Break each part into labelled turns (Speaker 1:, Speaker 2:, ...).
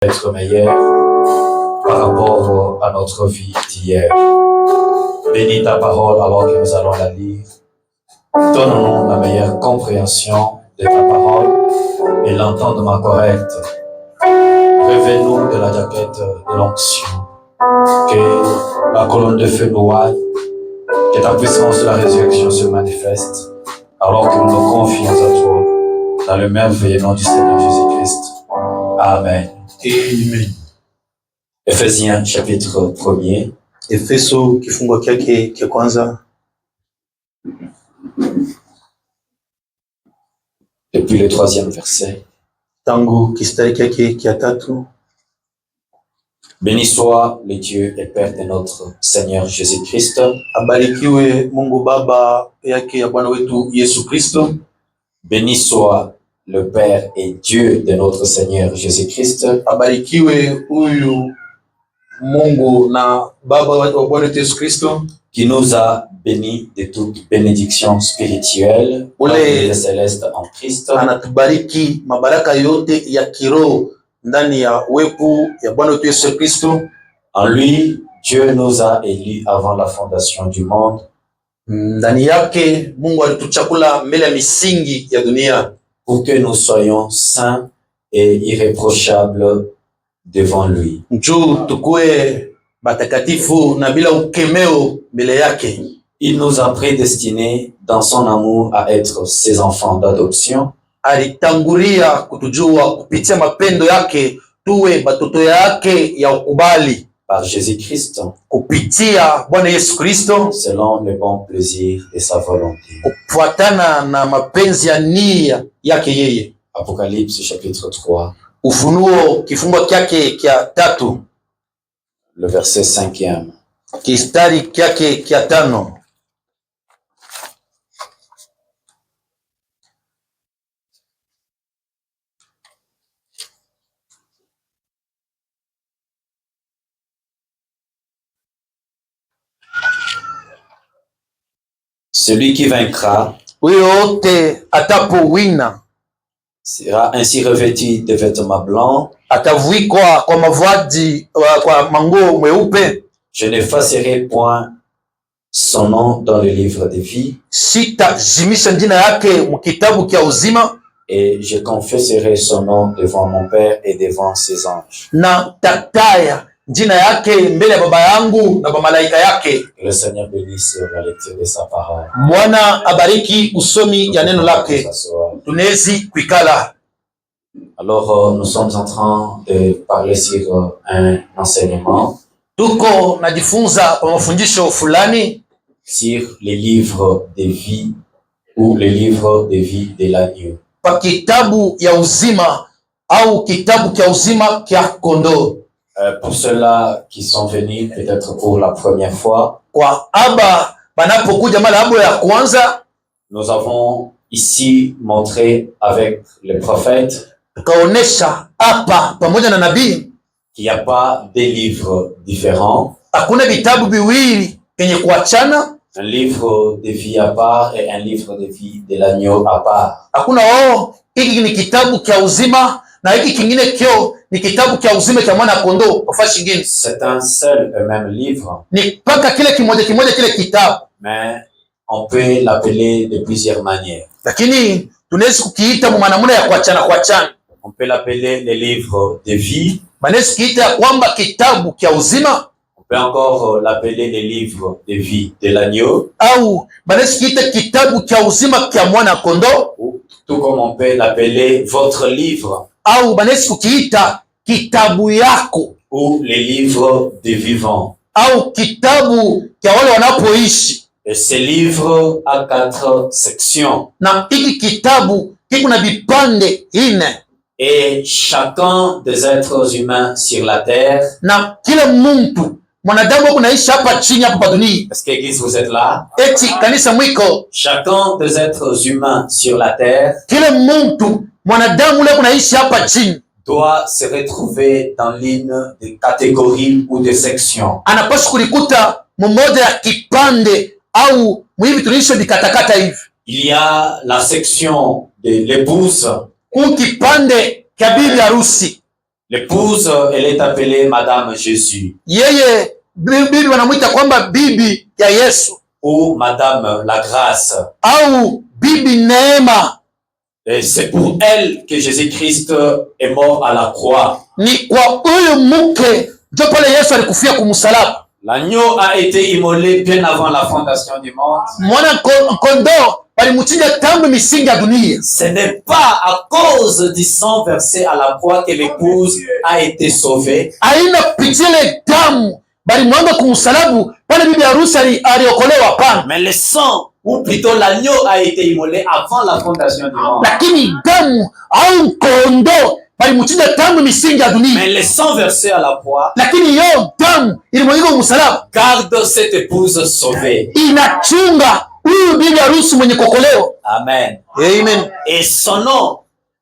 Speaker 1: être meilleur par rapport à notre vie d'hier. Bénis ta parole alors que nous allons la lire. Donne-nous la meilleure compréhension de ta parole et l'entendement correct. Révèle-nous de la jaquette de l'onction. Que la colonne de feu nous aille, que ta puissance de la résurrection se manifeste alors que nous nous confions à toi. Dans le merveilleux nom du Seigneur Jésus-Christ. Amen.
Speaker 2: Amen.
Speaker 1: Ephésiens chapitre 1er.
Speaker 2: Efeso kifungo kyake cha kwanza.
Speaker 1: Depuis le 3e verset.
Speaker 2: Tangu kistari kyake cha tatu.
Speaker 1: Béni soit le Dieu et Père de notre Seigneur Jésus-Christ.
Speaker 2: Abarikiwe Mungu Baba yake ya Bwana wetu Yesu Kristo.
Speaker 1: Béni soit le Père et Dieu de notre Seigneur Jésus-Christ.
Speaker 2: Abarikiwe huyu Mungu na Baba wa Bwana wetu Yesu Kristo,
Speaker 1: qui nous a bénis de toute bénédiction spirituelle et céleste en Christ.
Speaker 2: Anatubariki mabaraka yote ya kiroho ndani ya wepo ya Bwana wetu Yesu Kristo.
Speaker 1: En lui, Dieu nous a élus avant la fondation du monde.
Speaker 2: Ndani yake Mungu alituchagua mbele ya misingi ya dunia,
Speaker 1: pour que nous soyons saints et irréprochables devant lui.
Speaker 2: Njoo tukue batakatifu na bila ukemeo mbele yake.
Speaker 1: Il nous a prédestinés dans son amour à être ses enfants d'adoption.
Speaker 2: Alitangulia kutujua kupitia mapendo yake tuwe batoto yake ya ukubali
Speaker 1: par Jésus-Christ,
Speaker 2: kupitia Bwana Yesu Kristo,
Speaker 1: selon le bon plaisir de sa volonté.
Speaker 2: Kufuatana na mapenzi ya nia yake yeye.
Speaker 1: Apocalypse chapitre 3.
Speaker 2: Ufunuo kifungo kyake kya tatu.
Speaker 1: Le verset 5e.
Speaker 2: Kistari kyake kya tano.
Speaker 1: Celui qui vaincra sera ainsi revêtu de vêtements blancs. Je n'effacerai point son nom dans le livre de vie. Et je confesserai son nom devant mon Père et devant ses anges.
Speaker 2: Jina yake mbele ya baba yangu na malaika yake.
Speaker 1: Le Seigneur bénisse la lecture de sa parole.
Speaker 2: Bwana abariki usomi ya neno lake. Tunezi kuikala.
Speaker 1: Alors nous sommes en train de parler sur un enseignement.
Speaker 2: Tuko najifunza kwa mafundisho fulani
Speaker 1: sur les livres de vie ou les livres de vie de l'agneau.
Speaker 2: Pa kitabu ya uzima au kitabu kia uzima kia kondoo.
Speaker 1: Pour ceux-là qui sont venus peut-être pour la première fois, nous avons ici montré avec le prophète qu'il n'y a pas de livres différents. Un livre de vie à part et un livre de vie de l'agneau à part. C'est un seul et même livre. Mais on peut l'appeler de plusieurs manières. On peut l'appeler le livre de vie. On peut encore l'appeler le livre de vie de l'agneau. Tout comme on peut l'appeler votre livre. Ou les livres des vivants. Et ce livre a 4 sections. Et chacun des êtres humains sur la terre. Est-ce que l'église vous êtes là? Chacun des êtres humains sur la terre doit se retrouver dans l'une des catégories ou des sections. Il y a la section de l'épouse, L'épouse, elle est appelée Madame Jésus.
Speaker 2: Yeye bibi wanamuita kwamba bibi ya Yesu.
Speaker 1: Ou Madame la Grâce.
Speaker 2: Au bibi neema.
Speaker 1: Et c'est pour elle que Jésus-Christ est mort à la croix.
Speaker 2: Ni kwa huyu mke ndio pale Yesu alikufia kumsalaba.
Speaker 1: L'agneau a été immolé bien avant la fondation du monde.
Speaker 2: Mwana kondoo balimuchinja tangu misingi ya dunia.
Speaker 1: Ce n'est pas à cause du sang versé à la croix que l'épouse a été sauvée.
Speaker 2: Aina pitile damu balimwanga kumsalabu pale bibi harusi aliokolewa, hapana.
Speaker 1: Mais le sang, ou plutôt l'agneau, a été immolé avant la fondation du monde.
Speaker 2: Lakini damu au kondoo balimuchinja tangu misingi ya dunia.
Speaker 1: Mais le sang versé à la croix,
Speaker 2: lakini yo damu ilimwagika kumsalaba,
Speaker 1: garde cette épouse sauvée.
Speaker 2: Inachunga huyu bibi harusi mwenye kokoleo.
Speaker 1: Amen.
Speaker 2: Amen.
Speaker 1: Et son nom,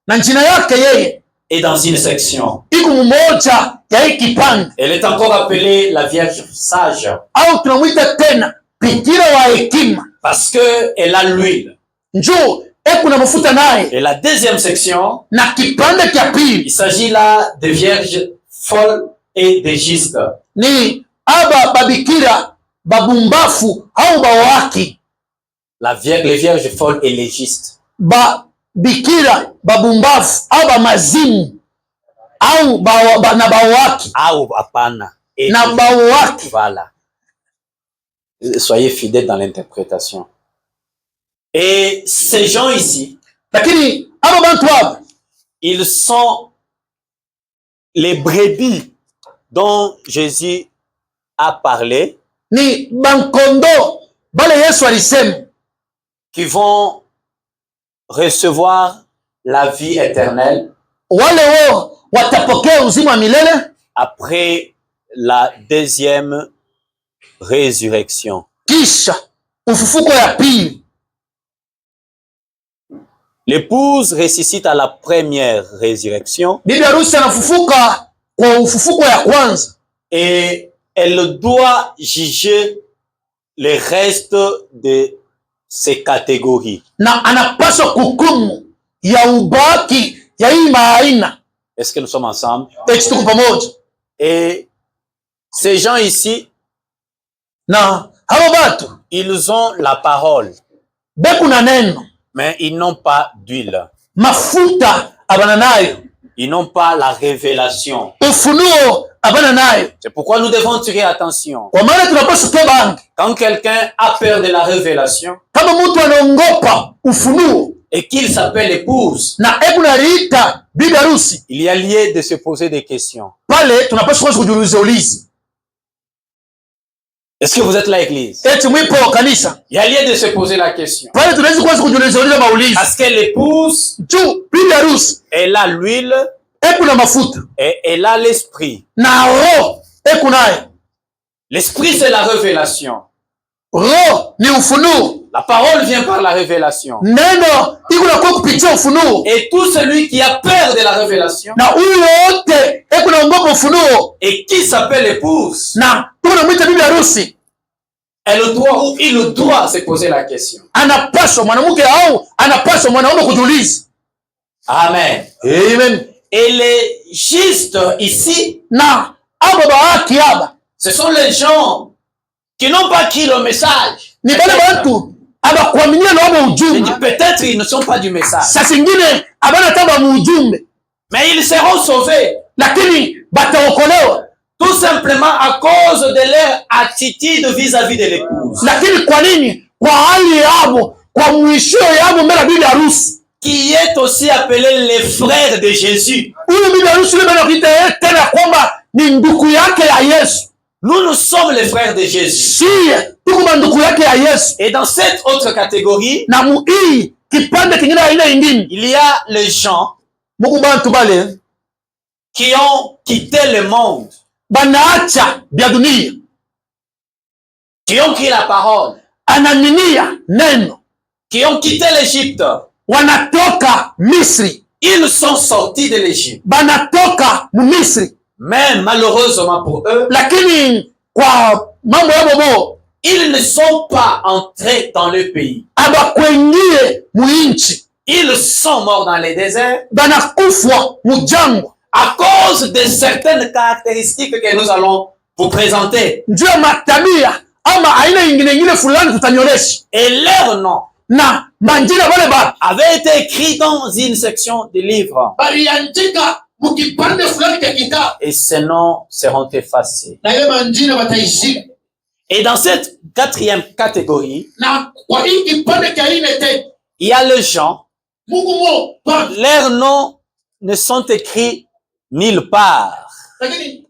Speaker 2: na jina yake yeye,
Speaker 1: est dans une section.
Speaker 2: iko mmoja ya hii kipande.
Speaker 1: Elle est encore appelée la Vierge sage.
Speaker 2: Au tunamwita tena bikira wa hekima.
Speaker 1: Parce que elle a l'huile.
Speaker 2: Njoo kuna mafuta naye.
Speaker 1: Et la deuxième section,
Speaker 2: na kipande cha pili,
Speaker 1: il s'agit là de vierges folles et de justes.
Speaker 2: Ni aba babikira babumbafu au bawaki.
Speaker 1: Les vierges folles et les justes.
Speaker 2: Bikira babumbafu aba mazimu au na bawaki.
Speaker 1: Au apana.
Speaker 2: Na bawaki.
Speaker 1: Voilà. Soyez fidèles dans l'interprétation. Et ces gens ici, ils sont les brebis dont Jésus a parlé,
Speaker 2: ni bankondo bale Yesu alisema,
Speaker 1: qui vont recevoir la vie éternelle
Speaker 2: wale wao watapokea uzima milele
Speaker 1: après la deuxième résurrection.
Speaker 2: Kisha ufufuko ya pili.
Speaker 1: L'épouse ressuscite à la première résurrection.
Speaker 2: Bibi harusi anafufuka kwa ufufuko ya kwanza.
Speaker 1: Et elle doit juger les restes de ces catégories.
Speaker 2: Na anapaswa kukumu ya ubaki ya hii maaina.
Speaker 1: Est-ce que nous sommes ensemble?
Speaker 2: Tuko pamoja.
Speaker 1: Et ces gens ici,
Speaker 2: na hao watu,
Speaker 1: ils ont la parole.
Speaker 2: Bekuna neno.
Speaker 1: Mais ils n'ont pas d'huile.
Speaker 2: Mafuta abana nayo.
Speaker 1: Ils n'ont pas la révélation.
Speaker 2: Ufunuo abana nayo.
Speaker 1: C'est pourquoi nous devons tirer attention.
Speaker 2: Kwa maana tunapaswa kubangi.
Speaker 1: Quand quelqu'un a peur de la révélation,
Speaker 2: kama mtu anaogopa ufunuo,
Speaker 1: et qu'il s'appelle épouse,
Speaker 2: na riita bibi harusi,
Speaker 1: il y a lieu de se poser des questions.
Speaker 2: Pale tunapaswa kujiuliza.
Speaker 1: Est-ce que vous êtes là, église?
Speaker 2: Il
Speaker 1: y a lieu de se poser la question.
Speaker 2: Parce
Speaker 1: que l'épouse, elle a l'huile et elle a l'esprit. L'esprit, c'est la révélation. La parole vient par la révélation. Et tout celui qui a peur de la révélation et qui s'appelle épouse, elle doit ou il doit se poser la question. Amen.
Speaker 2: Amen.
Speaker 1: Et les justes ici, ce sont les gens qui n'ont pas qui le message. Peut-être ils ne sont pas du message. Mais ils seront sauvés. Tout simplement à cause de leur attitude vis-à-vis de l'épouse. Qui est aussi appelé les frères de Jésus. Nous sommes les frères de Jésus. Et dans cette autre catégorie, il y a les gens qui ont quitté le monde, qui ont pris la parole, qui ont quitté l'Égypte. Ils sont sortis de l'Égypte. Mais malheureusement pour eux, ils ne sont pas entrés dans le pays. Ils sont morts dans les déserts. À cause de certaines caractéristiques que nous allons vous présenter.
Speaker 2: juu ya matabia ama aina ingine fulani tutanyolesha.
Speaker 1: Et leur nom
Speaker 2: Na majina wale ba
Speaker 1: avait été écrit dans une section du livre.
Speaker 2: baliandika mukipande fulani cha kitabu.
Speaker 1: Et ces noms seront effacés.
Speaker 2: Na ile majina wataishika.
Speaker 1: Et dans cette quatrième catégorie,
Speaker 2: Na kwa hii kipande cha ine tena,
Speaker 1: il y a les gens,
Speaker 2: Mungu mo pa.
Speaker 1: leurs noms ne sont écrits nulle part.
Speaker 2: Lakini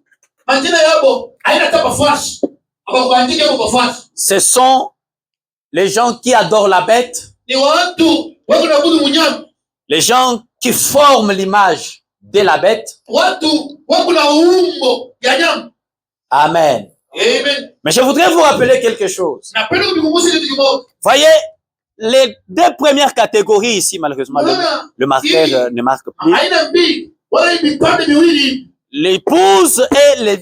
Speaker 2: majina yabo haina hata flash. Aba kuandika kwa flash.
Speaker 1: Ce sont les gens qui adorent la bête,
Speaker 2: Ni watu wako na kudu munyama.
Speaker 1: les gens qui forment l'image de la bête.
Speaker 2: Watu wako na umbo ya nyama.
Speaker 1: Amen.
Speaker 2: Amen.
Speaker 1: Mais je voudrais vous rappeler quelque chose.
Speaker 2: Napenda kukumbusha kitu kimoja.
Speaker 1: Voyez, les deux premières catégories ici, malheureusement, le marqueur ne marque plus.
Speaker 2: Haina mbili wala vipande viwili.
Speaker 1: L'épouse et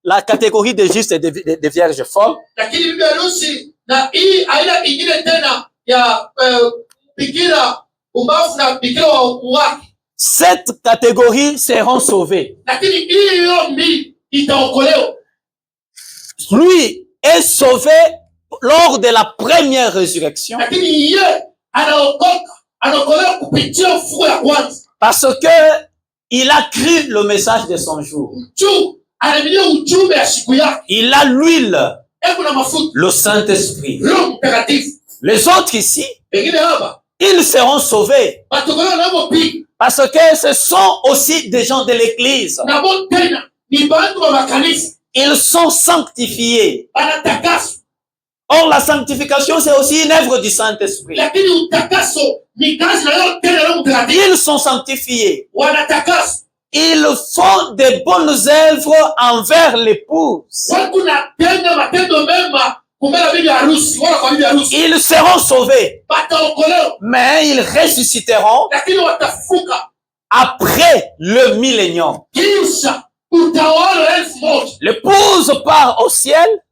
Speaker 1: la catégorie des justes et des vierges folles.
Speaker 2: Lakini bibi harusi na hii haina ingine tena ya bikira umbafu na bikira wa wake.
Speaker 1: Cette catégorie seront sauvées.
Speaker 2: Lakini hii hiyo mbili itaokolewa.
Speaker 1: Lui est sauvé lors de la première résurrection.
Speaker 2: Lakini yeye anaokolewa kupitia ufufuo ya kwanza.
Speaker 1: Parce que il a cru le message de son jour. Il a l'huile, le Saint-Esprit. Les autres ici, ils seront sauvés. Parce que ce sont aussi des gens de l'Église. Ils sont sanctifiés. Or, la sanctification, c'est aussi une œuvre du Saint-Esprit. Ils sont sanctifiés. Ils font de bonnes œuvres envers l'épouse. Ils seront sauvés. Mais ils ressusciteront après le millénium. L'épouse part au ciel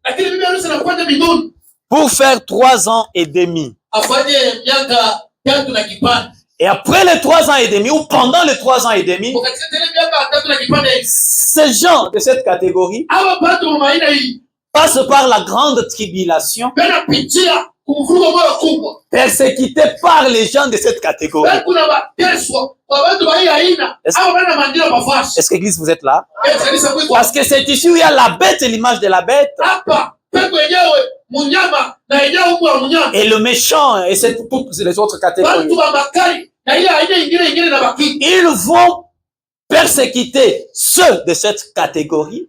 Speaker 1: pour faire 3 ans et demi. Et après les 3 ans et demi, ou pendant les 3 ans et demi, ces gens de cette catégorie passent par la grande tribulation, persécutés par les gens de cette catégorie. Est-ce que l'église, vous êtes là? Parce que c'est ici où il y a la bête et l'image de la bête. Et le méchant, et c'est toutes les autres catégories. Ils vont persécuter ceux de cette catégorie.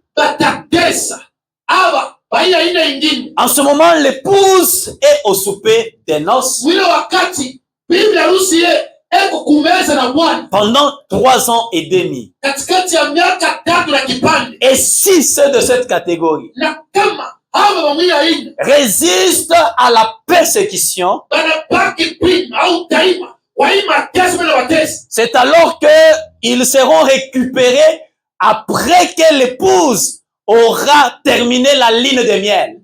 Speaker 1: En ce moment, l'épouse est au souper des noces. Pendant 3 ans et demi. Et si ceux de cette catégorie résistent à la persécution, c'est alors qu'ils seront récupérés après que l'épouse aura terminé la ligne de miel.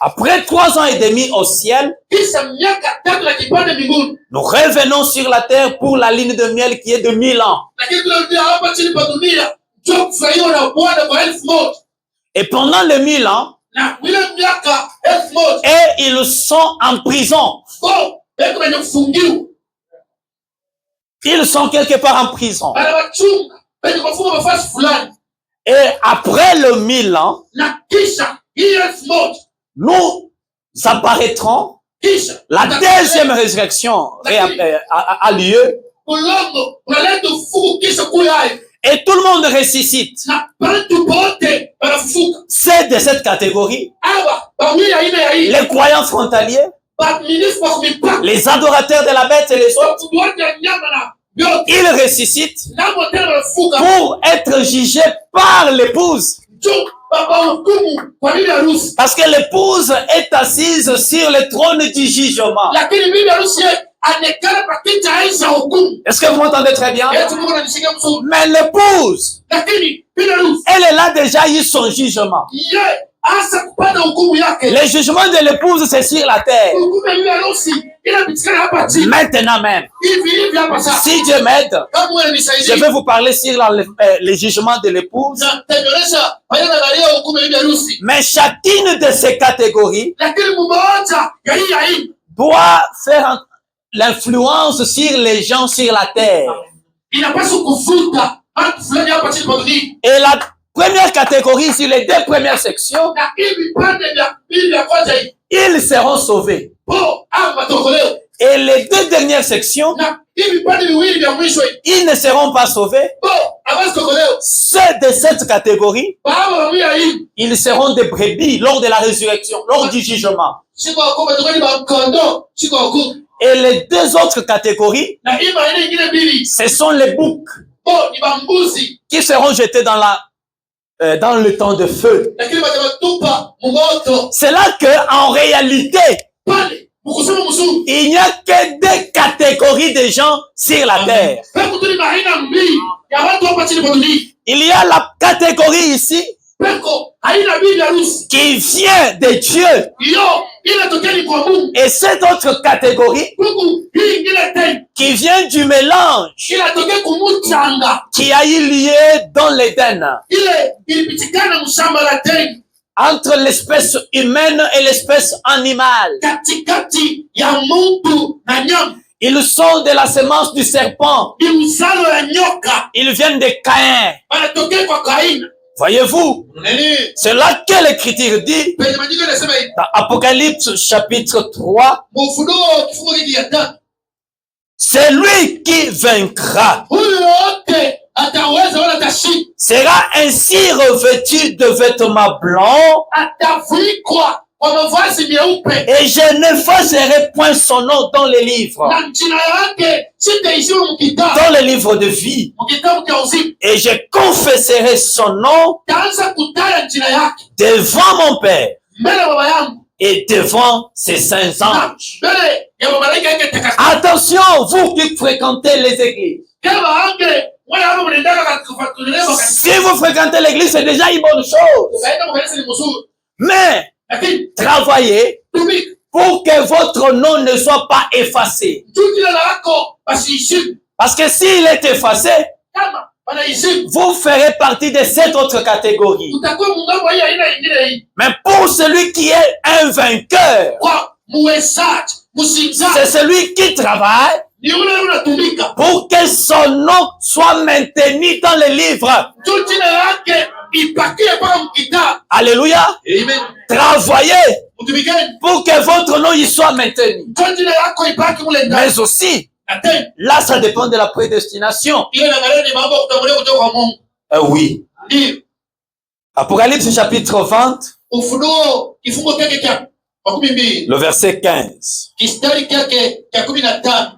Speaker 1: Après 3 ans et demi au ciel, nous revenons sur la terre pour la ligne de miel qui est de 1000 ans. Et pendant les 1000 ans, et ils sont en prison. Ils sont quelque part en prison. Et après le 1000 ans, nous apparaîtrons. La deuxième résurrection a lieu. Et tout le monde ressuscite. C'est de cette catégorie. Les croyants frontaliers, les adorateurs de la bête et les autres, ils ressuscitent pour être jugés par l'épouse. Parce que l'épouse est assise sur le trône du jugement. Est-ce que vous m'entendez très bien? Mais l'épouse, elle est là déjà eu son jugement.
Speaker 2: asa kupata hukumu yake.
Speaker 3: Le jugement de l'épouse, c'est sur la terre.
Speaker 2: Hukumu ya bibi harusi inapitikana hapa chini.
Speaker 3: Maintenant même,
Speaker 2: Hivi hapa sasa.
Speaker 3: si Dieu m'aide,
Speaker 2: Kama wewe nisaidia.
Speaker 3: je vais vous parler sur les jugements de l'épouse.
Speaker 2: Na tendolesha baina na hukumu ya bibi harusi.
Speaker 3: Mais chacune de ces catégories
Speaker 2: Lakini mmoja ya hii
Speaker 3: doit faire l'influence sur les gens sur la terre.
Speaker 2: inapaswa kuvuta watu fulani hapa chini kwa dunia.
Speaker 3: Et la première catégorie, sur les deux premières sections,
Speaker 2: Na hivi pande vya pili vya kwanza hii.
Speaker 3: ils seront sauvés.
Speaker 2: Po ama tokoleo.
Speaker 3: Et les deux dernières sections,
Speaker 2: Na hivi pande viwili vya mwisho hii.
Speaker 3: ils ne seront pas sauvés.
Speaker 2: Po abasi tokoleo.
Speaker 3: Ceux de cette catégorie,
Speaker 2: Baba wamia hii.
Speaker 3: ils seront des brebis lors de la résurrection, lors du jugement.
Speaker 2: Siko kwa tukani ba kondo, siko hukumu.
Speaker 3: Et les deux autres catégories,
Speaker 2: Na hii maana nyingine mbili.
Speaker 3: ce sont les boucs
Speaker 2: Po ni bambuzi.
Speaker 3: qui seront jetés dans le temps de feu.
Speaker 2: Lakini batatupa moto.
Speaker 3: C'est là que, en réalité,
Speaker 2: Pale mkusema mzuri.
Speaker 3: il n'y a que deux catégories de gens sur la terre.
Speaker 2: Peko tuli maina mbili ya watu hapa chini kwa dunia.
Speaker 3: Il y a la catégorie ici
Speaker 2: Peko haina bibi harusi.
Speaker 3: qui vient de Dieu.
Speaker 2: Iyo inatokea ni kwa Mungu.
Speaker 3: Et cette autre catégorie
Speaker 2: Mungu hii ingine tena
Speaker 3: qui vient du mélange
Speaker 2: inatokea kumuchanga.
Speaker 3: qui a eu lieu dans l'Éden
Speaker 2: Ile ilipitikana mshamba la tena
Speaker 3: entre l'espèce humaine et l'espèce animale.
Speaker 2: katikati ya mtu na nyama.
Speaker 3: Ils sont de la semence du serpent.
Speaker 2: Ni mzalo ya nyoka.
Speaker 3: Ils viennent de Caïn.
Speaker 2: Wanatokea kwa Kaini.
Speaker 3: Voyez-vous,
Speaker 2: Nini?
Speaker 3: c'est là que l'Écriture dit,
Speaker 2: Penye maandiko yanasema hivi.
Speaker 3: dans Apocalypse chapitre 3,
Speaker 2: Ufunuo kifungu hiki ya 3.
Speaker 3: c'est lui qui vaincra.
Speaker 2: Huyu yote ataweza wala atashinda.
Speaker 3: Sera ainsi revêtu de vêtements blancs
Speaker 2: Atafunikwa kwa mavazi meupe.
Speaker 3: et je n'effacerai point son nom dans les livres,
Speaker 2: Na jina yake sitaishiwa mkitabu.
Speaker 3: dans les livres de vie.
Speaker 2: Mkitabu cha uzima.
Speaker 3: Et je confesserai son nom
Speaker 2: Taanza kutaja jina yake.
Speaker 3: devant mon Père
Speaker 2: Mbele ya baba yangu.
Speaker 3: et devant ses saints
Speaker 2: Na
Speaker 3: anges.
Speaker 2: mbele ya malaika yake takatifu.
Speaker 3: Attention, vous qui fréquentez les églises.
Speaker 2: Kama ange wale hapo mnaendaka katika kufuatilia kanisa.
Speaker 3: Si vous fréquentez l'église, c'est déjà une bonne chose.
Speaker 2: Ukaenda kwa kanisa ni mzuri.
Speaker 3: Mais
Speaker 2: Lakini
Speaker 3: travaillez
Speaker 2: tumika.
Speaker 3: pour que votre nom ne soit pas effacé.
Speaker 2: Tu jina lako basiheshimu.
Speaker 3: Parce que s'il est effacé,
Speaker 2: Kama wanaheshimu.
Speaker 3: vous ferez partie de cette autre catégorie.
Speaker 2: Utakuwa mungambo hii aina nyingine hii.
Speaker 3: Mais pour celui qui est un vainqueur,
Speaker 2: Kwa muwezaji, mshindaji.
Speaker 3: c'est celui qui travaille
Speaker 2: Ni yule unatumika.
Speaker 3: pour que son nom soit maintenu dans les livres.
Speaker 2: Tu jina yake ipakie mpaka mkitabu.
Speaker 3: Alléluia.
Speaker 2: Amen.
Speaker 3: Travaillez
Speaker 2: Utumikeni.
Speaker 3: pour que votre nom y soit maintenu.
Speaker 2: Tu jina yako ipaki mule ndani.
Speaker 3: Mais aussi,
Speaker 2: Na tena
Speaker 3: là, ça dépend de la prédestination.
Speaker 2: ile naangalia ni mambo ya kutangulia kutoka kwa Mungu.
Speaker 3: Oui.
Speaker 2: Ndio.
Speaker 3: Apocalypse chapitre 20,
Speaker 2: Ufunuo kifungo chake cha 12.
Speaker 3: le verset 15.
Speaker 2: Kistari chake cha 15.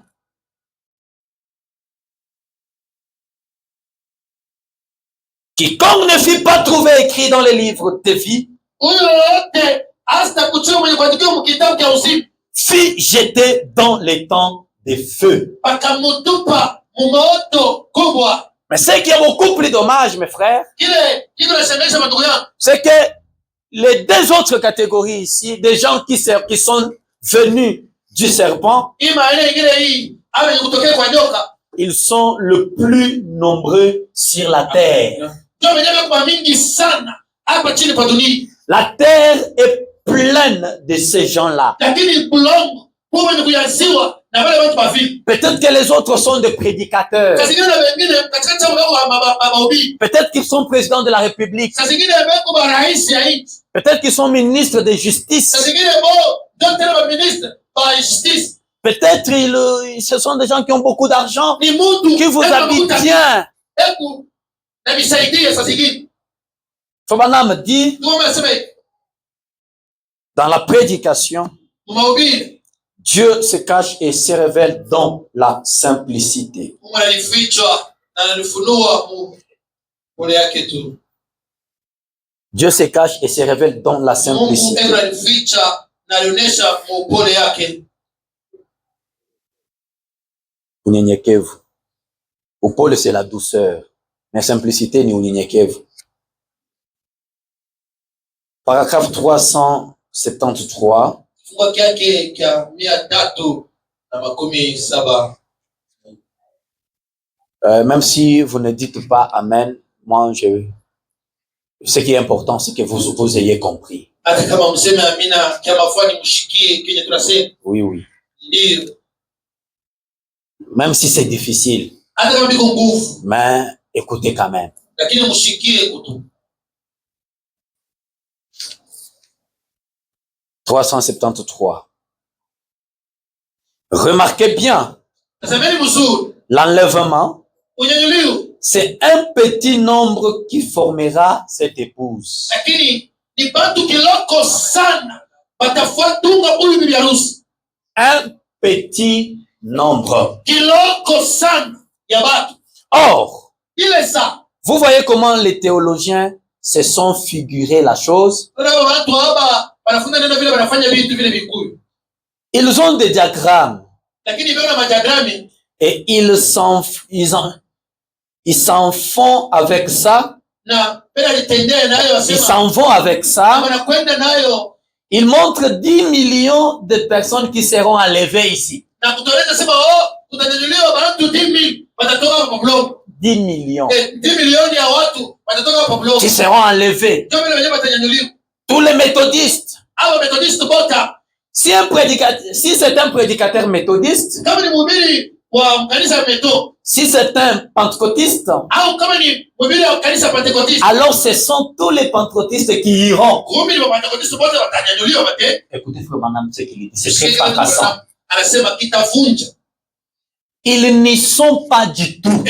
Speaker 3: Quiconque ne fut pas trouvé écrit dans les livres de vie
Speaker 2: Huyo yote hasta kuchua mwenye kuandikiwa mkitabu cha uzima.
Speaker 3: fut jeté dans les temps de feu.
Speaker 2: Pakamutupa mumoto kubwa.
Speaker 3: Mais ce qui est beaucoup plus dommage, mes frères,
Speaker 2: Kile kiko nashangaza mandugu yangu.
Speaker 3: c'est que les deux autres catégories ici, des gens qui sont venus du serpent,
Speaker 2: Hii maana nyingine hii ame kutokea kwa nyoka.
Speaker 3: ils sont le plus nombreux sur la terre.
Speaker 2: Ndio wenyewe kwa mingi sana hapa chini kwa dunia.
Speaker 3: La terre est pleine de ces gens-là.
Speaker 2: Lakini bulongo huwa ni kuyaziwa na wale watu bafiki.
Speaker 3: Peut-être que les autres sont des prédicateurs.
Speaker 2: Sasa zingine wengine katika chama wa mahubiri.
Speaker 3: Peut-être qu'ils sont présidents de la République.
Speaker 2: Sasa zingine wako ba rais ya nchi.
Speaker 3: Peut-être qu'ils sont ministres de justice.
Speaker 2: Sasa zingine bo ndio tena wa ministre ba justice.
Speaker 3: Peut-être ce sont des gens qui ont beaucoup d'argent,
Speaker 2: Ni mtu
Speaker 3: qui vous habitent bien.
Speaker 2: Eku na misaidia sasa zingine.
Speaker 3: Fabana me dit,
Speaker 2: Ndio mnasema
Speaker 3: dans la prédication,
Speaker 2: mahubiri
Speaker 3: Dieu se cache et se révèle dans la simplicité.
Speaker 2: Mungu analifichwa na analifunua pole yake tu.
Speaker 3: Dieu se cache et se révèle dans la
Speaker 2: Mungu
Speaker 3: simplicité.
Speaker 2: analificha na alionyesha pole yake.
Speaker 3: Unyenyekevu. Upole c'est la douceur, mais simplicité ni unyenyekevu. Paragraphe 373.
Speaker 2: Kifungo kyake kya 377.
Speaker 3: Même si vous ne dites pas Amen, moi, ce qui est important, c'est que vous ayez compris.
Speaker 2: Hata kama mseme amina kya mafani mshikie kile tunasema.
Speaker 3: Oui, oui.
Speaker 2: Ndio.
Speaker 3: Même si c'est difficile.
Speaker 2: Hata kama biko nguvu.
Speaker 3: Mais écoutez quand même.
Speaker 2: Lakini mshikie kutu.
Speaker 3: 373. Remarquez bien. L'enlèvement, c'est un petit nombre qui formera cette épouse. Un petit nombre. Or, vous voyez comment les théologiens se sont figurés la chose. Ils ont des diagrammes. Et ils s'en font avec ça. Ils s'en vont avec ça. Ils montrent 10 millions de personnes qui seront enlevées ici. 10 millions qui seront enlevés. Tous les méthodistes. Si c'est un prédicateur méthodiste, si c'est un pentecôtiste, alors ce sont tous les pentecôtistes qui iront. Écoutez, frère Branham, ce qu'il dit, c'est très fracassant. Ils n'y sont pas du tout.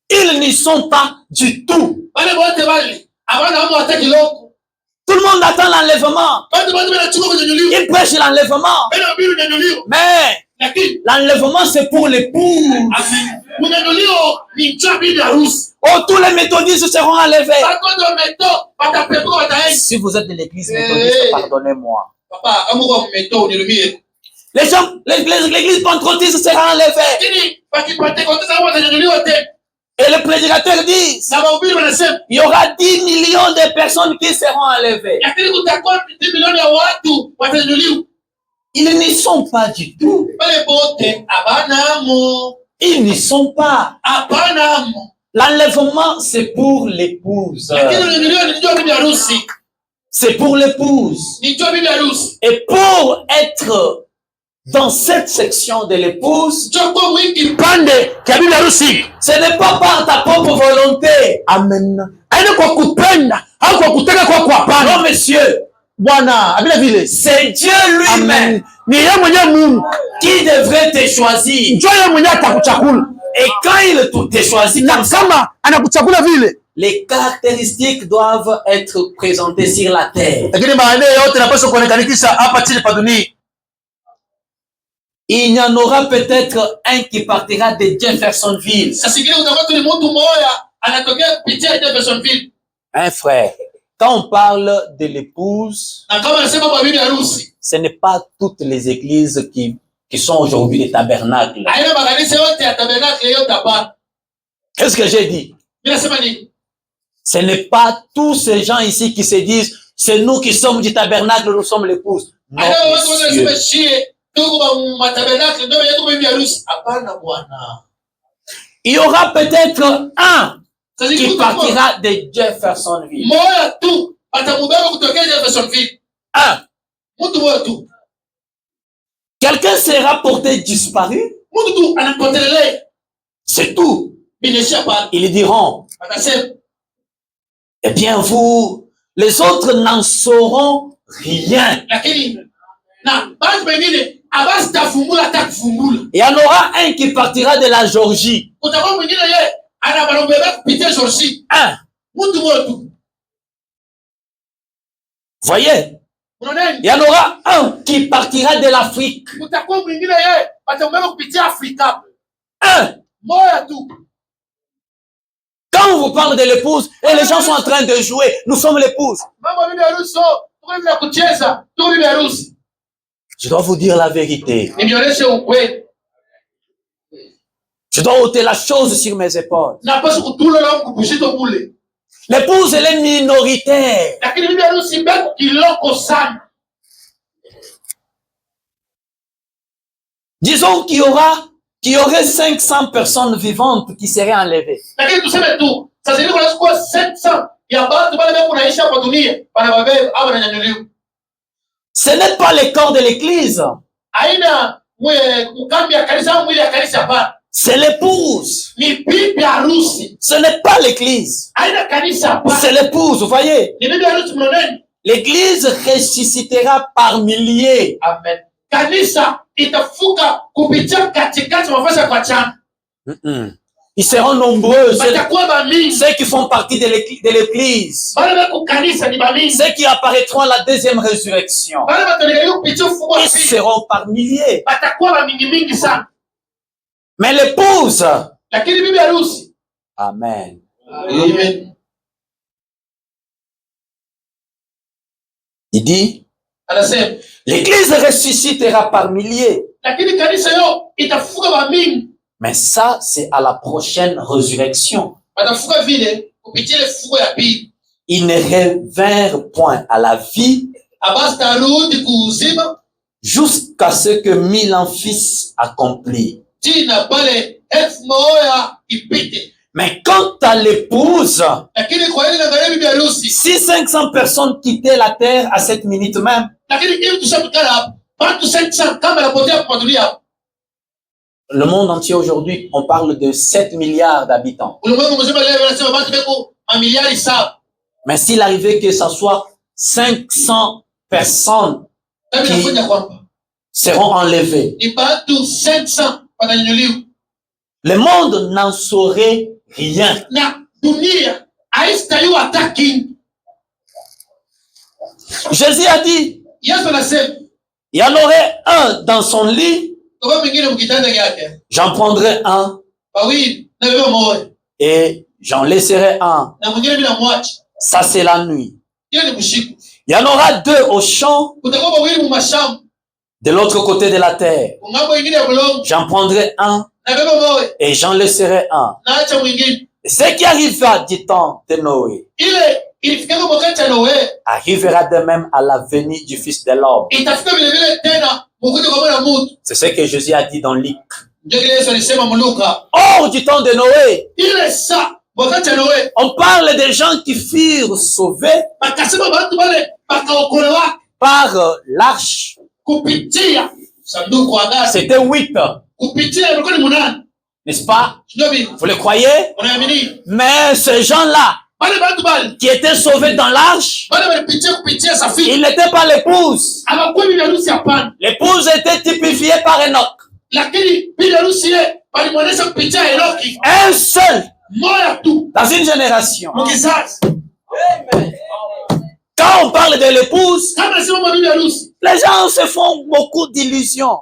Speaker 3: Ils n'y sont pas du tout. Tout le monde attend l'enlèvement. Ils prêchent l'enlèvement. Mais l'enlèvement, c'est pour l'épouse. Oh, tous les méthodistes seront enlevés. Si vous êtes de l'église méthodiste, pardonnez-moi. Les gens, l'église pentecôtiste sera enlevée. Et le prédicateur dit, il y aura 10 millions de personnes qui seront enlevées. Ils n'y sont pas du tout. Ils n'y sont pas. L'enlèvement, c'est pour l'épouse. C'est pour l'épouse. Et pour être dans cette section de l'épouse, ce n'est pas par ta propre volonté. Amen. Non, monsieur. C'est Dieu lui-même qui devrait te choisir. Et quand il te choisit, les caractéristiques doivent être présentées sur la terre. Il y en aura peut-être un qui partira de Jeffersonville. Un frère, quand on parle de l'épouse, ce n'est pas toutes les églises qui sont aujourd'hui des tabernacles. Qu'est-ce que j'ai dit? Ce n'est pas tous ces gens ici qui se disent, c'est nous qui sommes du tabernacle, nous sommes l'épouse. Non, monsieur. Il y aura peut-être un qui partira de Jeffersonville. Un. Quelqu'un sera porté disparu. C'est tout. Ils diront, eh bien vous, les autres n'en sauront rien. Il y en aura un qui partira de la Géorgie. Un. Voyez? Il y en aura un qui partira de l'Afrique. Un. Quand on vous parle de l'épouse et les gens sont en train de jouer, nous sommes l'épouse. Je dois vous dire la vérité. Je dois ôter la chose sur mes épaules. L'épouse, elle est minoritaire. Disons qu'il y aurait 500 personnes vivantes qui seraient enlevées. Ce n'est pas le corps de l'église. C'est l'épouse. Ce n'est pas l'église. C'est l'épouse, vous voyez. L'église ressuscitera par milliers. Amen. Ils seront nombreux, ceux qui font partie de l'église, ceux qui apparaîtront à la deuxième résurrection. Ils seront par milliers. Mais l'épouse, amen.
Speaker 2: Amen.
Speaker 3: Il dit, l'église ressuscitera par milliers. Mais ça, c'est à la prochaine résurrection. Ils ne revinrent point à la vie jusqu'à ce que 1000 ans fils accomplis. Mais quant à l'épouse, si 500 personnes quittaient la terre à cette minute même, le monde entier aujourd'hui, on parle de 7 milliards d'habitants. Mais s'il arrivait que ce soit 500 personnes qui seront enlevées, le monde n'en saurait rien. Jésus a dit, il y en aurait un dans son lit, j'en prendrai un et j'en laisserai un. Ça, c'est la nuit. Il y en aura 2 au champ de l'autre côté de la terre. J'en prendrai un et j'en laisserai un. Et ce qui arrivera du temps de Noé arrivera de même à la venue du Fils de l'homme. C'est ce que Jésus a dit dans Luc. Or, du temps de Noé, on parle des gens qui furent sauvés par l'arche. C'était 8. N'est-ce pas? Vous le croyez? Mais ces gens-là qui étaient sauvés dans l'arche, ils n'étaient pas l'épouse. L'épouse était typifiée par Enoch. Un seul dans une génération. Quand on parle de l'épouse, les gens se font beaucoup d'illusions.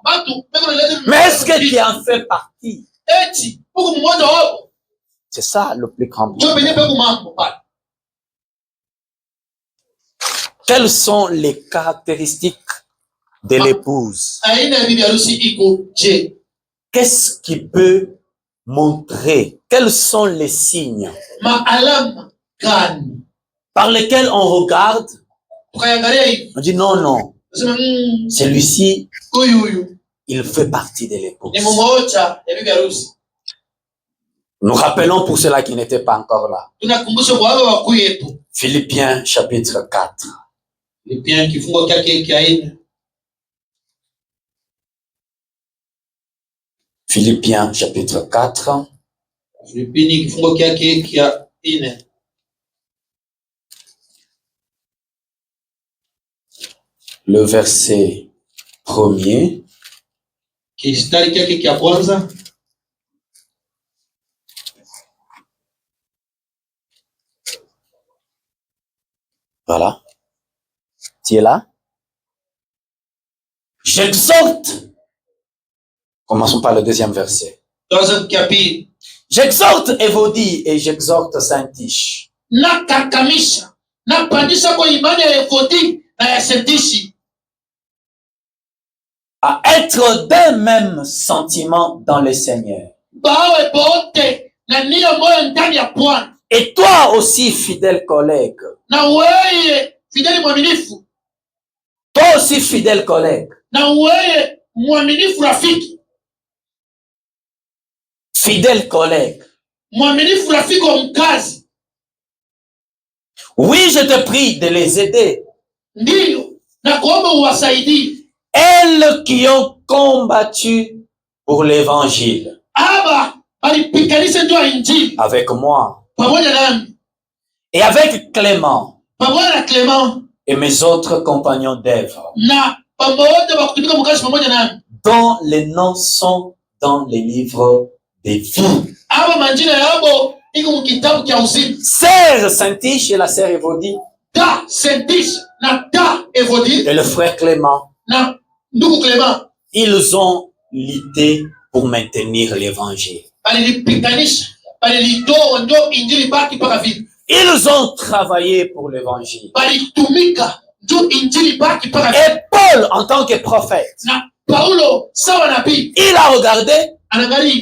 Speaker 3: Mais est-ce que tu en fais partie? C'est ça le plus grand problème. Quelles sont les caractéristiques de l'épouse? Qu'est-ce qui peut montrer? Quels sont les signes par lesquels on regarde? On dit non, non. Celui-ci, il fait partie de l'épouse. Nous rappelons pour ceux-là qui n'étaient pas encore là. Philippiens chapitre 4. Philippiens chapitre 4. Le verset 1er. Voilà. Tu es là? J'exhorte. Commençons par le deuxième verset. J'exhorte Évodie et j'exhorte Syntyche. À être d'un même sentiment dans le Seigneur. Et toi aussi, fidèle collègue. Toi aussi, fidèle collègue. Fidèle collègue. Oui, je te prie de les aider. Elles qui ont combattu pour l'évangile. Avec moi. Et avec Clément. Et mes autres compagnons d'œuvre. Dont les noms sont dans les livres des vies. Sœur Saint-Tiche et la sœur Évodie. Et le frère Clément. Ils ont lutté pour maintenir l'évangile. Ils ont travaillé pour l'évangile. Et Paul, en tant que prophète, il a regardé,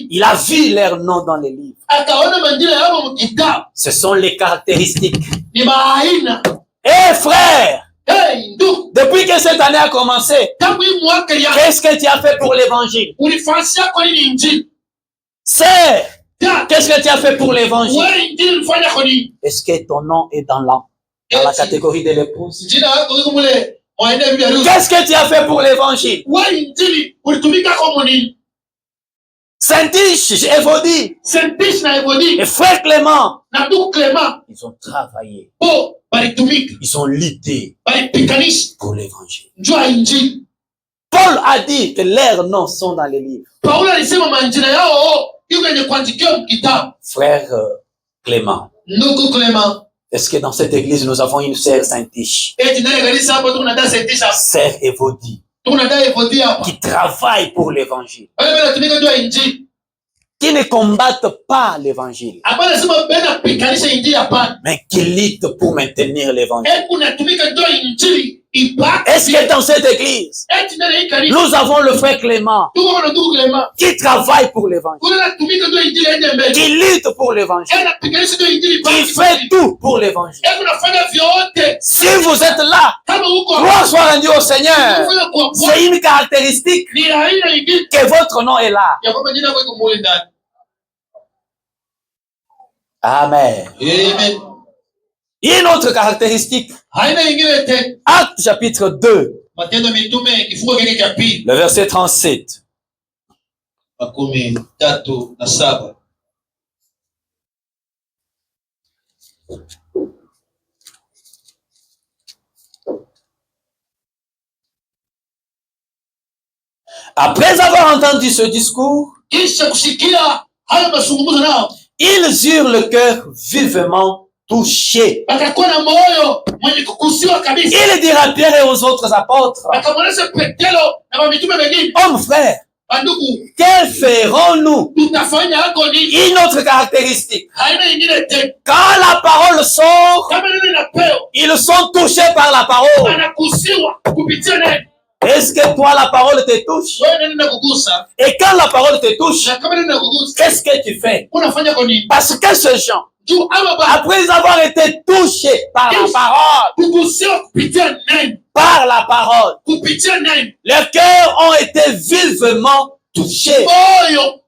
Speaker 3: il a vu leurs noms dans les livres. Ce sont les caractéristiques. Frère, depuis que cette année a commencé, qu'est-ce que tu as fait pour l'évangile? Sœur, qu'est-ce que tu as fait pour l'évangile? Est-ce que ton nom est dans la catégorie de l'épouse? Qu'est-ce que tu as fait pour l'évangile? Saint-Tiche, Évodie, et frère Clément, ils ont travaillé. Ils ont lutté pour l'évangile. Paul a dit que leurs noms sont dans les livres. Frère Clément, est-ce que dans cette église nous avons une sœur Saint-Tiche? Sœur Évodie, qui travaille pour l'évangile, qui ne combattent pas l'évangile, mais qui luttent pour maintenir l'évangile. Est-ce que dans cette église, nous avons le frère Clément qui travaille pour l'évangile, qui lutte pour l'évangile, qui fait tout pour l'évangile? Si vous êtes là, gloire soit rendue au Seigneur. C'est une caractéristique que votre nom est là. Amen.
Speaker 2: Amen.
Speaker 3: Une autre caractéristique. Acte chapitre 2. Le verset 37. Après avoir entendu ce discours, ils eurent le cœur vivement touché. Il dira à Pierre et aux autres apôtres, hommes frères, que ferons-nous? Une autre caractéristique. Quand la parole sort, ils sont touchés par la parole. Est-ce que toi, la parole te touche? Et quand la parole te touche, qu'est-ce que tu fais? Parce que ces gens, après avoir été touchés par la parole, leurs cœurs ont été vivement touchés.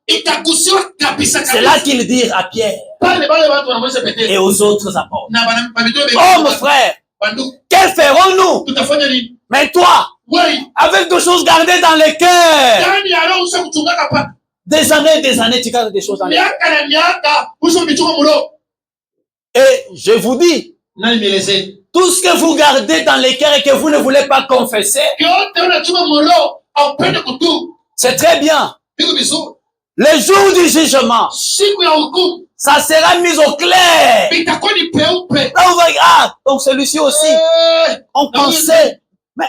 Speaker 3: C'est là qu'ils dirent à Pierre et aux autres apôtres, hommes frères, que ferons-nous? Mais toi, avec des choses gardées dans le cœur, des années, tu gardes des choses dans le cœur. Et je vous dis, tout ce que vous gardez dans le cœur et que vous ne voulez pas confesser, c'est très bien. Le jour du jugement, ça sera mis au clair. Là, on va dire, ah, donc celui-ci aussi, on pensait, mais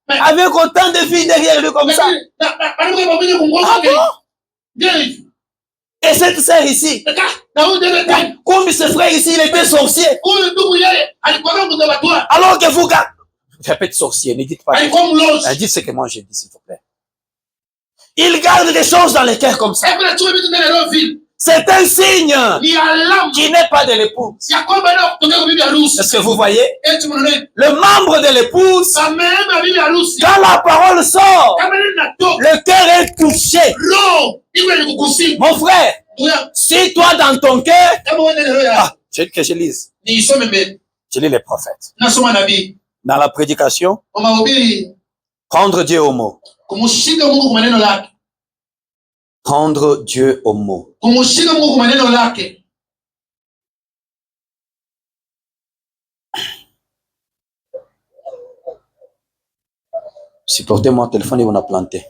Speaker 3: avec autant de filles derrière lui comme ça. Ah bon? Et cette sœur ici, comme ce frère ici, il était sorcier. Alors que vous, répète sorcier, ne dites pas. Dites ce que moi j'ai dit, s'il vous plaît. Il garde des choses dans les cœurs comme ça. C'est un signe qui n'est pas de l'épouse. Est-ce que vous voyez? Le membre de l'épouse, quand la parole sort, le cœur est touché. Mon frère, si toi dans ton cœur, que je lise. Je lis les prophètes. Dans la prédication, prendre Dieu au mot. Prendre Dieu au mot. Supportez mon téléphone et on a planté.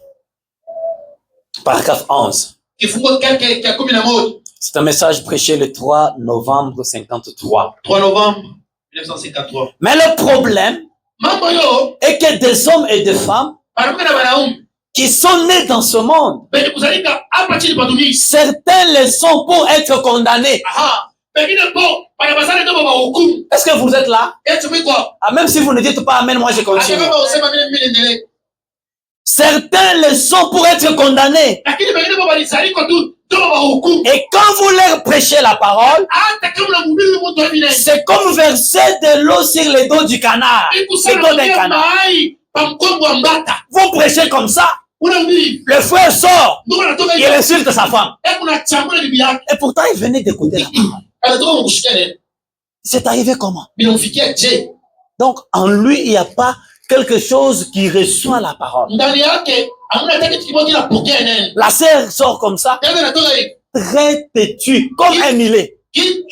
Speaker 3: Paragraphe 11. C'est un message prêché le 3 novembre 53.
Speaker 2: 3 novembre 1953.
Speaker 3: Mais le problème est que des hommes et des femmes qui sont nés dans ce monde, certains le sont pour être condamnés. Est-ce que vous êtes là? Ah, même si vous ne dites pas amen, moi je continue. Certains le sont pour être condamnés. Et quand vous leur prêchez la parole, c'est comme verser de l'eau sur les dos du canard. Les dos d'un canard. Vous prêchez comme ça. Le frère sort, il insulte sa femme. Et pourtant, il venait d'écouter la parole. C'est arrivé comment? Donc, en lui, il n'y a pas quelque chose qui reçoit la parole. La sœur sort comme ça, très têtue, comme un mulet. Et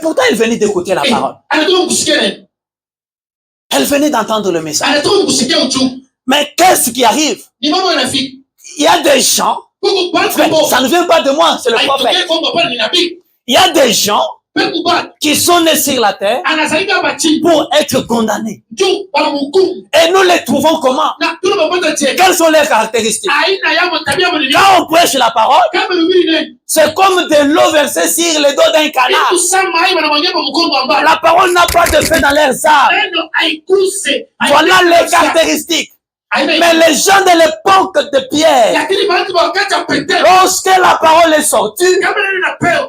Speaker 3: pourtant, elle venait d'écouter la parole. Elle venait d'entendre le message. Mais qu'est-ce qui arrive? Il y a des gens, ça ne vient pas de moi, c'est le prophète. Il y a des gens qui sont nés sur la terre pour être condamnés. Et nous les trouvons comment? Quelles sont leurs caractéristiques? Quand on prêche la parole, c'est comme de l'eau versée sur le dos d'un canard. La parole n'a pas de fait dans leurs âmes. Voilà les caractéristiques. Mais les gens de l'époque de Pierre, lorsque la parole est sortie,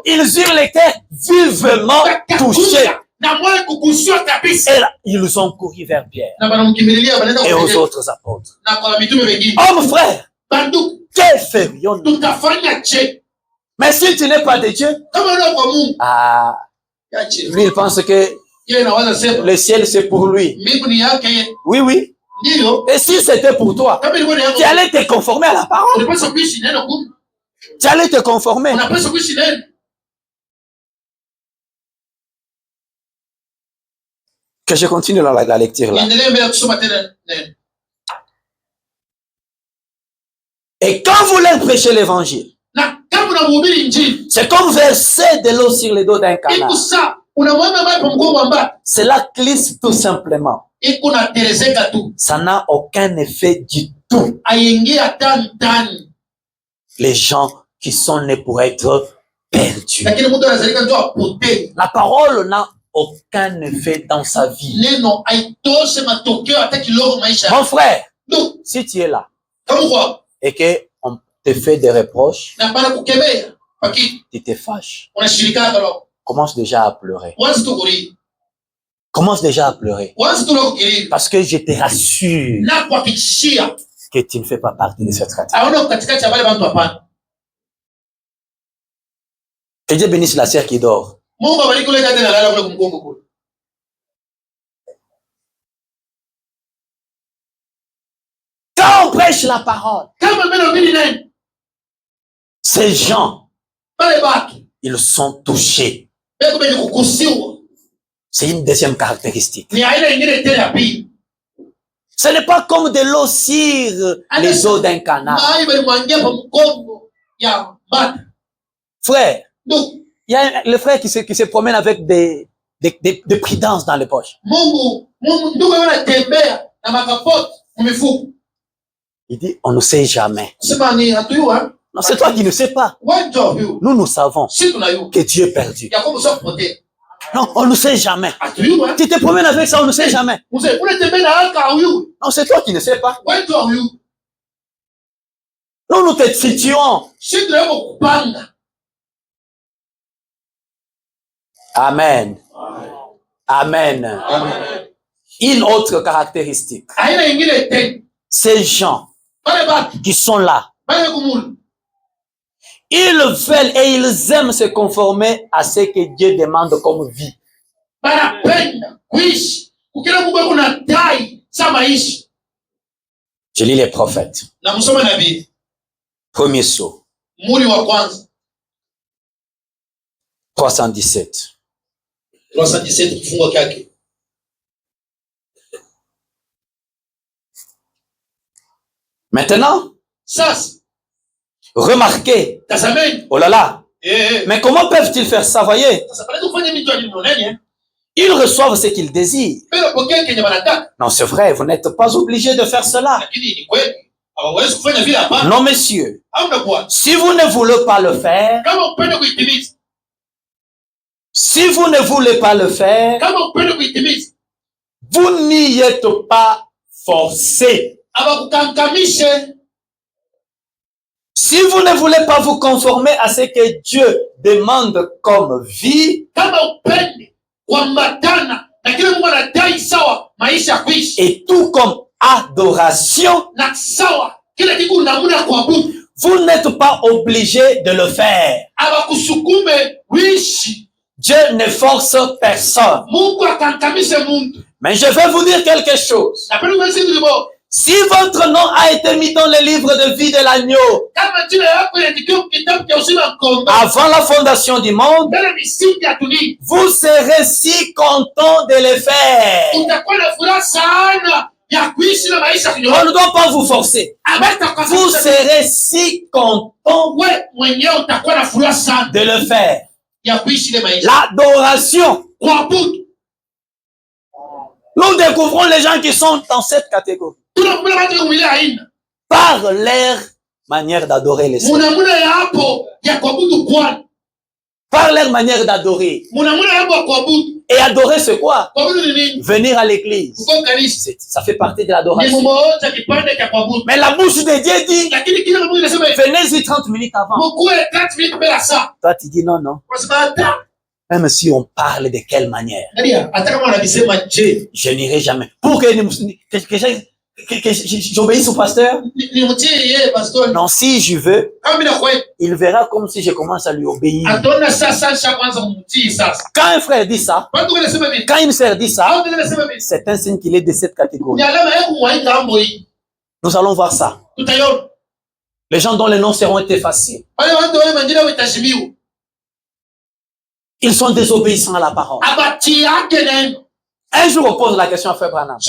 Speaker 3: ils eurent les cœurs vivement touchés. Et là, ils ont couru vers Pierre et aux autres apôtres. Homme frère, que ferions-nous? Mais si tu n'es pas de Dieu, lui il pense que le ciel c'est pour lui. Oui, oui. Et si c'était pour toi, tu allais te conformer à la parole. Tu allais te conformer. Que je continue la lecture là. Et quand vous leur prêchez l'évangile, c'est comme verser de l'eau sur le dos d'un canard. Cela glisse tout simplement. Ça n'a aucun effet du tout. Les gens qui sont nés pour être perdus. La parole n'a aucun effet dans sa vie. Mon frère, si tu es là et qu'on te fait des reproches, tu te fâches. Commence déjà à pleurer. Commence déjà à pleurer. Parce que je te rassure que tu ne fais pas partie de cette catégorie. Que Dieu bénisse la sœur qui dort. Quand on prêche la parole, ces gens, ils sont touchés. C'est une deuxième caractéristique. Ce n'est pas comme de l'eau sur les os d'un canard. Frère, il y a le frère qui se promène avec des pridances dans les poches. Il dit, on ne sait jamais. Non, c'est toi qui ne sais pas. Nous, nous savons que Dieu est perdu. Non, on ne sait jamais. Tu te promènes avec ça, on ne sait jamais. Non, c'est toi qui ne sais pas. Nous te situons. Amen. Amen.
Speaker 2: Amen.
Speaker 3: Une autre caractéristique. Ces gens qui sont là, ils veulent et ils aiment se conformer à ce que Dieu demande comme vie. Je lis les prophètes. Premier saut. 317.
Speaker 2: 317 kifungo kyake.
Speaker 3: Maintenant, remarquez. Oh là là. Mais comment peuvent-ils faire ça, voyez? Ils reçoivent ce qu'ils désirent. Non, c'est vrai, vous n'êtes pas obligé de faire cela. Non, messieurs. Si vous ne voulez pas le faire, si vous ne voulez pas le faire, vous n'y êtes pas forcé. Si vous ne voulez pas vous conformer à ce que Dieu demande comme vie, et tout comme adoration, vous n'êtes pas obligé de le faire. Dieu ne force personne. Mais je vais vous dire quelque chose. Si votre nom a été mis dans le livre de vie de l'agneau, avant la fondation du monde, vous serez si content de le faire. On ne doit pas vous forcer. Vous serez si content de le faire. L'adoration. Nous découvrons les gens qui sont dans cette catégorie par leur manière d'adorer les Seigneur. Par leur manière d'adorer. Et adorer, c'est quoi? Venir à l'église. Ça fait partie de l'adoration. Mais la bouche de Dieu dit, venez-y 30 minutes avant. Toi, tu dis non, non. Même si on parle de quelle manière, je n'irai jamais. Pour que j'obéisse au pasteur? Non, si je veux, il verra comme si je commence à lui obéir. Quand un frère dit ça, quand une sœur dit ça, c'est un signe qu'il est de cette catégorie. Nous allons voir ça. Les gens dont les noms seront effacés, ils sont désobéissants à la parole. Un jour, on pose la question à Frère Branham.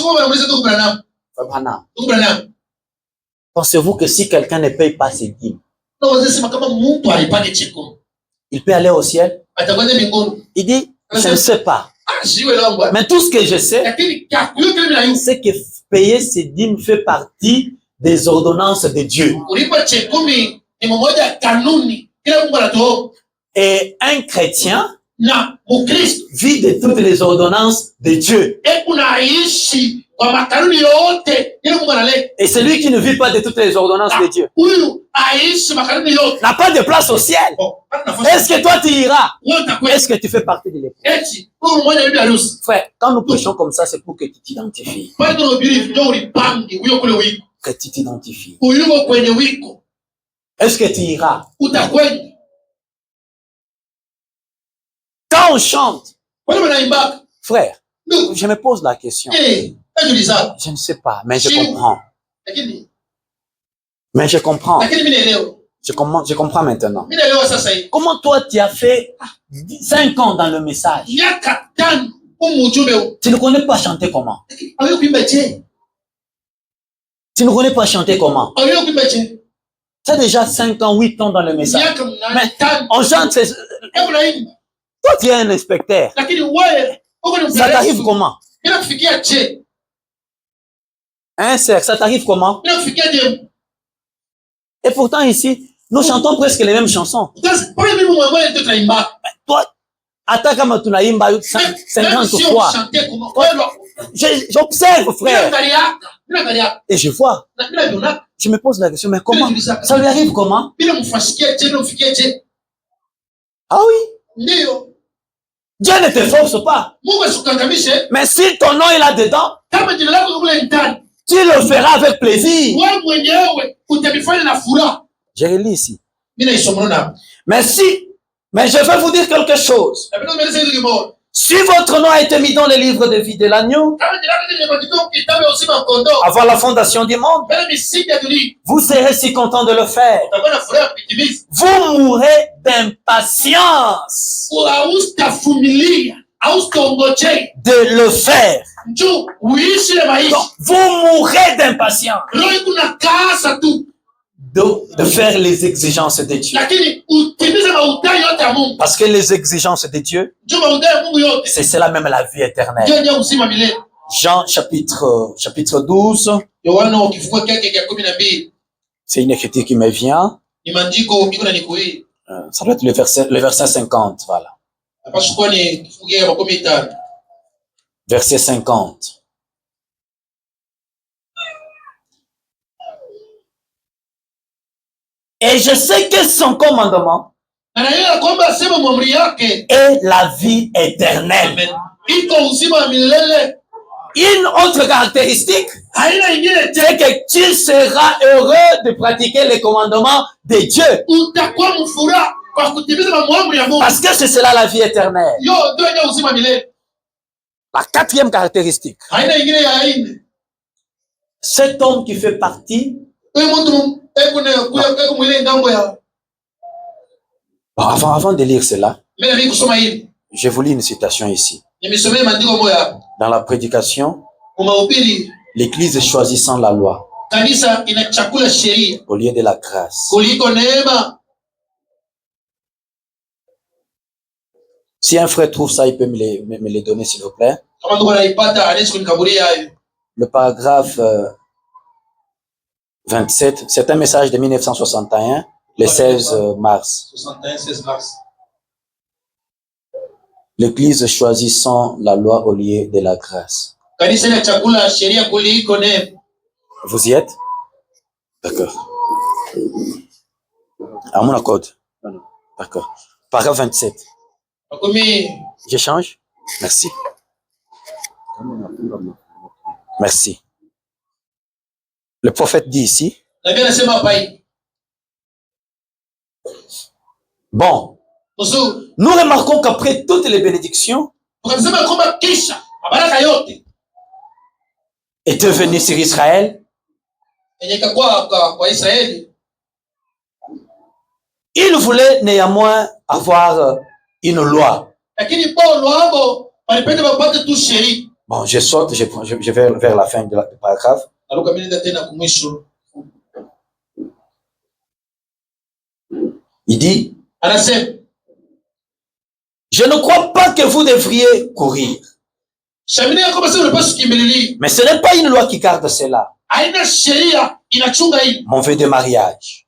Speaker 3: Frère Branham, pensez-vous que si quelqu'un ne paye pas ses dîmes, il peut aller au ciel? Il dit, je ne sais pas. Mais tout ce que je sais, c'est que payer ses dîmes fait partie des ordonnances de Dieu. Et un chrétien vit de toutes les ordonnances de Dieu. Et celui qui ne vit pas de toutes les ordonnances de Dieu n'a pas de place au ciel. Est-ce que toi tu iras? Est-ce que tu fais partie de l'époque? Frère, quand nous prêchons comme ça, c'est pour que tu t'identifies. Que tu t'identifies. Est-ce que tu iras? Quand on chante, frère, je me pose la question. Je ne sais pas, mais je comprends. Mais je comprends. Je comprends maintenant. Comment toi, tu as fait 5 ans dans le message? Tu ne connais pas chanter comment? Tu ne connais pas chanter comment? Tu as déjà 5 ans, 8 ans dans le message. Mais on chante. Toi, tu es un inspecteur. Ça t'arrive comment? Hein, sœur, ça t'arrive comment? Et pourtant, ici, nous chantons presque les mêmes chansons. Toi, attends comme tu n'as 50 fois. j'observe, frère. Et je vois. Je me pose la question, mais comment? Ça lui arrive comment? Ah oui. Dieu ne te force pas. Mais si ton nom est là-dedans, tu le feras avec plaisir. Je relis ici. Mais je vais vous dire quelque chose. Si votre nom a été mis dans le livre de vie de l'agneau, avant la fondation du monde, vous serez si content de le faire. Vous mourrez d'impatience de le faire. Donc, vous mourrez d'impatience de faire les exigences de Dieu. Parce que les exigences de Dieu, c'est cela même la vie éternelle. Jean chapitre 12. C'est une écriture qui me vient. Ça doit être le verset 50. Voilà. Verset 50. Et je sais que son commandement est la vie éternelle. Une autre caractéristique, c'est que tu seras heureux de pratiquer les commandements de Dieu. Parce que c'est cela la vie éternelle. La quatrième caractéristique, cet homme qui fait partie. Avant de lire cela, je vous lis une citation ici. Dans la prédication, l'Église choisissant la loi au lieu de la grâce. Si un frère trouve ça, il peut me les donner, s'il vous plaît. Le paragraphe 27, c'est un message de 1961, le 16 mars. 16 mars. L'Église choisissant la loi au lieu de la grâce. Vous y êtes? D'accord. À mon accord. D'accord. Paragraphe 27. Je change? Merci. Merci. Le prophète dit ici. Bon. Nous remarquons qu'après toutes les bénédictions étaient venues sur Israël, il voulait néanmoins avoir une loi. Bon, je saute, je vais vers la fin du paragraphe. Il dit, je ne crois pas que vous devriez courir. Mais ce n'est pas une loi qui garde cela. Mon vœu de mariage,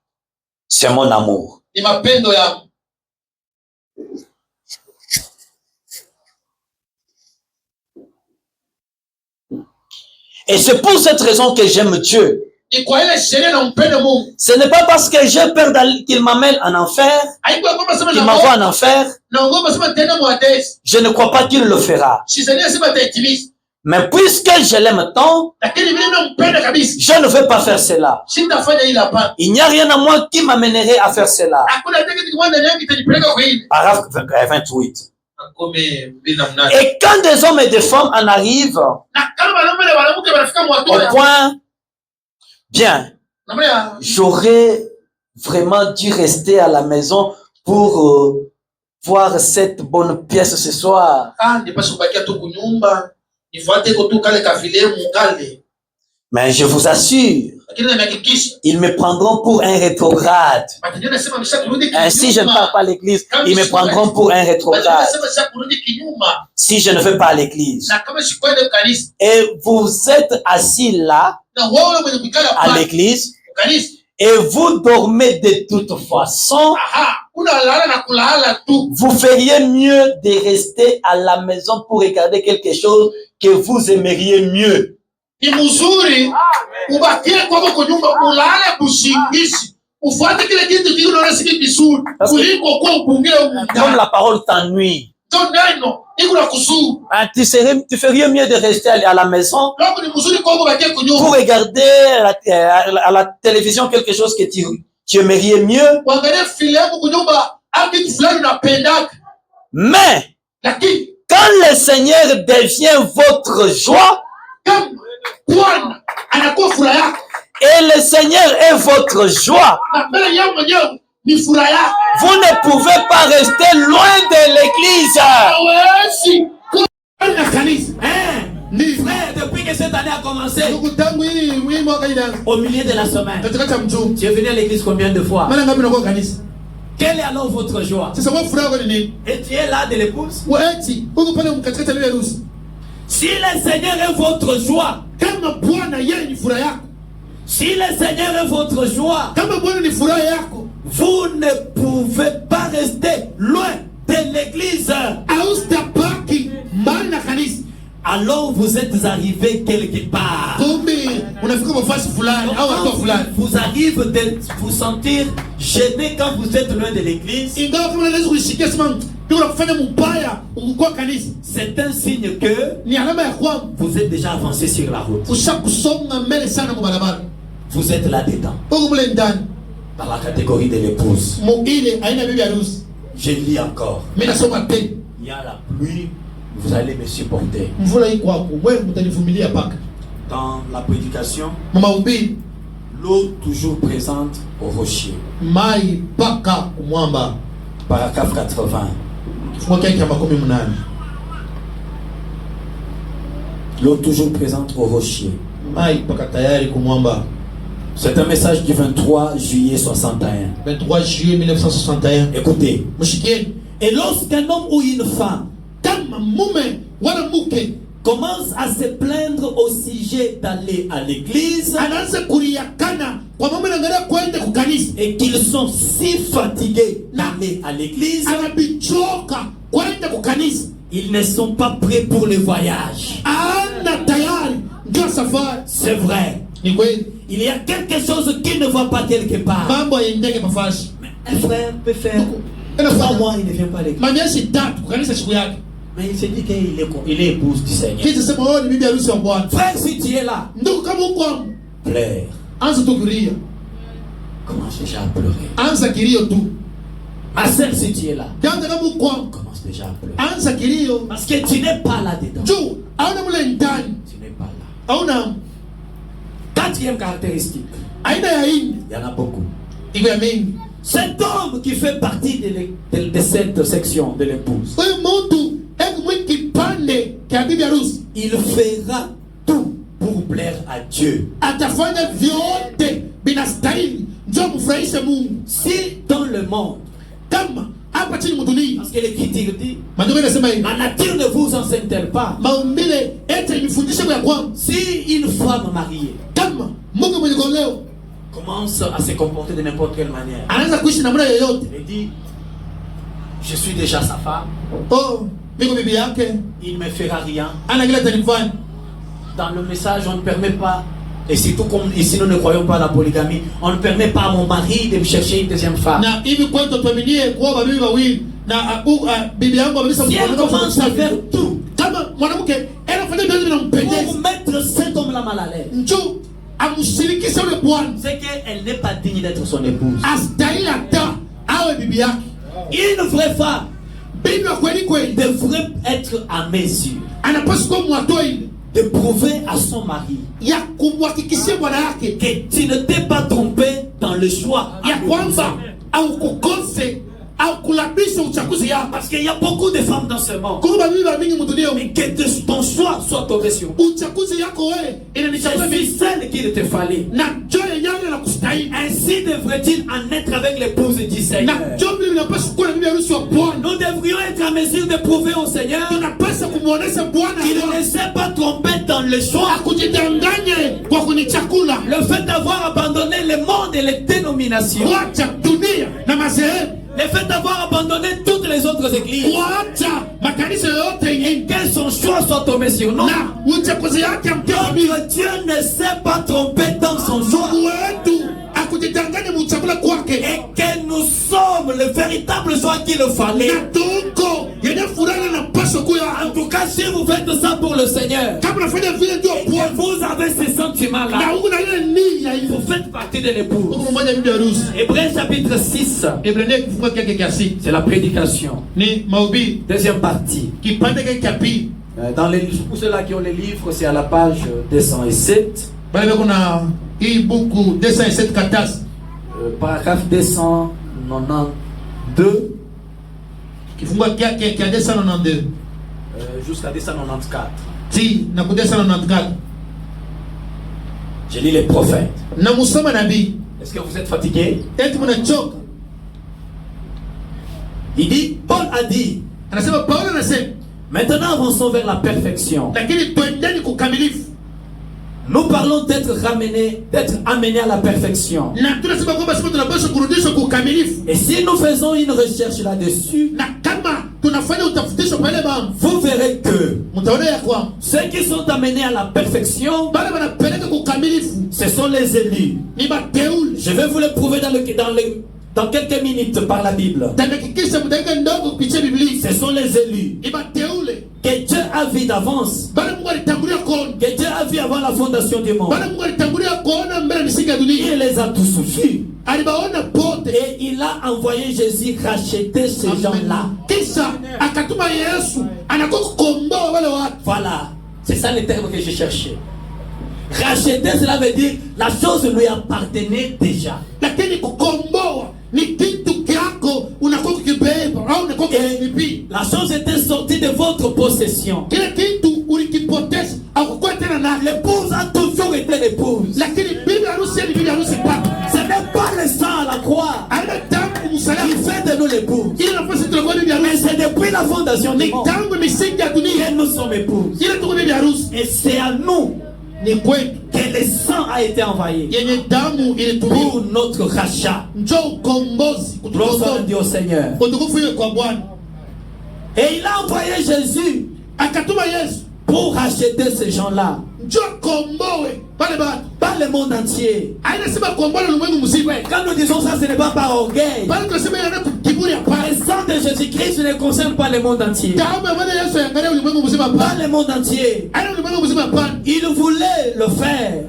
Speaker 3: c'est mon amour. Et c'est pour cette raison que j'aime Dieu. Ce n'est pas parce que j'ai peur qu'il m'amène en enfer, qu'il m'envoie en enfer. Je ne crois pas qu'il le fera. Mais puisque je l'aime tant, je ne veux pas faire cela. Il n'y a rien à moi qui m'amènerait à faire cela. Paragraphe 28. Et quand des hommes et des femmes en arrivent au point, bien, j'aurais vraiment dû rester à la maison pour voir cette bonne pièce ce soir. Mais je vous assure, ils me prendront pour un rétrograde. Ainsi, je ne pars pas à l'église, ils me prendront pour un rétrograde. Si je ne vais pas à l'église. Et vous êtes assis là, à l'église, et vous dormez de toute façon, vous feriez mieux de rester à la maison pour regarder quelque chose que vous aimeriez mieux. Comme la parole t'ennuie. Tu ferais mieux de rester à la maison pour regarder à la télévision quelque chose que tu aimerais mieux. Mais quand le Seigneur devient votre joie et le Seigneur est votre joie, vous ne pouvez pas rester loin de l'église. Frère, depuis que cette année a commencé, au milieu de la semaine, tu es venu à l'église combien de fois? Quelle est alors votre joie? Et tu es là de l'épouse? Si le Seigneur est votre joie, si le Seigneur est votre joie, vous ne pouvez pas rester loin de l'église. Alors vous êtes arrivé quelque part. Vous arrivez de vous sentir gêné quand vous êtes loin de l'église. C'est un signe que vous êtes déjà avancé sur la route. Vous êtes là-dedans. Dans la catégorie de l'épouse. Je lis encore. Il y a la pluie, vous allez me supporter. Dans la prédication, l'eau toujours présente au rocher. Paragraphe 80. L'eau toujours présente au rocher. C'est un message du 23 juillet 61.
Speaker 2: 23 juillet 1961.
Speaker 3: Écoutez. Et lorsqu'un homme ou une femme commence à se plaindre au sujet d'aller à l'église et qu'ils sont si fatigués d'aller à l'église, ils ne sont pas prêts pour le voyage. C'est vrai. Il y a quelque chose qui ne va pas quelque part. Mais un frère peut faire 3 mois, il ne vient pas à l'église. Mais il se dit qu'il est épouse du Seigneur. Frère, si tu es là, pleure. Commence déjà à pleurer. Ma soeur, si tu es là, commence déjà à pleurer. Parce que tu n'es pas là-dedans. Tu n'es pas là. Quatrième caractéristique. Il y en a beaucoup. Cet homme qui fait partie de cette section de l'épouse, il fera tout pour plaire à Dieu. Si dans le monde, parce que l'Écriture dit, la nature ne vous enseigne-t-elle pas? Si une femme mariée commence à se comporter de n'importe quelle manière, elle dit, je suis déjà sa femme, il ne me fera rien. Dans le message, on ne permet pas, et surtout comme ici nous ne croyons pas à la polygamie, on ne permet pas à mon mari de me chercher une deuxième femme. Si elle commence à faire tout pour mettre cet homme-là mal à l'aise, c'est qu'elle n'est pas digne d'être son épouse. Une vraie femme devrait être à mesure de prouver à son mari que tu ne t'es pas trompé dans le choix. Parce qu'il y a beaucoup de femmes dans ce monde. Mais que ton choix soit tombé sur moi. Je suis celle qu'il te fallait. Ainsi devrait-il en être avec l'épouse du Seigneur. Nous devrions être à mesure de prouver au Seigneur qu'il ne s'est pas trompé dans le choix. Le fait d'avoir abandonné le monde et les dénominations, le fait d'avoir abandonné toutes les autres églises, et que son choix soit tombé sur nous. Notre Dieu ne s'est pas trompé dans son choix. Et que nous sommes le véritable choix qu'il fallait. En tout cas, si vous faites ça pour le Seigneur, et que vous avez ces sentiments-là, vous faites partie de l'épouse. Hébreux chapitre 6, c'est la prédication. Deuxième partie. Dans les, pour ceux-là qui ont les livres, c'est à la page 207. Paragraphe 292 jusqu'à 294. Je lis les prophètes. Est-ce que vous êtes fatigué? Il dit, Paul a dit, maintenant avançons vers la perfection. Nous parlons d'être amenés à la perfection. Et si nous faisons une recherche là-dessus, vous verrez que ceux qui sont amenés à la perfection, ce sont les élus. Je vais vous le prouver dans quelques minutes par la Bible. Ce sont les élus que Dieu a vu d'avance, que Dieu a vu avant la fondation du monde. Il les a tous vus. Et il a envoyé Jésus racheter ces gens-là. Voilà, c'est ça le terme que je cherchais. Racheter, cela veut dire la chose lui appartenait déjà. Et la chose était sortie de votre possession. L'épouse a toujours été l'épouse. Ce n'est pas le sang à la croix qui fait de nous l'épouse. Mais c'est depuis la fondation du monde que nous sommes épouses. Et c'est à nous que le sang a été envoyé pour notre rachat. Gloire au Seigneur. Et il a envoyé Jésus pour racheter ces gens-là. Pas le monde entier. Quand nous disons ça, ce n'est pas par orgueil. Le sang de Jésus-Christ ne concerne pas le monde entier. Pas le monde entier. Il voulait le faire,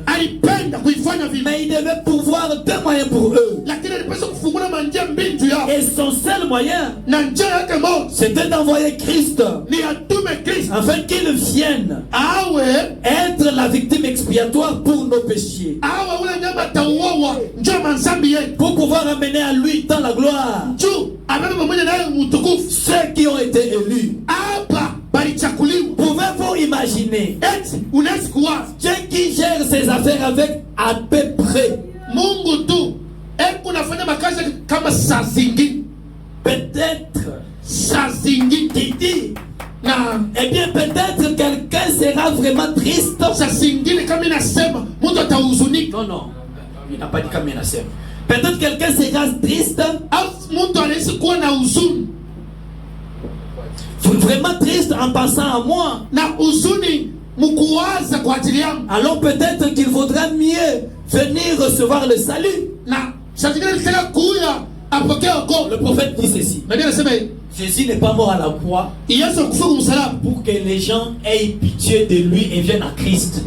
Speaker 3: mais il devait pouvoir deux moyens pour eux. Et son seul moyen, c'était d'envoyer Christ, afin qu'il vienne être la victime expiatoire pour nos péchés, pour pouvoir amener à lui dans la gloire ceux qui ont été élus. Pouvez-vous imaginer Dieu qui gère ses affaires avec à peu près peut-être qui dit eh bien peut-être quelqu'un sera vraiment triste. Non, il n'a pas dit comme il a. Peut-être quelqu'un sera triste, vraiment triste en pensant à moi. Alors peut-être qu'il vaudra mieux venir recevoir le salut. Le prophète dit ceci: Jésus n'est pas mort à la croix pour que les gens aient pitié de lui et viennent à Christ.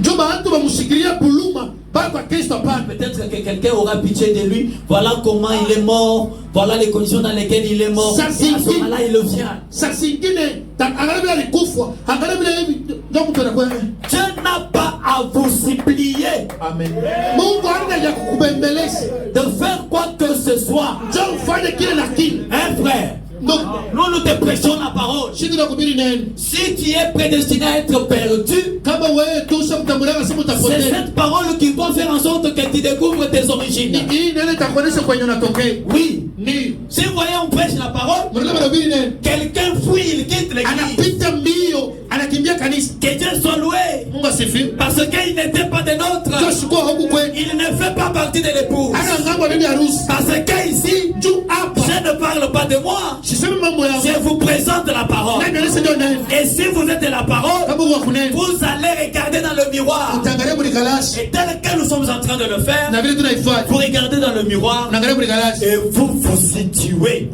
Speaker 3: Peut-être que quelqu'un aura pitié de lui. Voilà comment il est mort. Voilà les conditions dans lesquelles il est mort. Et à ce moment-là, il le vient. Dieu n'a pas à vous supplier de faire quoi que ce soit. Un frère, nous te prêchons la parole. Si tu es prédestiné à être perdu, c'est cette parole qui va faire en sorte que tu découvres tes origines. Oui. Si vous voyez, on prêche la parole, quelqu'un fuit, il quitte l'église. Que Dieu soit loué, parce qu'il n'était pas des nôtres. Il ne fait pas partie de l'épouse. Parce que ici, je ne parle pas de moi. Je vous présente la parole. Et si vous êtes de la parole, vous allez regarder dans le miroir. Et tel que nous sommes en train de le faire, vous regardez dans le miroir et vous vous situez.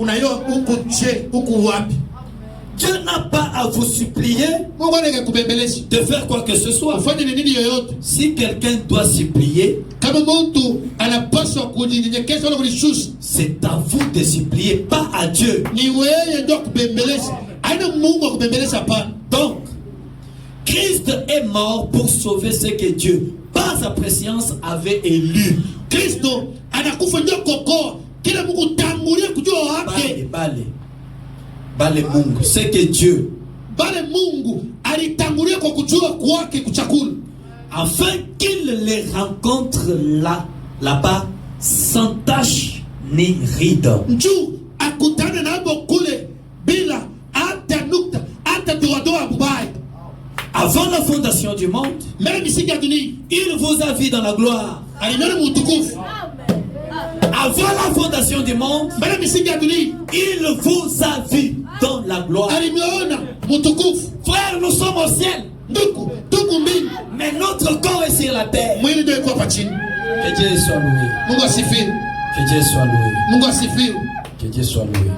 Speaker 3: Dieu n'a pas à vous supplier de faire quoi que ce soit. Si quelqu'un doit supplier, c'est à vous de supplier, pas à Dieu. Donc, Christ est mort pour sauver ce que Dieu, par sa préscience, avait élu. Bale Mungu, c'est que Dieu afin qu'il les rencontre là-bas sans tache ni ride. Avant la fondation du monde, il vous a vu dans la gloire. Avant la fondation du monde, il vous a vu dans la gloire. Frère, nous sommes au ciel, mais notre corps est sur la terre. Que Dieu soit loué. Que Dieu soit loué. Que Dieu soit loué.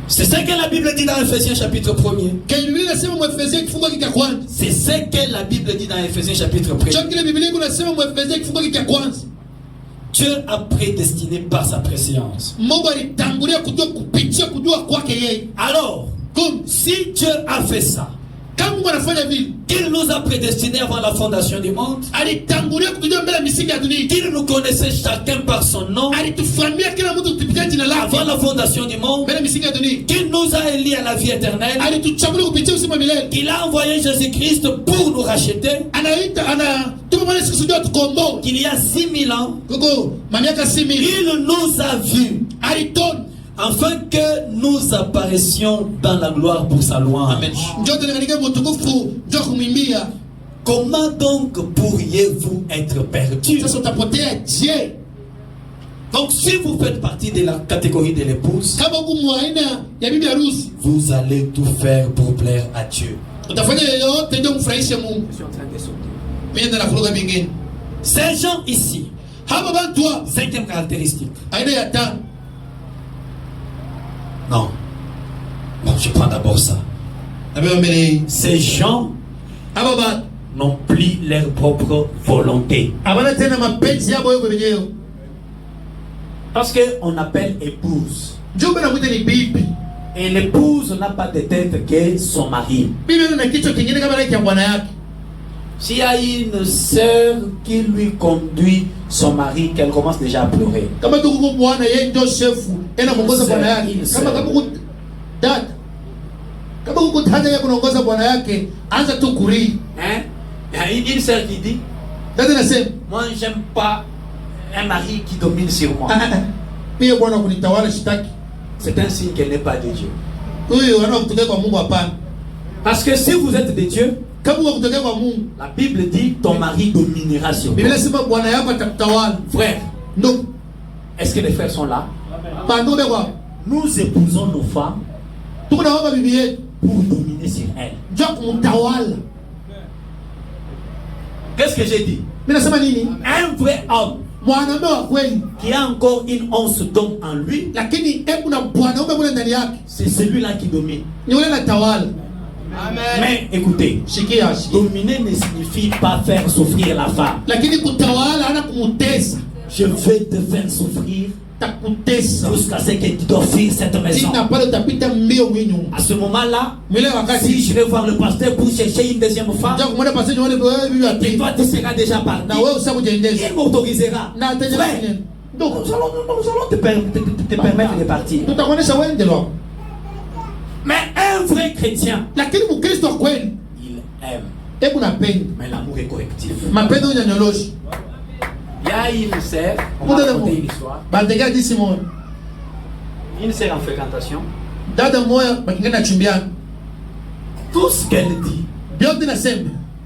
Speaker 3: C'est ce que la Bible dit dans Ephésiens chapitre 1er. C'est ce que la Bible dit dans Ephésiens chapitre 1er. Dieu a prédestiné par sa préscience. Alors, si Dieu a fait ça, qu'il nous a prédestinés avant la fondation du monde, qu'il nous connaissait chacun par son nom avant la fondation du monde, qu'il nous a élis à la vie éternelle, qu'il a envoyé Jésus-Christ pour nous racheter, qu'il y a 6000 ans, il nous a vus afin que nous apparaissions dans la gloire pour sa louange. Amen. Comment donc pourriez-vous être perdus? Donc si vous faites partie de la catégorie de l'épouse, vous allez tout faire pour plaire à Dieu. Ces gens ici, 5e caractéristique. Non. Bon, je prends d'abord ça. Ces gens n'ont plus leur propre volonté. Parce qu'on appelle épouse. Et l'épouse n'a pas de tête que son mari. S'il y a une sœur qui lui conduit son mari, qu'elle commence déjà à pleurer. Une sœur qui dit, moi j'aime pas un mari qui domine sur moi. C'est un signe qu'elle n'est pas de Dieu. Parce que si vous êtes de Dieu, la Bible dit ton mari dominera sur toi. Frère, est-ce que les frères sont là? Nous épousons nos femmes pour dominer sur elles. Qu'est-ce que j'ai dit? Un vrai homme qui a encore une once d'homme en lui, c'est celui-là qui domine. Amen. Mais écoutez, dominer ne signifie pas faire souffrir la femme. Je vais te faire souffrir jusqu'à ce que tu dois fuir cette maison. À ce moment-là, si je vais voir le pasteur pour chercher une deuxième femme, et toi tu seras déjà parti, il m'autorisera. Donc nous allons te permettre de partir. Mais un vrai chrétien, il aime. Mais l'amour est correctif. Il y a une sœur, on va raconter une histoire. Une sœur en fréquentation. Tout ce qu'elle dit,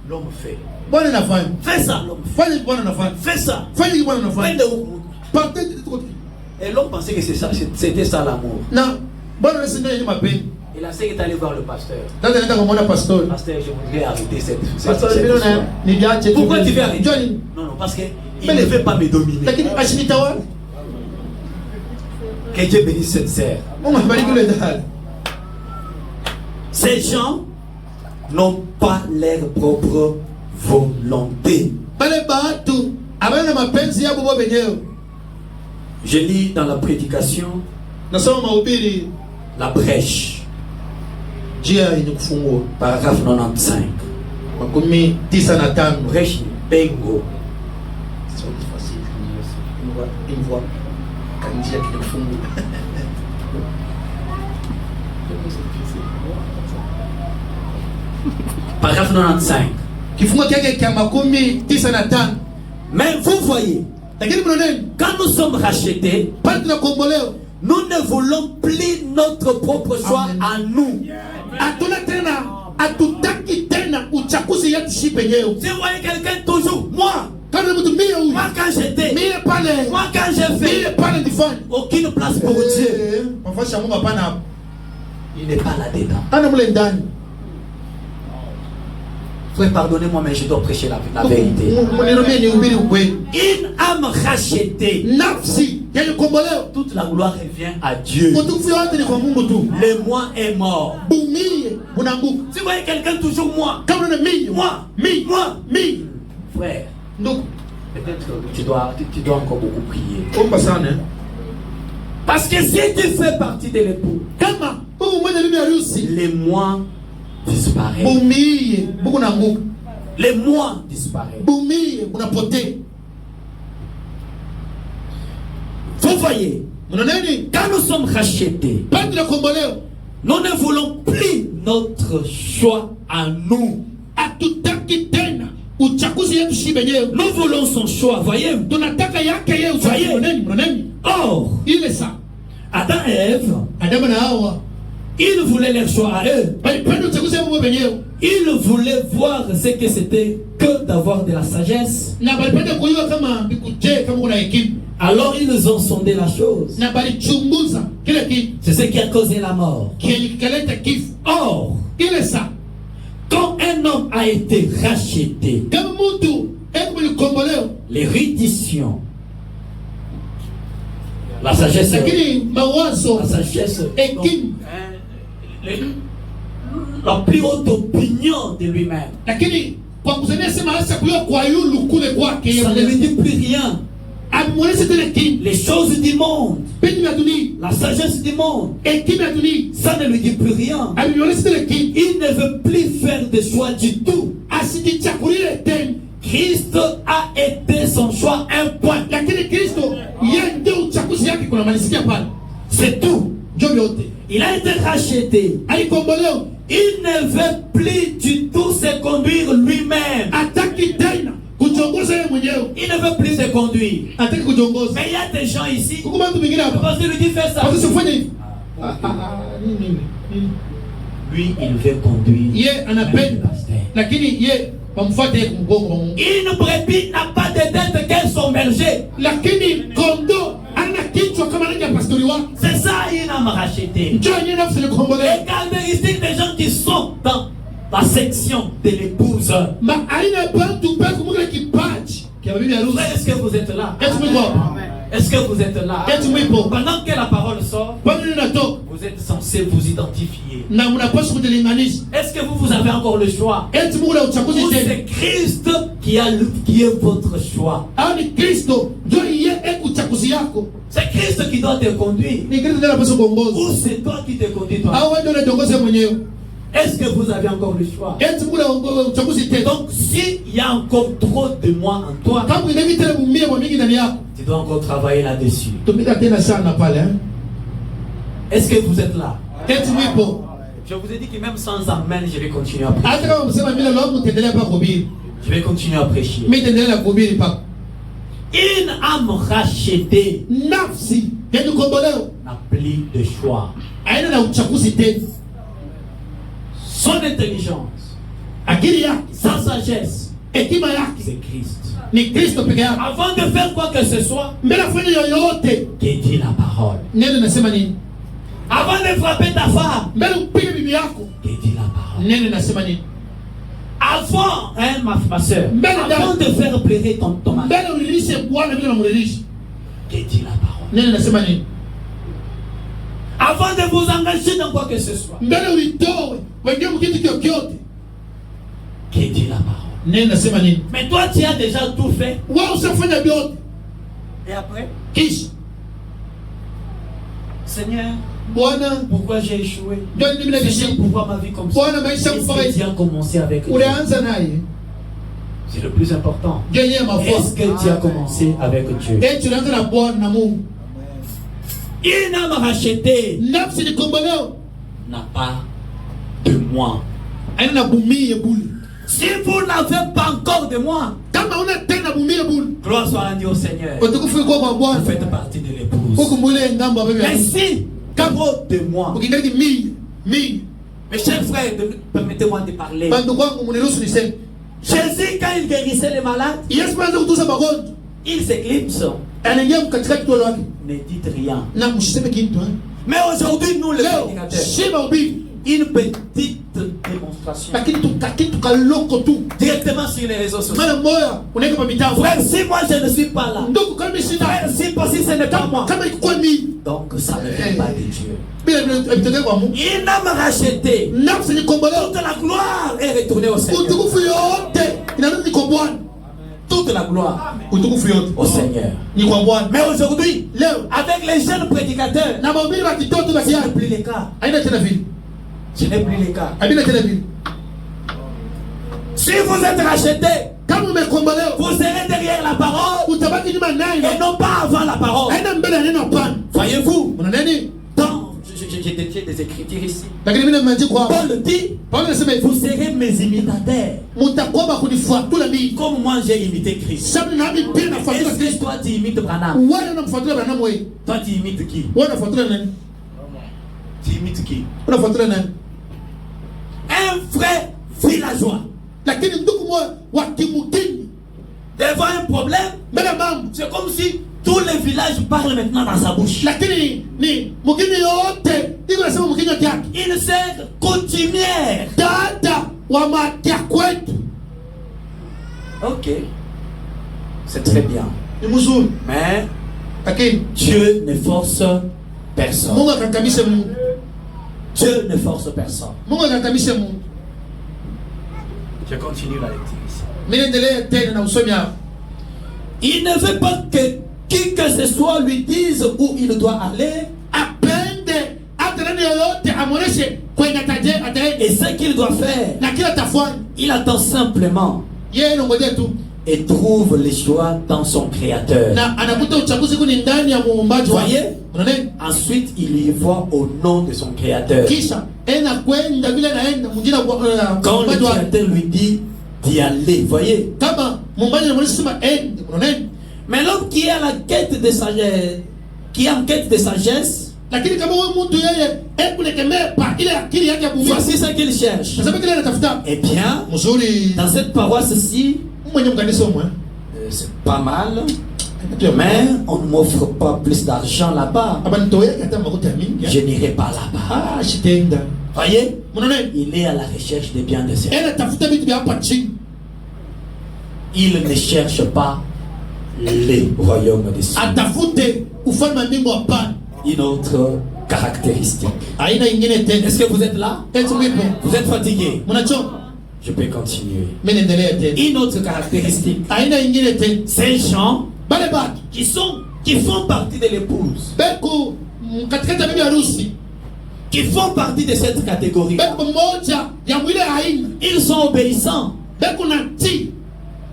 Speaker 3: l'homme fait. Fais ça, l'homme. Fais ça. Et l'homme pensait que c'était ça l'amour. Il a essayé d'aller voir le pasteur. Pasteur, je voudrais arrêter cette chose. Pourquoi tu veux arrêter? Non, parce qu'il ne veut pas me dominer. Que Dieu bénisse cette sœur. Ces gens n'ont pas leur propre volonté. Je lis dans la prédication la brèche. Paragraphe 95. Brèche Bengo. Paragraphe 95. Mais vous voyez, quand nous sommes rachetés, nous ne voulons plus notre propre choix à nous. Si vous voyez quelqu'un toujours, moi quand j'étais, moi quand j'ai fait, aucune place pour Dieu. Il n'est pas là-dedans. Frère, pardonnez-moi, mais je dois prêcher la vérité. Une âme rachetée, toute la gloire revient à Dieu. Le moi est mort. Si vous voyez quelqu'un toujours moi, frère, peut-être que tu dois encore beaucoup prier. Parce que si tu fais partie de l'époux, les moi disparaissent. Les moi disparaissent. Vous voyez, quand nous sommes rachetés, nous ne voulons plus notre choix à nous. Nous voulons son choix, voyez. Or, Adam et Ève, ils voulaient leur choix à eux. Ils voulaient voir ce que c'était que d'avoir de la sagesse. Alors ils ont sondé la chose. C'est ce qui a causé la mort. Or, quand un homme a été racheté, l'érudition, la sagesse, la plus haute opinion de lui-même, ça ne lui dit plus rien. Les choses du monde, la sagesse du monde, ça ne lui dit plus rien. Il ne veut plus faire de choix du tout. Christ a été son choix, un point. C'est tout. Il a été racheté. Il ne veut plus du tout se conduire lui-même. Il ne veut plus se conduire. Mais il y a des gens ici, parce qu'il lui dit fais ça. Lui, il veut conduire. Une brebis n'a pas de dette qu'elle son berger. C'est ça, il m'a racheté. Les caractéristiques des gens qui sont dans la section de l'épouse. Est-ce que vous êtes là? Est-ce que vous êtes là? Pendant que la parole sort, vous êtes censé vous identifier. Est-ce que vous avez encore le choix? Ou c'est Christ qui est votre choix? C'est Christ qui doit te conduire. Ou c'est toi qui te conduis toi? Est-ce que vous avez encore le choix? Donc, s'il y a encore trop de moi en toi, tu dois encore travailler là-dessus. Est-ce que vous êtes là? Je vous ai dit que même sans amen, je vais continuer à prêcher. Je vais continuer à prêcher. Une âme rachetée n'a plus de choix. Son intelligence, sa sagesse,
Speaker 2: hekima yake
Speaker 3: c'est Christ.
Speaker 2: ni Kristo peke yake.
Speaker 3: Avant de faire quoi que ce soit,
Speaker 2: Mbele afanye yoyote,
Speaker 3: que dit la parole.
Speaker 2: neno nasema nini?
Speaker 3: Avant de frapper ta femme,
Speaker 2: Mbele upige bibi yako,
Speaker 3: que dit la parole.
Speaker 2: neno nasema nini?
Speaker 3: Avant, hein, ma soeur, avant de faire pleurer ton mari,
Speaker 2: mbele ulilishe Bwana vile unamlilisha,
Speaker 3: que dit la parole.
Speaker 2: neno nasema nini?
Speaker 3: Avant de vous engager dans quoi que ce soit,
Speaker 2: Mbele ulitoe wengine mkitu kyokyote,
Speaker 3: que dit la parole.
Speaker 2: neno nasema nini?
Speaker 3: Mais toi, tu as déjà tout fait.
Speaker 2: Wewe usafanya vyote,
Speaker 3: Et après,
Speaker 2: kisha
Speaker 3: Seigneur,
Speaker 2: Bwana,
Speaker 3: pourquoi j'ai échoué?
Speaker 2: ndio mimi
Speaker 3: Seigneur,
Speaker 2: nakisha
Speaker 3: pourquoi ma vie comme ça?
Speaker 2: Bwana, maisha
Speaker 3: Est-ce
Speaker 2: kufanya
Speaker 3: que tu as commencé avec Dieu?
Speaker 2: ulianza naye,
Speaker 3: C'est le plus important.
Speaker 2: ndio yeye mafuta.
Speaker 3: Est-ce que tu as commencé avec Dieu?
Speaker 2: Tunaanza na Bwana na Mungu.
Speaker 3: Une âme rachetée
Speaker 2: Nafsi ilikombolewa
Speaker 3: n'a pas de moi.
Speaker 2: haina bumie bule.
Speaker 3: Si vous n'avez pas encore de moi,
Speaker 2: Kama una tena bumie bule,
Speaker 3: gloire soit rendue au Seigneur.
Speaker 2: utukufu kwa
Speaker 3: Vous
Speaker 2: Bwana.
Speaker 3: faites partie de l'épouse.
Speaker 2: Huko mwile ngambo bebe.
Speaker 3: Mais si, trop de moi.
Speaker 2: Ukingali mimi,
Speaker 3: Mes chers frères, permettez-moi de parler.
Speaker 2: bandu kwangu mniruhusu niseme.
Speaker 3: Jésus, quand il guérissait les malades,
Speaker 2: Yesu anaanza kutuza magonjwa.
Speaker 3: il s'éclipse.
Speaker 2: Anaingia katikati tu wake.
Speaker 3: Ne dites rien.
Speaker 2: Na msiseme kitu.
Speaker 3: Mais aujourd'hui, nous les
Speaker 2: Leo,
Speaker 3: prédicateurs,
Speaker 2: shima ubii.
Speaker 3: une petite démonstration.
Speaker 2: Lakini tukakitu kaloko tu.
Speaker 3: Directement sur les réseaux sociaux.
Speaker 2: Mara moya unaika kwa mitambo.
Speaker 3: Frère, si moi je ne suis pas là,
Speaker 2: Ndugu kama sina.
Speaker 3: frère, si pas si ce n'est pas moi,
Speaker 2: Kama iko mimi.
Speaker 3: donc ça ne vient pas de Dieu.
Speaker 2: Bila bitokea kwa Mungu.
Speaker 3: Il n'a pas racheté.
Speaker 2: Nafsi ilikombolewa.
Speaker 3: Toute la gloire est retournée au Seigneur.
Speaker 2: Utukufu yote inarudi kwa Bwana.
Speaker 3: Toute la gloire
Speaker 2: Utukufu yote
Speaker 3: au Seigneur.
Speaker 2: ni kwa Bwana.
Speaker 3: Mais aujourd'hui,
Speaker 2: Leo
Speaker 3: avec les jeunes prédicateurs,
Speaker 2: na mahubiri wa kitoto basi
Speaker 3: ce n'est
Speaker 2: yake
Speaker 3: plus le cas.
Speaker 2: haina tena vile.
Speaker 3: Ce n'est plus le cas.
Speaker 2: Haina tena vile.
Speaker 3: Si vous êtes racheté,
Speaker 2: Kama umekombolewa,
Speaker 3: vous serez derrière la parole
Speaker 2: utabaki nyuma nayo.
Speaker 3: et non pas avant la parole.
Speaker 2: Haina mbele ya neno hapana.
Speaker 3: Voyez-vous,
Speaker 2: Una nini?
Speaker 3: dans, j'ai des écritures ici.
Speaker 2: Lakini mimi nimeandika hapa.
Speaker 3: Paul dit,
Speaker 2: Paulo anasema hivi,
Speaker 3: vous serez mes imitateurs.
Speaker 2: mtakuwa kunifuatula mimi.
Speaker 3: Comme moi j'ai imité Christ.
Speaker 2: Sababu nami pia nafuatula
Speaker 3: Est-ce que
Speaker 2: Kristo.
Speaker 3: toi tu imites Branham?
Speaker 2: Wewe unamfuatula Branham wewe.
Speaker 3: Toi tu imites qui?
Speaker 2: Wewe unafuatula nani?
Speaker 3: Tu imites qui?
Speaker 2: Unafuatula nani?
Speaker 3: Un vrai villageois.
Speaker 2: Lakini ndugu mmoja wa kimutini
Speaker 3: Devant un problème,
Speaker 2: mbele ya mambo.
Speaker 3: c'est comme si tous les villages parlent maintenant dans sa bouche.
Speaker 2: Lakini ni mgeni yote iko nasema mgeni yake.
Speaker 3: Une sœur coutumière.
Speaker 2: Dada wa makia kwetu.
Speaker 3: Ok. C'est très bien.
Speaker 2: Ni mzuri.
Speaker 3: Mais
Speaker 2: Lakini
Speaker 3: Dieu ne force personne.
Speaker 2: Mungu akakamisha Mungu.
Speaker 3: Dieu ne force personne.
Speaker 2: Mungu akakamisha Mungu.
Speaker 3: Je continue la lecture ici.
Speaker 2: Mimi endelea tena na usomi hapa.
Speaker 3: Il ne veut pas que qui que ce soit lui dise où il doit aller
Speaker 2: Apende hata nani yoyote amoneshe kwenye ataenda.
Speaker 3: et ce qu'il doit faire.
Speaker 2: Na kila tafanya.
Speaker 3: Il attend simplement
Speaker 2: Yeye ngoja tu.
Speaker 3: et trouve les choix dans son créateur.
Speaker 2: Na anakuta uchaguzi kuni ndani ya muumbaji wake.
Speaker 3: Voyez?
Speaker 2: Unaona?
Speaker 3: Ensuite, il y voit au nom de son créateur.
Speaker 2: Kisha ena kwenda vile naenda mwingine
Speaker 3: Quand le
Speaker 2: muumbaji wake.
Speaker 3: créateur lui dit d'y aller, voyez?
Speaker 2: Kama muumbaji anamwonyesha sema ende. Unaona?
Speaker 3: Mais l'homme qui est à la quête de sagesse, qui est en quête de sagesse,
Speaker 2: Lakini kama wewe mtu yeye kulekemea pa ile akili yake ya bumia.
Speaker 3: voici ce qu'il cherche.
Speaker 2: Sasa kile anatafuta.
Speaker 3: Eh bien,
Speaker 2: Mzuri.
Speaker 3: dans cette paroisse-ci,
Speaker 2: Mwenye mkanisa mwe.
Speaker 3: c'est pas mal, mais on ne m'offre pas plus d'argent là-bas.
Speaker 2: Abanitoya kata makuta mingi.
Speaker 3: Je n'irai pas là-bas.
Speaker 2: Ah, shitenda.
Speaker 3: Voyez?
Speaker 2: Unaona?
Speaker 3: Il est à la recherche des biens de Dieu.
Speaker 2: Ela tafuta vitu vya hapa chini.
Speaker 3: Il ne cherche pas les royaumes des cieux.
Speaker 2: Atafute ufalme wa mbingu hapana.
Speaker 3: Une autre caractéristique.
Speaker 2: Aina ingine tena.
Speaker 3: Est-ce que vous êtes là?
Speaker 2: Eti mwipo.
Speaker 3: Vous êtes fatigué?
Speaker 2: Mnachoka?
Speaker 3: Je peux continuer.
Speaker 2: Mimi naendelea tena.
Speaker 3: Une autre caractéristique.
Speaker 2: Aina ingine tena.
Speaker 3: Ces gens
Speaker 2: Bale batu
Speaker 3: qui font partie de l'épouse,
Speaker 2: beko katikati ya bibi harusi.
Speaker 3: qui font partie de cette catégorie,
Speaker 2: Beko moja ya mwile aina.
Speaker 3: ils sont obéissants.
Speaker 2: Beko natii.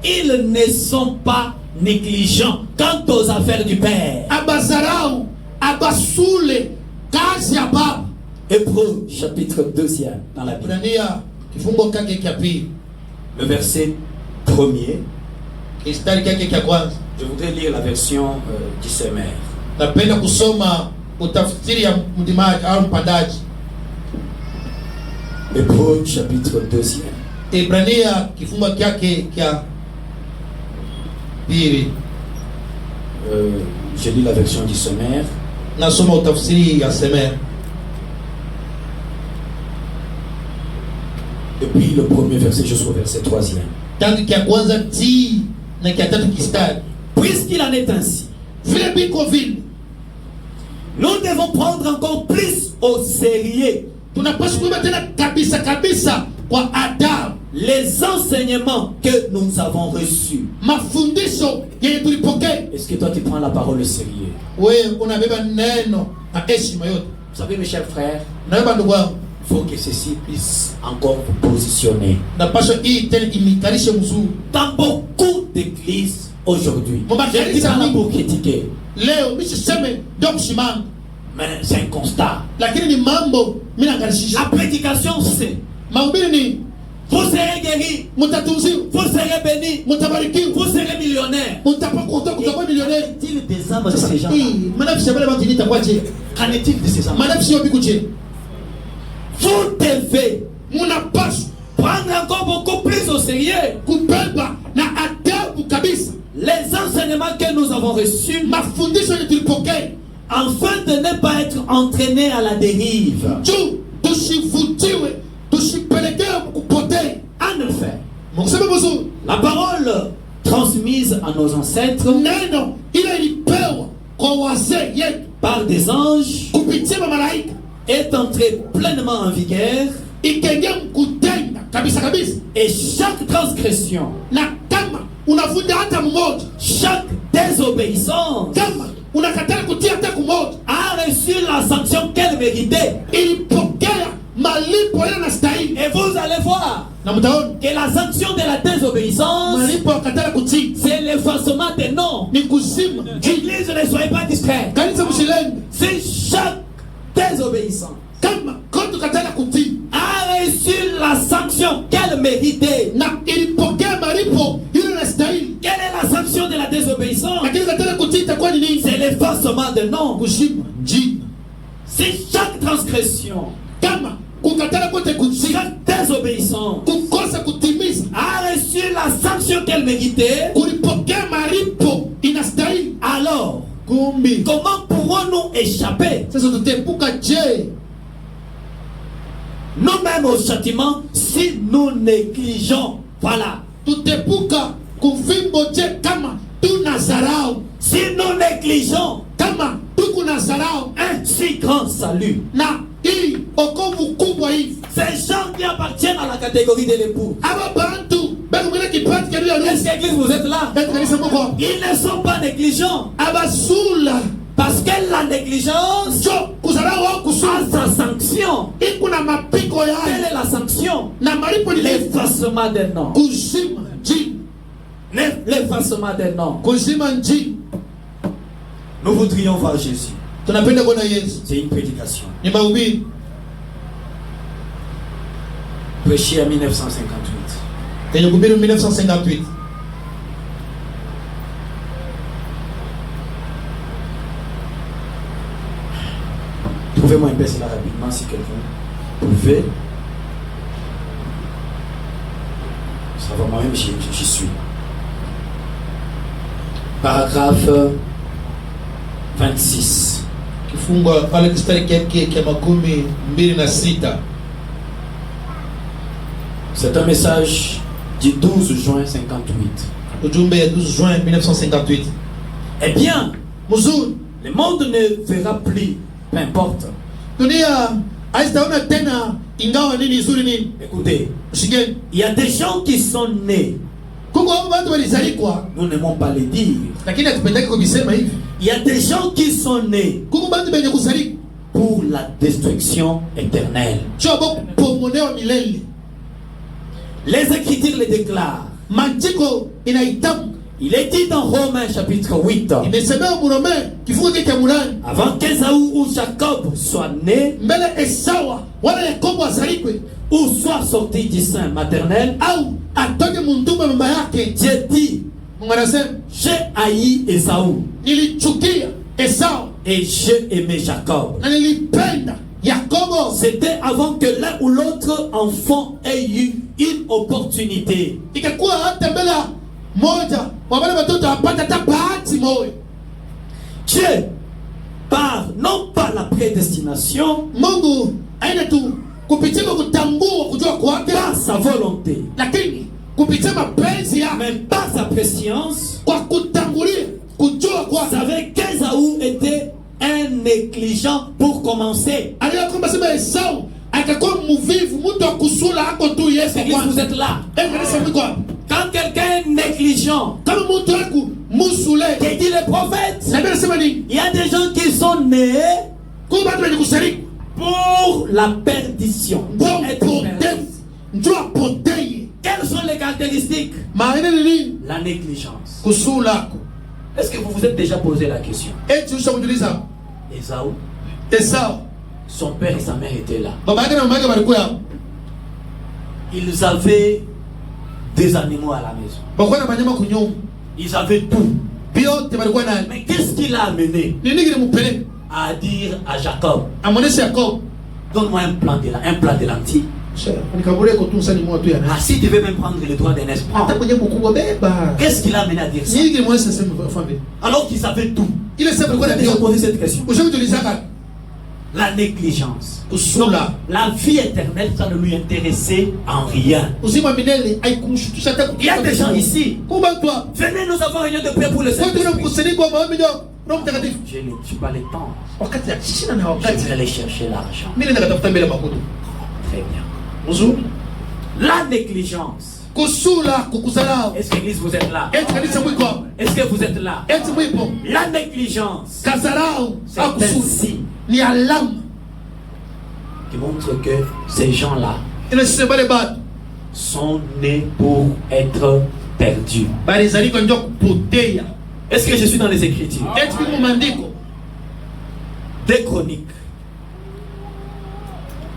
Speaker 3: Ils ne sont pas négligents quant aux affaires du Père.
Speaker 2: Abazarau, abasule kazi ya baba.
Speaker 3: Hébreux chapitre 2 dans la Bible.
Speaker 2: Ibrania kifungo kake kia pili.
Speaker 3: Le verset 1er.
Speaker 2: Kistari kake kia kwanza.
Speaker 3: Je voudrais lire la version du semeur.
Speaker 2: Napenda kusoma utafsiri ya mdimaji au mpandaji.
Speaker 3: Hébreux chapitre 2.
Speaker 2: Ebrania kifungo kyake kya pili.
Speaker 3: Je lis la version du sommaire.
Speaker 2: Nasoma utafsiri ya Semer.
Speaker 3: Depuis le premier verset jusqu'au verset 3e.
Speaker 2: Tangu kia kwanza ti na kia tatu kistari.
Speaker 3: Puisqu'il en est ainsi,
Speaker 2: Vile biko vile,
Speaker 3: nous devons prendre encore plus au sérieux
Speaker 2: tunapaswa kuiba tena kabisa kabisa kwa adabu
Speaker 3: les enseignements que nous avons reçus.
Speaker 2: mafundisho yenye tulipokea.
Speaker 3: Est-ce que toi tu prends la parole au sérieux?
Speaker 2: Wewe unabeba neno na heshima yote.
Speaker 3: Vous savez mes chers frères,
Speaker 2: Nabeba ndugu wangu,
Speaker 3: il faut que ceci puisse encore vous positionner.
Speaker 2: napaswa hii tena imitarishe mzuri.
Speaker 3: Dans beaucoup d'églises aujourd'hui,
Speaker 2: Mon
Speaker 3: je ne dis pas là pour critiquer,
Speaker 2: Leo misiseme ndio kushimanga,
Speaker 3: mais c'est un constat.
Speaker 2: lakini ni mambo mimi naangalisha.
Speaker 3: La prédication c'est:
Speaker 2: Mahubiri ni
Speaker 3: vous serez guéris,
Speaker 2: mtatunziwa,
Speaker 3: vous serez bénis,
Speaker 2: mtabarikiwa,
Speaker 3: vous serez millionnaires.
Speaker 2: mtapakuta kutakuwa millionnaire.
Speaker 3: Qu'en est-il des âmes de ces gens-là?
Speaker 2: Hii manafsi wale watu nitakuwa je?
Speaker 3: Qu'en est-il de ces âmes?
Speaker 2: Manafsi yo biku je?
Speaker 3: Vous devez
Speaker 2: Mnapaswa
Speaker 3: prendre encore beaucoup plus au sérieux
Speaker 2: kubeba na adabu kabisa
Speaker 3: les enseignements que nous avons reçus,
Speaker 2: mafundisho yenye tulipokea,
Speaker 3: afin de ne pas être entraînés à la dérive.
Speaker 2: juu tusivutiwe, tusipelekee kupotea.
Speaker 3: En effet,
Speaker 2: Mkusema mzuri,
Speaker 3: la parole transmise à nos ancêtres
Speaker 2: neno ile ilipewa kwa wazee yetu
Speaker 3: par des anges
Speaker 2: kupitia malaika
Speaker 3: est entrée pleinement en vigueur,
Speaker 2: ikaingia mkutenda kabisa kabisa,
Speaker 3: et chaque transgression,
Speaker 2: na kama unavunja hata mmoja,
Speaker 3: chaque désobéissance
Speaker 2: kama unakatala kutia hata kumoja,
Speaker 3: a reçu la sanction qu'elle méritait.
Speaker 2: ilipokea malipo ile na stahili.
Speaker 3: Et vous allez voir
Speaker 2: Na mtaona
Speaker 3: que la sanction de la désobéissance,
Speaker 2: malipo ya katala kutii
Speaker 3: c'est l'effacement des noms.
Speaker 2: ni kuzima.
Speaker 3: Église, ne soyez pas discrets.
Speaker 2: Kanisa mshilende,
Speaker 3: C'est chaque désobéissance
Speaker 2: kama kote katala kutii
Speaker 3: a reçu la sanction qu'elle méritait.
Speaker 2: na ilipokea malipo ile na stahili,
Speaker 3: Quelle est la sanction de la désobéissance?
Speaker 2: lakini katala kutii itakuwa ni nini?
Speaker 3: C'est l'effacement des noms.
Speaker 2: Kuzima jina.
Speaker 3: C'est chaque transgression,
Speaker 2: Kama kukatala kote kutii,
Speaker 3: chaque désobéissance
Speaker 2: kukosa kutimiza,
Speaker 3: a reçu la sanction qu'elle méritait.
Speaker 2: kulipokea malipo inastahili.
Speaker 3: Alors,
Speaker 2: Kumbi
Speaker 3: comment pourrons-nous échapper
Speaker 2: sasa tutepuka je
Speaker 3: nous-mêmes au châtiment si nous négligeons? Voilà.
Speaker 2: tutepuka kuvimbo je kama tuna zarau,
Speaker 3: Si nous négligeons
Speaker 2: kama tuko na zarau
Speaker 3: un si grand salut,
Speaker 2: na hii okovu kubwa hivi.
Speaker 3: ces gens qui appartiennent à la catégorie de l'époux,
Speaker 2: Aba bantu bako mwile kipati kenu ya
Speaker 3: est-ce
Speaker 2: rusi
Speaker 3: qu'église vous êtes là?
Speaker 2: etu kanisa moko
Speaker 3: Ils ne sont pas négligents,
Speaker 2: abasula
Speaker 3: parce que la négligence
Speaker 2: jo kuzarau au
Speaker 3: a
Speaker 2: kusula
Speaker 3: sa sanction.
Speaker 2: iko na mapiko
Speaker 3: Quelle
Speaker 2: yayo
Speaker 3: est la sanction?
Speaker 2: na malipo ni
Speaker 3: L'effacement des noms.
Speaker 2: kuzima njini,
Speaker 3: L'effacement des noms.
Speaker 2: kuzima njini.
Speaker 3: Nous voudrions voir Jésus.
Speaker 2: Tunapenda kuona Yesu.
Speaker 3: C'est une prédication.
Speaker 2: Ni mahubiri
Speaker 3: Prêché en 1958.
Speaker 2: yenye kuhubiri 1958.
Speaker 3: Trouvez-moi un peu cela rapidement si quelqu'un pouvait. Ça va, moi-même j'y suis. Paragraphe 26.
Speaker 2: Kifungo pale kistari kia makumi mbili na sita.
Speaker 3: C'est un message du 12 juin 58.
Speaker 2: Ujumbe ya 12 juin 1958.
Speaker 3: Eh bien,
Speaker 2: Mzuri,
Speaker 3: le monde ne verra plus, peu importe.
Speaker 2: dunia haitaona tena ingawa nini nzuri nini.
Speaker 3: Écoutez,
Speaker 2: Usigeni.
Speaker 3: il y a des gens qui sont nés,
Speaker 2: Kuko watu walizalikwa
Speaker 3: nous n'aimons pas les dire.
Speaker 2: lakini hatupendaki kubisema hivi.
Speaker 3: Il y a des gens qui sont nés
Speaker 2: Kuko watu wenye kuzalikwa
Speaker 3: pour la destruction éternelle.
Speaker 2: chobo pomonewa milele.
Speaker 3: Les Écritures le déclarent.
Speaker 2: Maandiko inaitamka.
Speaker 3: Il est dit dans Romains chapitre 8,
Speaker 2: Imesemewa Murome kifungo kile cha Mulani.
Speaker 3: avant qu'Ésaü ou Jacob soit né,
Speaker 2: Mbele Esau wala Yakobo azalikwe
Speaker 3: ou soit sorti du sein maternel,
Speaker 2: au atoke munduma mama yake.
Speaker 3: Dieu dit,
Speaker 2: Mungu anasema
Speaker 3: j'ai haï Ésaü
Speaker 2: nilichukia Esau
Speaker 3: et j'ai aimé Jacob.
Speaker 2: na nilipenda Yakobo,
Speaker 3: c'était avant que l'un ou l'autre enfant ait eu une opportunité.
Speaker 2: ikakuwa hata mbele moja wa wale watoto hapata hata bahati moja.
Speaker 3: Dieu, par non pas la prédestination,
Speaker 2: Mungu aina tu kupitia kutambua kujua kwake,
Speaker 3: par sa volonté,
Speaker 2: lakini kupitia mapenzi yake,
Speaker 3: même par sa prescience,
Speaker 2: kwa kutangulia kujua kwake.
Speaker 3: savait qu'Ésaü était un négligent pour commencer.
Speaker 2: Aliyo kwamba sema Esau akakuwa mvivu, mtu wa kusula ako tu Yesu
Speaker 3: Église, vous êtes là. Quand quelqu'un est négligent,
Speaker 2: kama mtu wako musule,
Speaker 3: qui dit le prophète,
Speaker 2: nabii anasema nini?
Speaker 3: il y a des gens qui sont nés
Speaker 2: Kwa watu wenye kushariki
Speaker 3: pour la perdition. Pour être perdus.
Speaker 2: njoo apotee.
Speaker 3: Quelles sont les caractéristiques?
Speaker 2: Maana ni nini?
Speaker 3: La négligence.
Speaker 2: Kusula.
Speaker 3: Est-ce que vous vous êtes déjà posé la question?
Speaker 2: Eti ushakujuliza
Speaker 3: Ésaü,
Speaker 2: Esau,
Speaker 3: son père et sa mère étaient là.
Speaker 2: baba yake na mama yake walikuwa
Speaker 3: Ils avaient des animaux à la maison.
Speaker 2: walikuwa na wanyama kunyumba,
Speaker 3: Ils avaient tout.
Speaker 2: vyote walikuwa nayo.
Speaker 3: Mais qu'est-ce qui l'a amené
Speaker 2: Nini kilimpeleka
Speaker 3: à dire à Jacob,
Speaker 2: amoneshe Yakobo?
Speaker 3: donne-moi un plat de lentilles.
Speaker 2: Nikabule kutunza ni moto ya
Speaker 3: Ah, si tu veux même prendre le droit d'un espoir.
Speaker 2: hata kwenye mkubwa beba.
Speaker 3: Qu'est-ce qui l'a amené à dire ça?
Speaker 2: Nini kilimwesa sema family?
Speaker 3: Alors qu'ils avaient tout.
Speaker 2: Ile sema alikuwa na
Speaker 3: Vous avez
Speaker 2: vyote.
Speaker 3: posé cette question.
Speaker 2: Ushakujuliza kaka?
Speaker 3: La négligence.
Speaker 2: Kusula.
Speaker 3: La vie éternelle, ça ne lui intéressait en rien.
Speaker 2: Uzima milele haikumshutusha hata.
Speaker 3: Il y a des gens ici.
Speaker 2: Kumba toi.
Speaker 3: Venez, nous avons réunion de prière pour le
Speaker 2: Wote tuna
Speaker 3: Saint-Esprit.
Speaker 2: mkusanyiko wa maombi ndio Roho Mtakatifu.
Speaker 3: Je n'ai pas le temps.
Speaker 2: Wakati ya shina na
Speaker 3: Je
Speaker 2: wakati.
Speaker 3: vais aller chercher l'argent.
Speaker 2: Mimi nenda katafuta mbele makudu.
Speaker 3: Très bien.
Speaker 2: Mzuri.
Speaker 3: La négligence.
Speaker 2: Kusula kukusahau.
Speaker 3: Est-ce que l'église vous êtes là?
Speaker 2: Eti kanisa mwiko hapo.
Speaker 3: Est-ce que vous êtes là?
Speaker 2: Eti mwipo.
Speaker 3: La négligence.
Speaker 2: Kasarau
Speaker 3: C'est un
Speaker 2: akusula.
Speaker 3: signe
Speaker 2: Ni alama.
Speaker 3: qui montre que ces gens-là
Speaker 2: Inasema wale bado
Speaker 3: sont nés pour être perdus.
Speaker 2: balizalika ndio kupotea.
Speaker 3: Est-ce que je suis dans les Écritures?
Speaker 2: Eti kwa maandiko.
Speaker 3: Des Chroniques,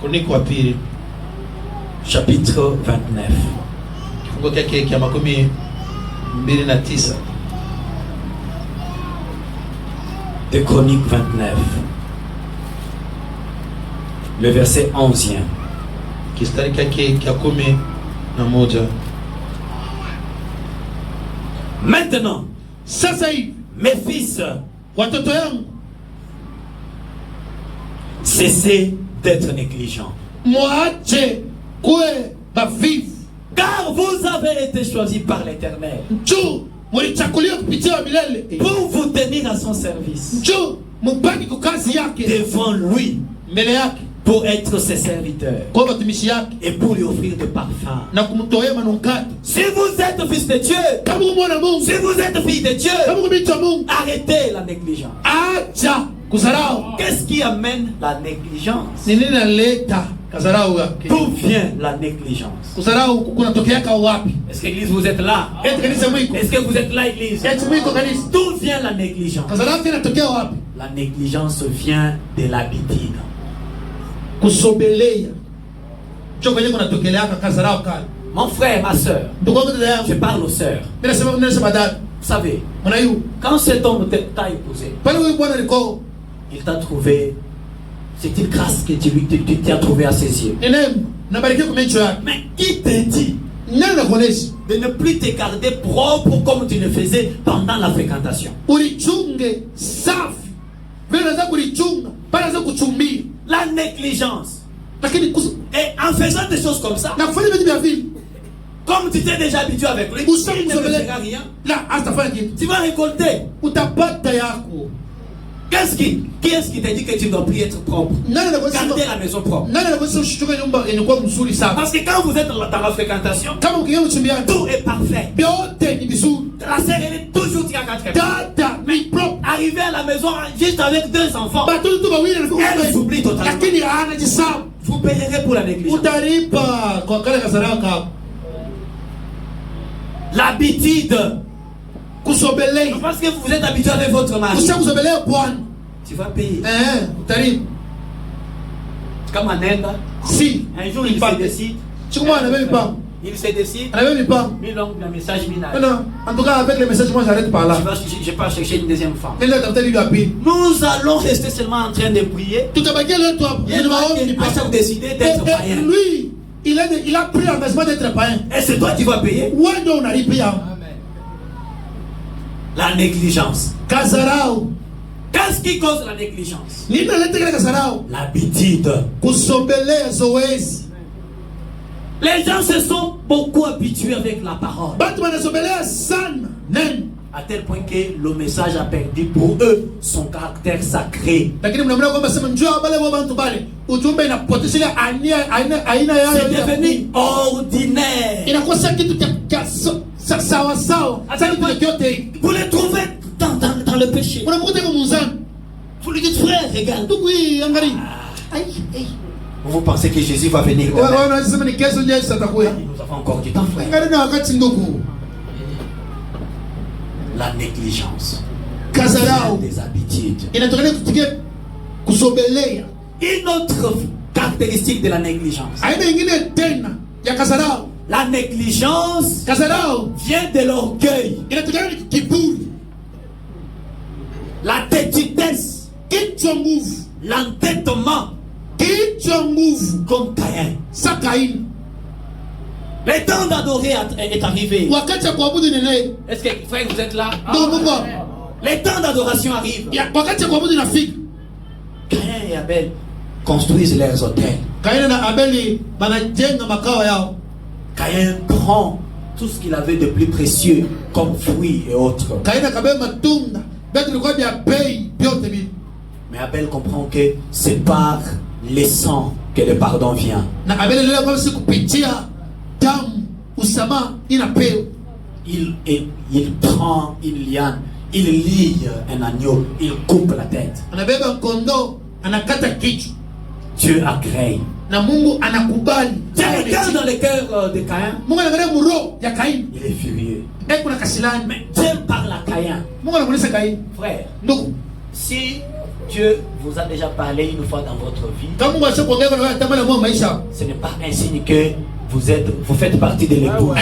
Speaker 2: Koniko wa pili.
Speaker 3: chapitre 29.
Speaker 2: Kifungo chake kia 29.
Speaker 3: Des Chroniques 29. Le verset 11e.
Speaker 2: Kistari chake kia 11.
Speaker 3: Maintenant,
Speaker 2: Sasa hivi
Speaker 3: mes fils,
Speaker 2: watoto yangu,
Speaker 3: cessez d'être négligents.
Speaker 2: mwache kuwe bavivu.
Speaker 3: Car vous avez été choisis par l'Éternel
Speaker 2: Njoo mlichakuliwa kupitia milele.
Speaker 3: pour vous tenir à son service
Speaker 2: Njoo mbaki kwa kazi yake
Speaker 3: devant lui,
Speaker 2: mbele yake
Speaker 3: pour être ses serviteurs
Speaker 2: kwa watumishi yake
Speaker 3: et pour lui offrir de parfums.
Speaker 2: na kumtolea manukato.
Speaker 3: Si vous êtes fils de Dieu,
Speaker 2: Kama mwana Mungu,
Speaker 3: si vous êtes fille de Dieu,
Speaker 2: kama mtu wa Mungu,
Speaker 3: arrêtez la négligence.
Speaker 2: acha kudharau.
Speaker 3: Qu'est-ce qui amène la négligence?
Speaker 2: Ni nini inaleta kudharau yake?
Speaker 3: D'où vient la négligence?
Speaker 2: Kudharau kunatokea kwa wapi?
Speaker 3: Est-ce que l'église vous êtes là?
Speaker 2: Eti kanisa mwiko.
Speaker 3: Est-ce que vous êtes là, église?
Speaker 2: Eti mwiko kanisa.
Speaker 3: D'où vient la négligence?
Speaker 2: Kudharau inatokea wapi?
Speaker 3: La négligence vient de l'habitude.
Speaker 2: Kusobelea. Njoo kwenye kunatokelea kudharau kale.
Speaker 3: Mon frère, ma soeur,
Speaker 2: Ndugu yangu, dada yangu,
Speaker 3: je parle aux sœurs.
Speaker 2: mimi nasema dada,
Speaker 3: Vous savez,
Speaker 2: mwanaiu,
Speaker 3: quand cet homme t'a épousé,
Speaker 2: pale huyu bwana aliko,
Speaker 3: il t'a trouvé, c'est une grâce que tu as trouvé à ses yeux.
Speaker 2: ni neema, nabarikiwa kwa macho yake.
Speaker 3: Mais qui te dit
Speaker 2: Nani anakuonesha?
Speaker 3: de ne plus te garder propre comme tu le faisais pendant la fréquentation?
Speaker 2: Ulichunge safi. Vile unaweza kulichunga, pale unaweza kuchumbia.
Speaker 3: La négligence.
Speaker 2: Lakini
Speaker 3: Et en faisant des choses comme ça,
Speaker 2: na kufanya vitu vya vile,
Speaker 3: comme tu t'es déjà habitué avec lui,
Speaker 2: Usa
Speaker 3: il ne
Speaker 2: kusembele-
Speaker 3: fera rien.
Speaker 2: la astafanya kitu.
Speaker 3: Tu vas récolter.
Speaker 2: Utapata yako.
Speaker 3: Qui est-ce qui t'a dit que tu dois plus être propre?
Speaker 2: Nani anakuonesha?
Speaker 3: Gardez la maison propre.
Speaker 2: Nani anakuonesha ushituke nyumba inakuwa mzuri sana?
Speaker 3: Parce que quand vous êtes dans la fréquentation,
Speaker 2: Kama ukiingia mchumbiani,
Speaker 3: tout est parfait.
Speaker 2: vyote ni vizuri.
Speaker 3: La sœur, elle est toujours tirée à quatre.
Speaker 2: Dada ni propre.
Speaker 3: Arrivée à la maison juste avec 2 enfants,
Speaker 2: Batoto tu wawili
Speaker 3: elle s'oublie totalement.
Speaker 2: lakini anajisahau.
Speaker 3: Vous payerez pour la négligence.
Speaker 2: Utalipa kwa kale kasarau kako.
Speaker 3: L'habitude.
Speaker 2: Kusobelea.
Speaker 3: Parce que vous êtes habitué avec votre mari.
Speaker 2: Ushakusobelea bwana.
Speaker 3: Tu vas payer.
Speaker 2: Utalipa.
Speaker 3: Comme Anenda,
Speaker 2: Si.
Speaker 3: un jour il se décide.
Speaker 2: Siku moja na mimi pa.
Speaker 3: Il se décide.
Speaker 2: Mais
Speaker 3: non, le message
Speaker 2: non, en tout cas, avec les messages, moi j'arrête par là.
Speaker 3: Je vais chercher une deuxième femme.
Speaker 2: Nous
Speaker 3: allons rester seulement en train de prier.
Speaker 2: Tout à fait,
Speaker 3: décider d'être païen.
Speaker 2: Lui, il a pris l'engagement d'être païen.
Speaker 3: Et c'est toi qui vas payer.
Speaker 2: On a payé.
Speaker 3: La négligence.
Speaker 2: Kazarao.
Speaker 3: Qu'est-ce qui cause la négligence?
Speaker 2: L'habitude.
Speaker 3: Les gens se sont beaucoup habitués avec la parole. À tel point que le message a perdu pour eux son caractère sacré. C'est devenu ordinaire. Vous les trouvez dans le péché. Vous lui dites, frère, regarde. Vous pensez que Jésus va venir? Nous avons encore du temps, frère. La négligence. Des habitudes. Une autre caractéristique de la négligence. La négligence vient de l'orgueil. La têtitesse. L'entêtement. Comme Caïn. Le temps d'adorer est arrivé. Est-ce que, frère, vous êtes là? Le temps d'adoration arrive. Caïn et Abel construisent leurs hôtels. Caïn prend tout ce qu'il avait de plus précieux comme fruits et autres. Mais Abel comprend que c'est par le sang que le pardon vient. Il prend une liane, il lie un agneau, il coupe la tête. Dieu agrée. Dieu regarde dans le cœur de Caïn. Il est furieux. Mais Dieu parle à Caïn. Frère, si Dieu vous a déjà parlé une fois dans votre vie, ce n'est pas un signe que vous faites partie de l'épouse.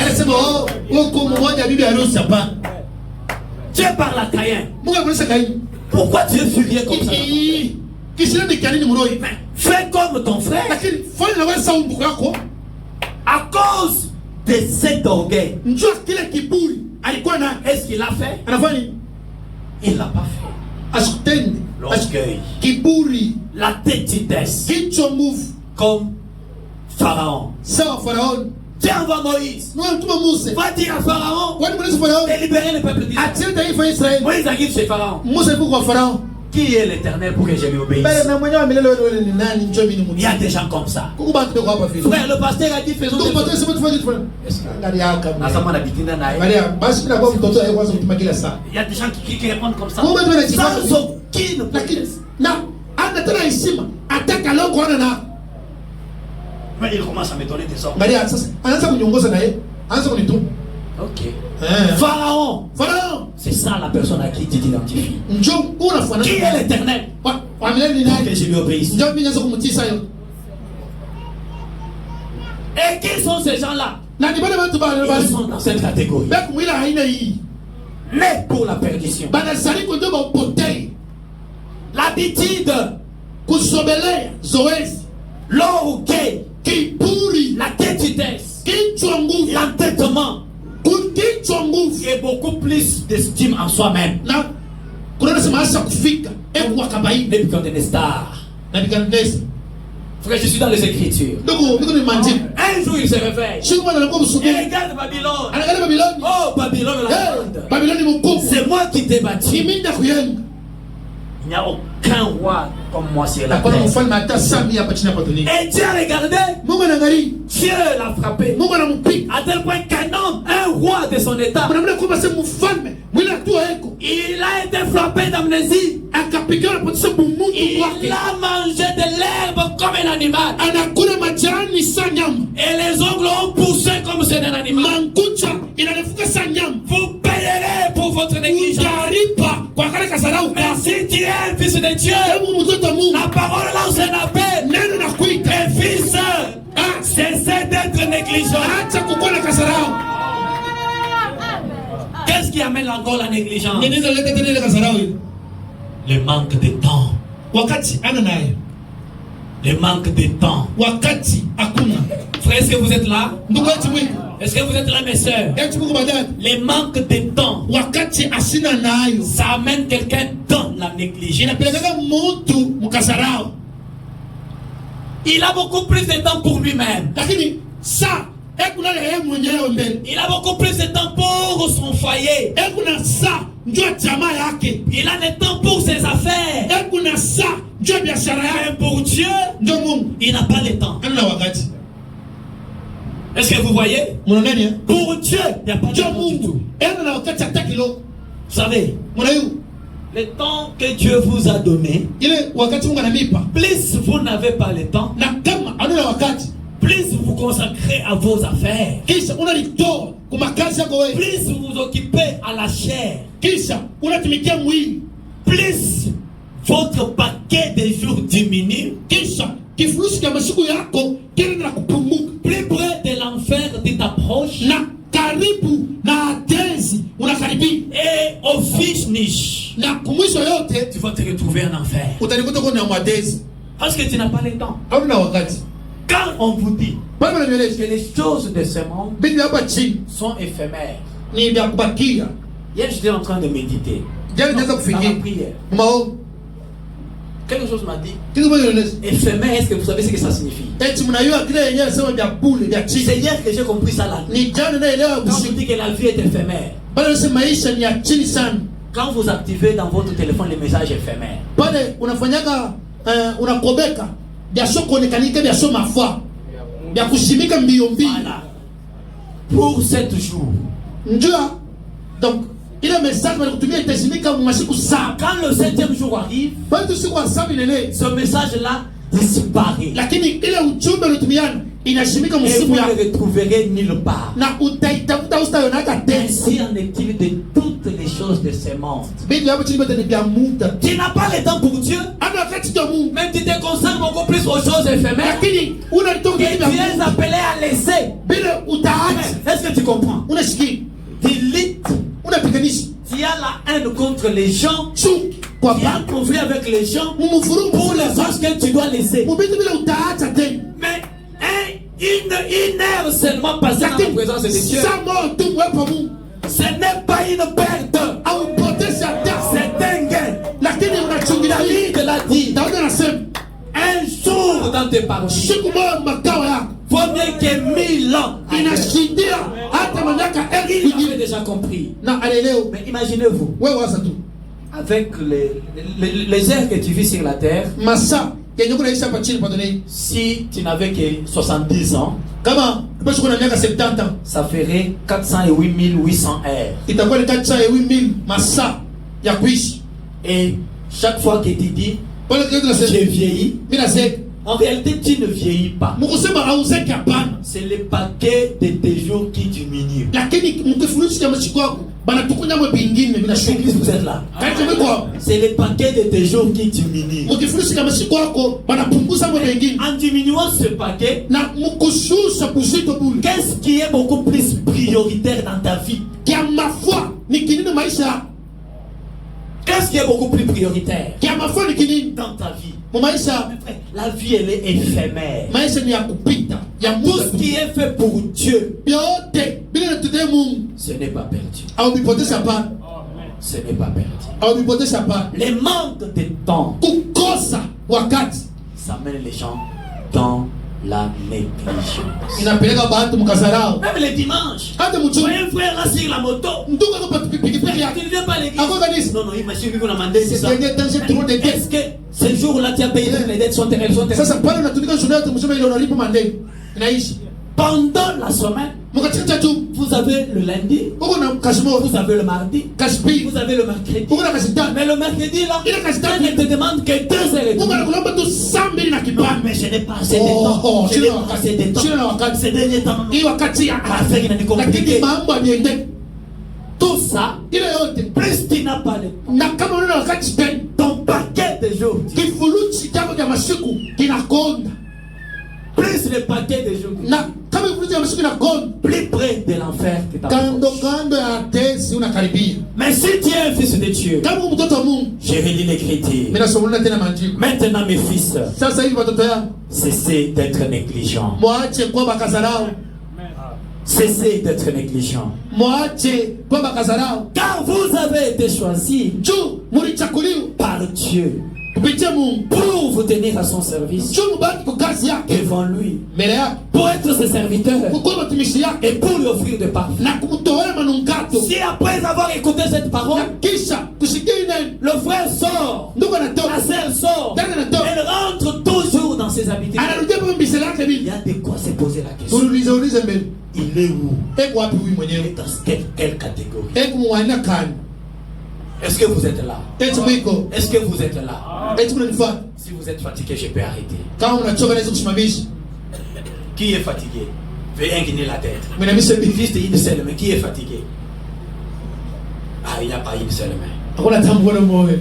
Speaker 3: Dieu parle à Caïn. Pourquoi Dieu est furieux comme ça? Fais comme ton frère. À cause de cet orgueil. Est-ce qu'il l'a fait? Il ne l'a pas fait. L'orgueil. La têtitesse. Comme Pharaon. Dieu envoie Moïse. Va dire à Pharaon de libérer le peuple d'Israël. Moïse arrive chez Pharaon. Qui est l'Éternel pour que je lui obéisse? Il y a des gens comme ça. Frère, le pasteur a dit faisons des choses. Il y a des gens qui répondent comme ça. Sans aucune promesse. Mais il commence à me donner des ordres. Ok. Pharaon. C'est ça la personne à qui tu t'identifies. Qui est l'Éternel pour que je lui obéisse? Et qui sont ces gens-là? Ils sont dans cette catégorie. Mais pour la perdition. L'habitude. L'orgueil. La têtitesse. L'entêtement. Et beaucoup plus d'estime en soi-même. Nebuchadnezzar. Frère, je suis dans les Écritures. Un jour il se réveille. Et regarde Babylone. Oh Babylone, c'est moi qui t'ai bâti. Il n'y a aucun roi comme moi sur la terre. Et Dieu a regardé. Dieu l'a frappé. À tel point qu'un homme, un roi de son état, il a été frappé d'amnésie. Il a mangé de l'herbe comme un animal. Et les ongles ont poussé comme c'est un animal. Vous payerez pour votre négligence. Mais si tu es un fils de Dieu, la parole lance un appel. Et fils, Cessez d'être négligent. Qu'est-ce qui amène encore la négligence? Le manque de temps. Le manque de temps. Frère, est-ce que vous êtes là? Est-ce que vous êtes là, mes soeurs? Le manque de temps, ça amène quelqu'un dans la négligence. Il a beaucoup plus de temps pour lui-même. Il a beaucoup plus de temps pour son foyer. Il a le temps pour ses affaires. Mais pour Dieu, il n'a pas le temps. Est-ce que vous voyez? Pour Dieu, il n'y a pas de temps du tout. Vous savez, le temps que Dieu vous a donné, plus vous n'avez pas le temps, plus vous consacrez à vos affaires, plus vous vous occupez à la chair, plus votre paquet de jours diminue, plus près de l'enfer tu t'approches, et au finish, tu vas te retrouver en enfer. Parce que tu n'as pas le temps. Quand on vous dit que les choses de ce monde sont éphémères, hier j'étais en train de méditer dans la prière. Quelque chose m'a dit éphémère. Est-ce que vous savez ce que ça signifie? C'est hier que j'ai compris ça là. Quand on dit que la vie est éphémère, quand vous activez dans votre téléphone les messages éphémères, voilà, pour 7 jours.
Speaker 2: Donc, il a un message quand
Speaker 3: le 7e jour arrive, ce message-là disparaît. Et vous ne le retrouverez nulle part. Ainsi en est-il de toutes les choses de ce monde. Tu n'as pas le temps pour Dieu, même tu te consacres beaucoup plus aux choses éphémères et tu es appelé à laisser. Est-ce que tu comprends? Tu as la haine contre les gens, tu as un conflit avec les gens pour les choses que tu dois laisser. Mais une heure seulement passée dans la présence de Dieu, ce n'est pas une perte, c'est un gain. David l'a dit, un jour dans tes paroles vaut mieux que 1000 ans. Il avait déjà compris. Mais imaginez-vous, avec les heures que tu vis sur la terre, si tu n'avais que 70 ans, ça ferait 408 800 heures. Et chaque fois que tu dis j'ai vieilli, en réalité tu ne vieillis pas. C'est le paquet de tes jours qui diminue. Vous êtes là. C'est le paquet de tes jours qui diminue. En diminuant ce paquet, qu'est-ce qui est beaucoup plus prioritaire dans ta vie? Qu'est-ce qui est beaucoup plus prioritaire dans ta vie? La vie, elle est éphémère. Tout ce qui est fait pour Dieu, ce n'est pas perdu. Ce n'est pas perdu. Les manques de temps, ça mène les gens dans la négligence. Même les dimanches, tu vois un frère là sur la moto, tu ne viens pas à l'église. Non, imagine qu'on a demandé ça. Est-ce que ce jour-là tu as payé toutes les dettes sont terribles? Pendant la semaine, vous avez le lundi, vous avez le mardi, vous avez le mercredi. Mais le mercredi là, il ne te demande que 2 heures. Mais je n'ai pas assez de temps. Je n'ai pas assez de temps. Ces derniers temps, tout ça, plus tu n'as pas de temps, ton paquet de jours, plus le paquet de jours le coup.
Speaker 2: Na kama kuvuta mshiki na gondo.
Speaker 3: Plus près de l'enfer que ta
Speaker 2: Kando kando ya tesi unakaribia.
Speaker 3: Mais si tu es un fils de Dieu,
Speaker 2: Kama mtoto wa Mungu.
Speaker 3: j'ai relu l'écriture.
Speaker 2: Mimi nasomana tena maandiko.
Speaker 3: Maintenant mes fils,
Speaker 2: Sasa hivi watoto yangu.
Speaker 3: cessez d'être négligents.
Speaker 2: Mwache kwa bakazarao.
Speaker 3: Cessez d'être négligents.
Speaker 2: Mwache kwa bakazarao.
Speaker 3: Car vous avez été choisis
Speaker 2: Juu mulichakuliwa
Speaker 3: par Dieu
Speaker 2: kupitia Mungu.
Speaker 3: pour vous tenir à son service
Speaker 2: Juu mbaki kwa kazi yake.
Speaker 3: devant lui,
Speaker 2: Mbele yake.
Speaker 3: pour être ses serviteurs
Speaker 2: Kukuwa mtumishi yake.
Speaker 3: et pour lui offrir des parfums.
Speaker 2: Na kumtolea manukato.
Speaker 3: Si après avoir écouté cette parole,
Speaker 2: Na kisha kusikia neno.
Speaker 3: le frère sort,
Speaker 2: Ndugu
Speaker 3: la
Speaker 2: anatoka.
Speaker 3: sœur sort,
Speaker 2: Dada anatoka.
Speaker 3: elle rentre toujours dans ses habitudes.
Speaker 2: Anarudia kwa mbisela yake
Speaker 3: Il
Speaker 2: bibi.
Speaker 3: y a de quoi se poser la question.
Speaker 2: Uliza mbele.
Speaker 3: Il est où?
Speaker 2: Eko wapi huyu
Speaker 3: Il
Speaker 2: mwenyewe?
Speaker 3: est dans quelle catégorie?
Speaker 2: Eko mwana kani.
Speaker 3: Est-ce que vous êtes là?
Speaker 2: Eti mwiko.
Speaker 3: Est-ce que vous êtes là?
Speaker 2: Eti mnanifuata.
Speaker 3: Si vous êtes fatigué, je peux arrêter.
Speaker 2: Kama unachoka naweza kusimamisha.
Speaker 3: Qui est fatigué? Veuillez incliner la tête.
Speaker 2: Mnamisha bibi.
Speaker 3: Juste une seule main. Qui est fatigué? Ah, il n'y a pas une seule main.
Speaker 2: Hakuna tambo na moyo.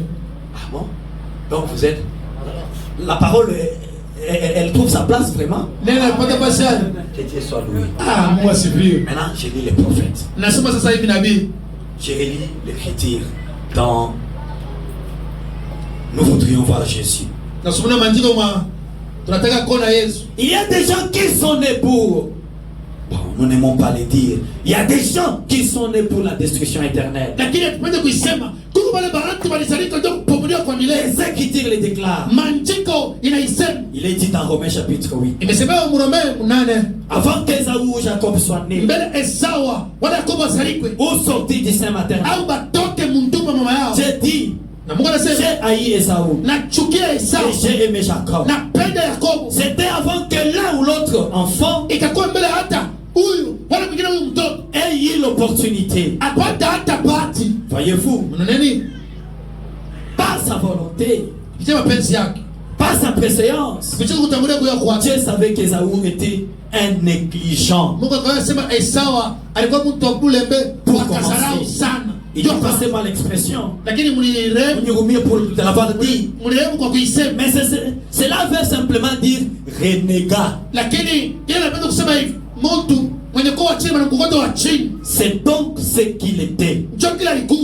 Speaker 3: Ah bon? Donc vous êtes... La parole, elle trouve sa place vraiment.
Speaker 2: Neno alipata pasha.
Speaker 3: Que Dieu soit loué.
Speaker 2: Ah, Mungu asifiwe.
Speaker 3: Maintenant, je lis les prophètes.
Speaker 2: Nasoma sasa hivi nabii.
Speaker 3: Je relis l'écriture dans... Nous voudrions voir Jésus.
Speaker 2: Nasoma maandiko mwa tunataka kuona Yesu.
Speaker 3: Il y a des gens qui sont nés pour... Bon, nous n'aimons pas les dire. Il y a des gens qui sont nés pour la destruction éternelle.
Speaker 2: Lakini tupende kuisema kuko wale baratu walizalika ndio kupomolewa kwa milele.
Speaker 3: Les Écritures les déclarent.
Speaker 2: Maandiko inaisema.
Speaker 3: Il est dit dans Romains chapitre 8.
Speaker 2: Imesemewa Mrome 8.
Speaker 3: Avant qu'Ésaü ou Jacob soient nés,
Speaker 2: Mbele Esau wala Yakobo wasalikwe.
Speaker 3: ou sortis du sein maternel,
Speaker 2: Au batoke munduma mama yao.
Speaker 3: j'ai dit,
Speaker 2: Na Mungu anasema
Speaker 3: j'ai haï Ésaü
Speaker 2: nachukia
Speaker 3: et
Speaker 2: Esau.
Speaker 3: j'ai aimé Jacob.
Speaker 2: Napenda Yakobo.
Speaker 3: C'était avant que l'un ou l'autre enfant
Speaker 2: Ikakuwa mbele hata huyu wala mwingine huyu mtoto
Speaker 3: ait eu l'opportunité.
Speaker 2: apata hata bahati.
Speaker 3: Voyez-vous,
Speaker 2: Mna nini?
Speaker 3: par sa volonté,
Speaker 2: Kitia mapenzi yake.
Speaker 3: par sa préséance,
Speaker 2: Kupitia kutangulia kuya kwa
Speaker 3: Dieu savait qu'Ésaü était un négligent.
Speaker 2: Mungu akasema Esau alikuwa mtu wa kulembe wakasarau sana.
Speaker 3: Il dit passez-moi l'expression.
Speaker 2: Lakini mlirehemu
Speaker 3: Mnirumie pour de l'avoir dit.
Speaker 2: mlirehemu kwa kuisema.
Speaker 3: Mais cela veut simplement dire renégat.
Speaker 2: Lakini yeye anapenda kusema hivi, mtu mwenye kuwa chini na mkokoto wa chini.
Speaker 3: C'est donc ce qu'il était.
Speaker 2: Ndio kila alikuwa.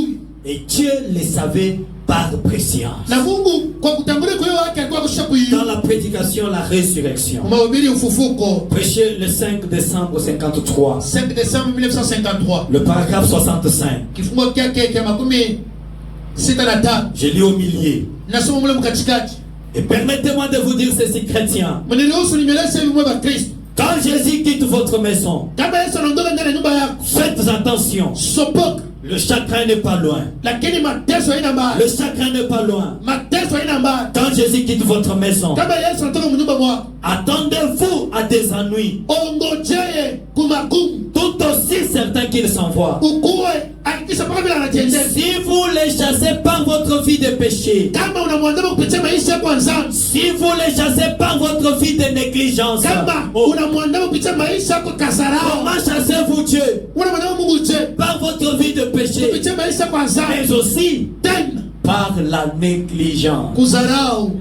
Speaker 3: Et Dieu le savait par préscience.
Speaker 2: Na Mungu kwa kutangulia kwa yeye alikuwa akisha kuiona.
Speaker 3: Dans la prédication, la résurrection.
Speaker 2: Mahubiri ufufuko.
Speaker 3: Prêché le 5 décembre 53.
Speaker 2: 5 décembre 1953.
Speaker 3: Le paragraphe 65.
Speaker 2: Kifungo kyake kya makumi sita na tano.
Speaker 3: Je lis au milieu.
Speaker 2: Nasoma mule mkatikati.
Speaker 3: Et permettez-moi de vous dire ceci, chrétiens.
Speaker 2: Mniruhusu nimeleza hivi mwe wa Kristo.
Speaker 3: Quand Jésus quitte votre maison,
Speaker 2: Kama Yesu anaondoka ndani ya nyumba yako,
Speaker 3: faites attention.
Speaker 2: sopoka.
Speaker 3: Le chagrin n'est pas loin.
Speaker 2: Lakini mateso haina mbali.
Speaker 3: Le chagrin n'est pas loin.
Speaker 2: Mateso haina mbali.
Speaker 3: Quand Jésus quitte votre maison,
Speaker 2: Kama Yesu anatoka mnyumba mwako,
Speaker 3: attendez-vous à des ennuis,
Speaker 2: ongojee kumagumu.
Speaker 3: tout aussi certains qu'il s'envoie.
Speaker 2: Ukuwe hakikisha mpaka bila anatendea.
Speaker 3: Si vous les chassez par votre vie de péché,
Speaker 2: Kama unamwandama kupitia maisha yako anzani,
Speaker 3: si vous les chassez par votre vie de négligence,
Speaker 2: kama unamwandama kupitia maisha yako kasarao,
Speaker 3: comment chassez-vous Dieu?
Speaker 2: unamwandama Mungu je
Speaker 3: Par votre vie de péché,
Speaker 2: kupitia maisha yako anzani,
Speaker 3: mais aussi
Speaker 2: tena
Speaker 3: par la négligence.
Speaker 2: kuzarau.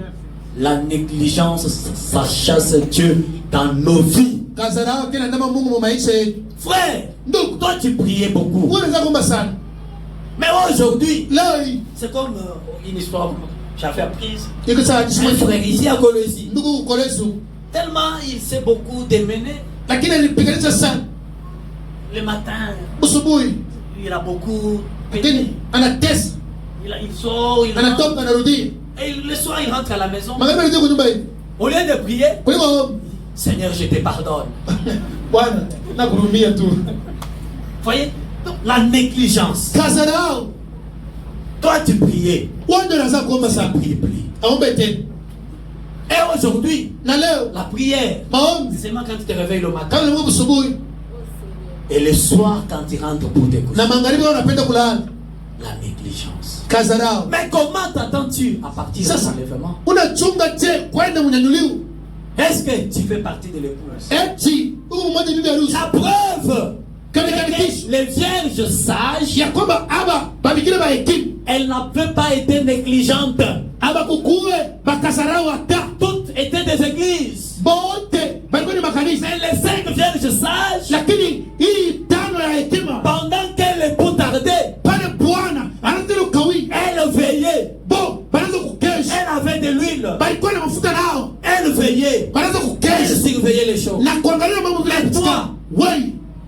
Speaker 3: La négligence, ça chasse Dieu dans nos vies.
Speaker 2: Kazarau kina ndama Mungu mu maisha yetu.
Speaker 3: Frère,
Speaker 2: Ndugu,
Speaker 3: toi tu priais beaucoup.
Speaker 2: wewe unaweza kuomba sana.
Speaker 3: Mais aujourd'hui,
Speaker 2: Leo hii
Speaker 3: c'est comme une histoire que j'avais apprise.
Speaker 2: iko sawa
Speaker 3: Un
Speaker 2: jishimwe.
Speaker 3: frère ici à Colosie,
Speaker 2: Ndugu Kolesu,
Speaker 3: tellement il s'est beaucoup démené.
Speaker 2: lakini alipiganisha sana.
Speaker 3: Le matin,
Speaker 2: Usubuhi,
Speaker 3: il a beaucoup
Speaker 2: lakini
Speaker 3: peiné.
Speaker 2: anatesa,
Speaker 3: Il sort, il rentre.
Speaker 2: anatoka anarudi.
Speaker 3: Et le soir, il rentre à la maison.
Speaker 2: Magharibi anarudi kwa nyumba hii.
Speaker 3: Au lieu de prier,
Speaker 2: Kuliko
Speaker 3: Seigneur, je te pardonne.
Speaker 2: Bwana, nakurumia tu.
Speaker 3: Voyez? Donc, la négligence.
Speaker 2: Kazarau,
Speaker 3: Toi, tu priais.
Speaker 2: wewe ndio unaweza kuomba
Speaker 3: Ça
Speaker 2: sana.
Speaker 3: prie plus.
Speaker 2: Aombe tena.
Speaker 3: Et aujourd'hui,
Speaker 2: Na leo
Speaker 3: la prière,
Speaker 2: maombi
Speaker 3: c'est seulement quand tu te réveilles le matin.
Speaker 2: kama ni Mungu asubuhi
Speaker 3: Et le soir, quand tu rentres pour te coucher.
Speaker 2: na magharibi wewe unapenda kulala.
Speaker 3: La négligence.
Speaker 2: Kazarau.
Speaker 3: Mais comment t'attends-tu à partir de
Speaker 2: Sasa
Speaker 3: l'enlèvement?
Speaker 2: unachunga je kwenda mnyanyuliwa?
Speaker 3: Est-ce que tu fais partie de l'épouse?
Speaker 2: Eti huyu mmoja bibi harusi.
Speaker 3: La preuve
Speaker 2: Kama
Speaker 3: que
Speaker 2: kanikisha
Speaker 3: les vierges sages,
Speaker 2: ya kwamba aba babikira ba hekima
Speaker 3: elles n'avaient pas été négligentes.
Speaker 2: aba kukuwe bakasarau hata
Speaker 3: Toutes étaient des églises.
Speaker 2: bote
Speaker 3: Mais les 5 vierges sages, pendant que l'époux tardait, elle veillait. Elle avait de l'huile. Elle veillait. Elle surveillait les choses.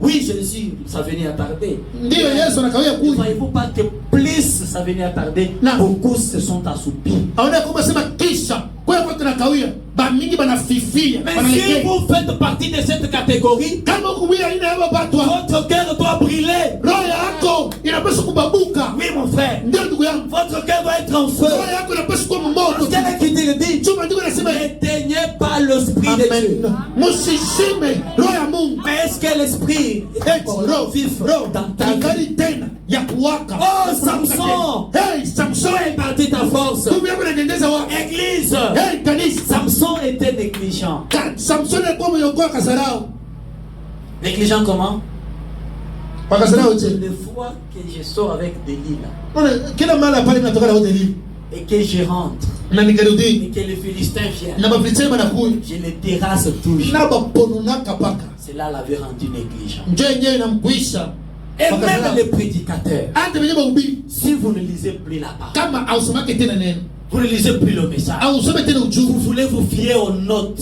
Speaker 3: Oui, Jésus, ça venait à tarder. Ne voyez-vous pas que plus ça venait à tarder, beaucoup se sont assoupis. Mais si vous faites partie de cette catégorie, votre cœur doit brûler. Oui, mon frère. Votre cœur doit être en feu. Parce qu'elle qui te dit, n'éteignez pas l'esprit de Dieu. Mais est-ce que l'esprit est vif dans ta vie? Oh, Samson, où est partie ta force? Église, Samson était négligent. Négligent comment? Les fois que je sors avec Delilah et que je rentre et que les Philistins viennent, je les terrasse toujours. Cela l'avait rendu négligent. Et même les prédicateurs, si vous ne lisez plus la parole, vous ne lisez plus le message, vous voulez vous fier aux notes,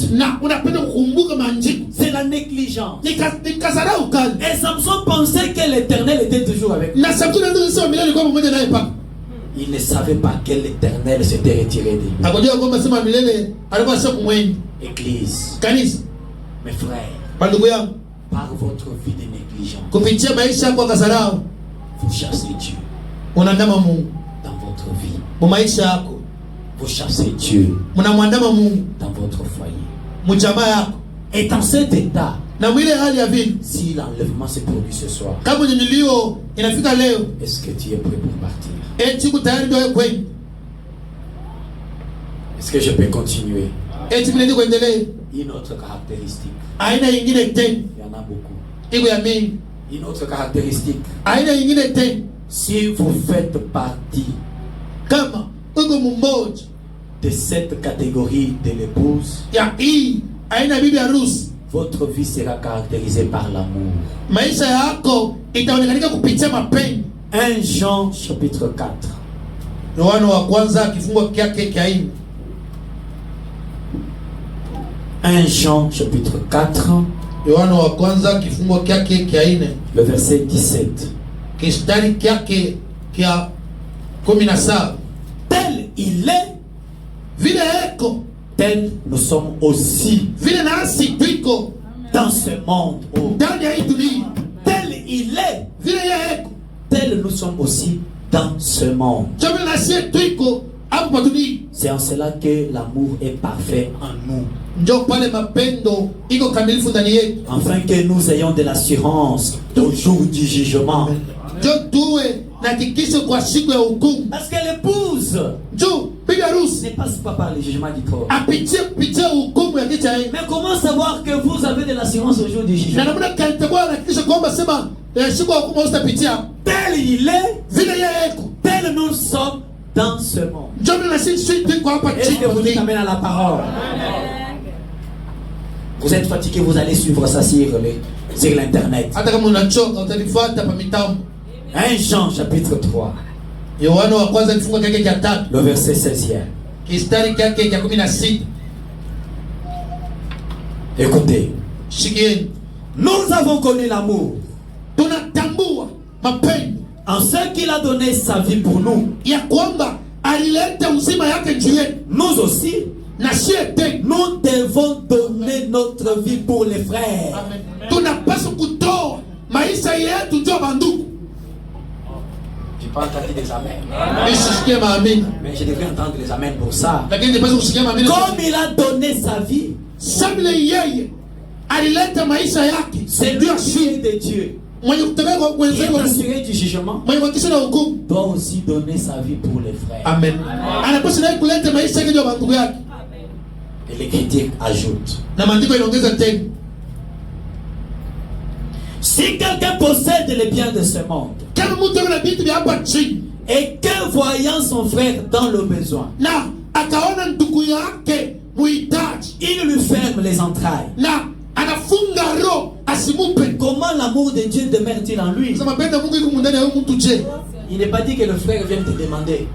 Speaker 3: c'est la négligence. Et Samson pensait que l'Éternel était toujours avec lui. Il ne savait pas que l'Éternel s'était retiré de lui. Église, mes frères, par votre vie de négligence, vous chassez Dieu dans votre vie. Vous chassez Dieu dans votre foyer. Et dans cet état, si l'enlèvement se produit ce soir, est-ce que tu es prêt pour partir? Est-ce que je peux continuer? Une autre caractéristique. Il y en a beaucoup. Une autre caractéristique. Si vous faites partie de cette catégorie de l'épouse, votre vie sera caractérisée par l'amour. 1 Jean chapitre 4. 1 Jean chapitre 4. Le verset 17. Tel il est, tel nous sommes aussi dans ce monde. Tel il est, tel nous sommes aussi dans ce monde. C'est en cela que l'amour est parfait en nous, afin que nous ayons de l'assurance au jour du jugement. Parce que l'épouse ne passe pas par le jugement du corps. Mais comment savoir que vous avez de l'assurance au jour du jugement? Tel il est, tel nous sommes dans ce monde. Est-ce que vous êtes amené à la parole? Vous êtes fatigué, vous allez suivre ça sur l'internet. 1 Jean chapitre 3. Le verset 16e. Écoutez. Nous avons connu l'amour en ce qu'il a donné sa vie pour nous. Nous aussi, nous devons donner notre vie pour les frères. Je n'ai pas entendu des amens. Mais je devrais entendre les amens pour ça. Comme il a donné sa vie, c'est lui assuré de Dieu. Il est assuré du jugement, doit aussi donner sa vie pour les frères. Amen. Et l'Écriture ajoute, si quelqu'un possède les biens de ce monde et que voyant son frère dans le besoin, il lui ferme les entrailles, Comment l'amour de Dieu demeure-t-il en lui? Il n'est pas dit que le frère vient te demander.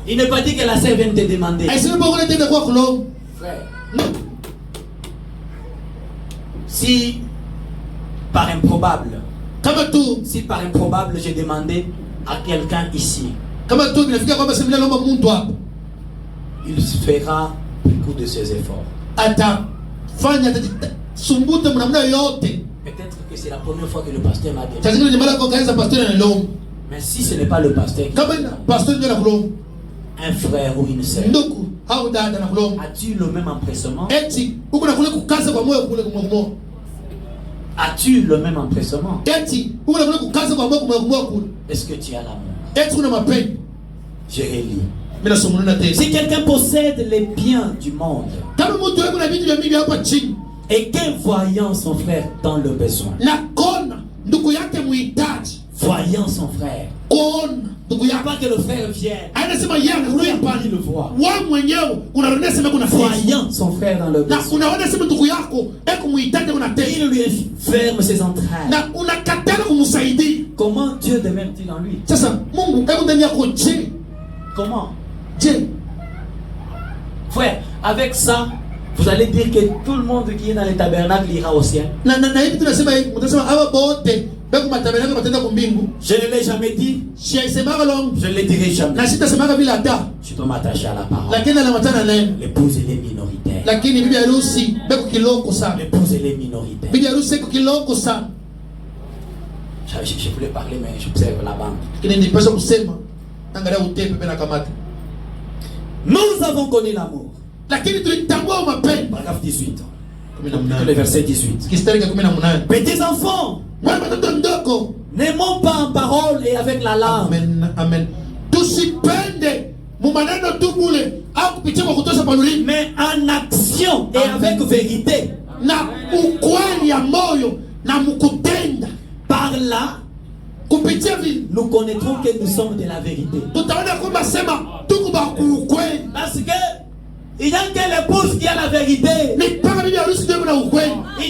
Speaker 3: Il n'est pas dit que la sœur vient te demander. Frère, si par improbable j'ai demandé à quelqu'un ici, il fera beaucoup de ses efforts. Peut-être que c'est la première fois que le pasteur m'a dit. Mais si ce n'est pas le pasteur, un frère ou une sœur, as-tu le même empressement? As-tu le même empressement? Est-ce que tu as l'amour? Je relis. Si quelqu'un possède les biens du monde et qu'un voyant son frère dans le besoin, voyant son frère, pas que le frère vienne, il le voit. Voyant son frère dans le besoin, il lui ferme ses entrailles. Comment Dieu demeure-t-il en lui? Comment? Frère, avec ça, vous allez dire que tout le monde qui est dans les tabernacles ira au ciel. Je ne l'ai jamais dit. Je ne le dirai jamais. Je peux m'attacher à la parole. L'épouse elle est minoritaire. L'épouse elle est minoritaire. Je voulais parler mais j'observe la bande. Nous avons connu l'amour. Paragraphe 18. Le verset 18. Petits enfants, n'aimons pas en parole et avec la langue.
Speaker 2: Amen.
Speaker 3: Mais en action et avec vérité. Par là, nous connaîtrons que nous sommes de la vérité. Parce que il n'y a que l'épouse qui a la vérité. Il n'y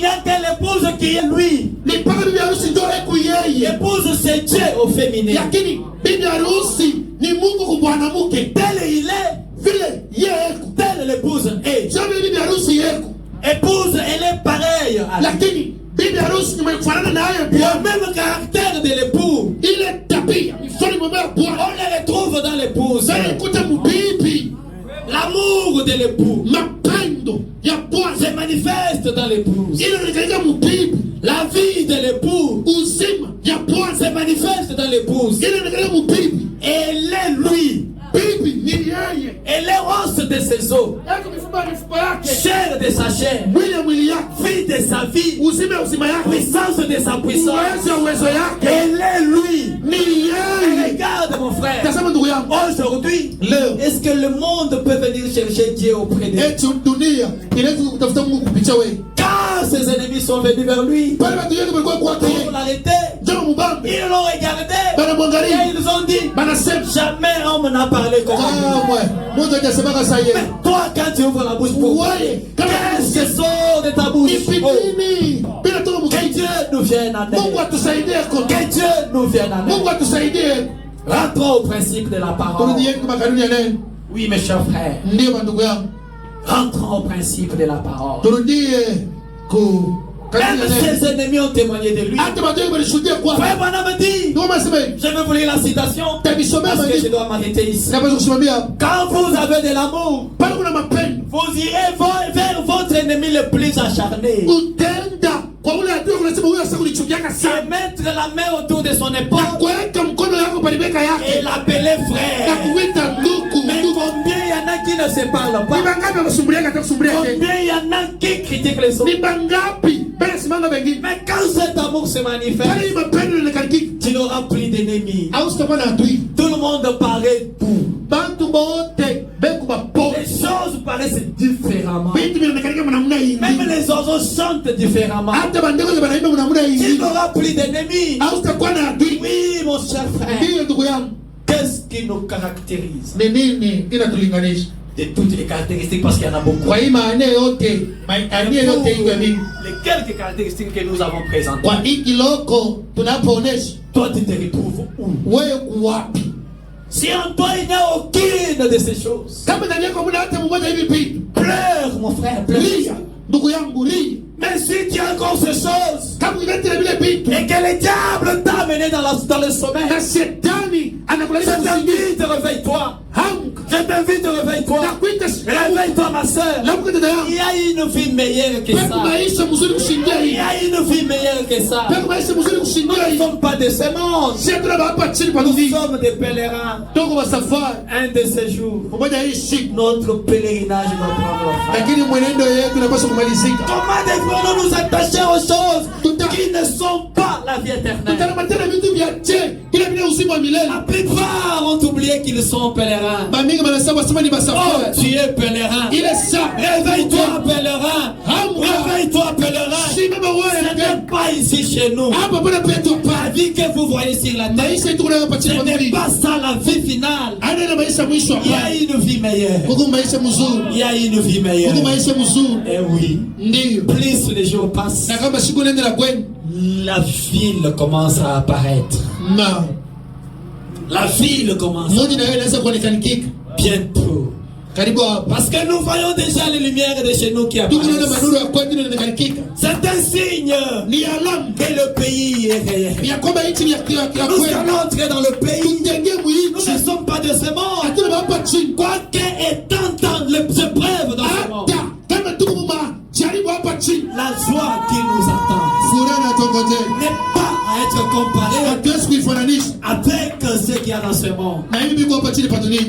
Speaker 3: a que l'épouse qui est lui. L'épouse c'est Dieu au féminin. Tel il est, tel l'épouse est. Épouse elle est pareille à lui. Le même caractère de l'époux, on le retrouve dans l'épouse. L'amour de l'époux se manifeste dans l'épouse. La vie de l'époux se manifeste dans l'épouse. Elle est lui. Elle est os de ses os, chair de sa chair, vie de sa vie, puissance de sa puissance. Elle est lui. Regarde mon frère, aujourd'hui, est-ce que le monde peut venir chercher Dieu auprès de lui? Quand ses ennemis sont venus vers lui pour l'arrêter, ils l'ont regardé et ils ont dit, jamais homme n'a parlé comme lui. Mais toi, quand tu ouvres la bouche pour voir, qu'est-ce que sort de ta bouche? Que Dieu nous vienne en aide. Que Dieu nous vienne en aide. Rentrons au principe de la parole. Oui, mes chers frères. Rentrons au principe de la parole. Même ses ennemis ont témoigné de lui. Frère Branham dit, je vais vous lire la citation parce que je dois m'arrêter ici. Quand vous avez de l'amour, vous irez vers votre ennemi le plus acharné et mettre la main autour de son épaule et l'appeler frère. Mais combien il y en a qui ne se parlent pas? Combien il y en a qui critiquent les autres? Mais quand cet amour se manifeste, tu n'auras plus d'ennemis. Tout le monde paraît tout. Les choses paraissent différemment. Même les oiseaux chantent différemment. Tu n'auras plus d'ennemis. Oui, mon cher frère. Qu'est-ce qui nous caractérise? de toutes les caractéristiques parce qu'il y en a beaucoup.
Speaker 2: Kwa hii maana yote, maana yote iko mingi.
Speaker 3: Les quelques caractéristiques que nous avons présentées.
Speaker 2: Kwa hii kiloko tunapoonesha,
Speaker 3: toi tu te retrouves où?
Speaker 2: Wewe kuwapi?
Speaker 3: Si en toi il n'y a aucune de ces choses,
Speaker 2: kama ndani yako muna hata mmoja hivi vitu,
Speaker 3: pleure mon frère, pleure.
Speaker 2: Ndugu yangu lia.
Speaker 3: Mais si tu as encore ces choses,
Speaker 2: kama unataka vile vitu,
Speaker 3: et que le diable t'a amené dans le sommeil,
Speaker 2: na shetani anakuleta
Speaker 3: je t'invite, réveille-toi. Je t'invite, réveille-toi. Réveille-toi, ma soeur. Il y a une vie meilleure que ça. Il y a une vie meilleure que ça. Nous ne sommes pas des semences. Nous sommes des pèlerins. Un de ces jours, notre pèlerinage doit prendre fin. Comment devons-nous nous attacher aux choses qui ne sont pas la vie éternelle? La plupart ont oublié qu'ils sont pèlerins. Oh, tu es pèlerin.
Speaker 2: Il est ça.
Speaker 3: Réveille-toi, pèlerin. Réveille-toi, pèlerin. Ce n'est pas ici chez nous. La vie que vous voyez sur la terre, ce n'est pas ça la vie finale. Il y a une vie meilleure. Il y a une vie meilleure. Et oui, plus les jours passent, la ville commence à apparaître.
Speaker 2: Non.
Speaker 3: La ville commence bientôt. Parce que nous voyons déjà les lumières de chez nous qui apparaissent. C'est un signe que le pays est réel. Nous allons entrer dans le pays. Nous ne sommes pas de ce monde. Quoique étant les épreuves dans ce monde, la joie qui nous attend n'est pas à être comparée avec ce qu'il y a dans ce monde.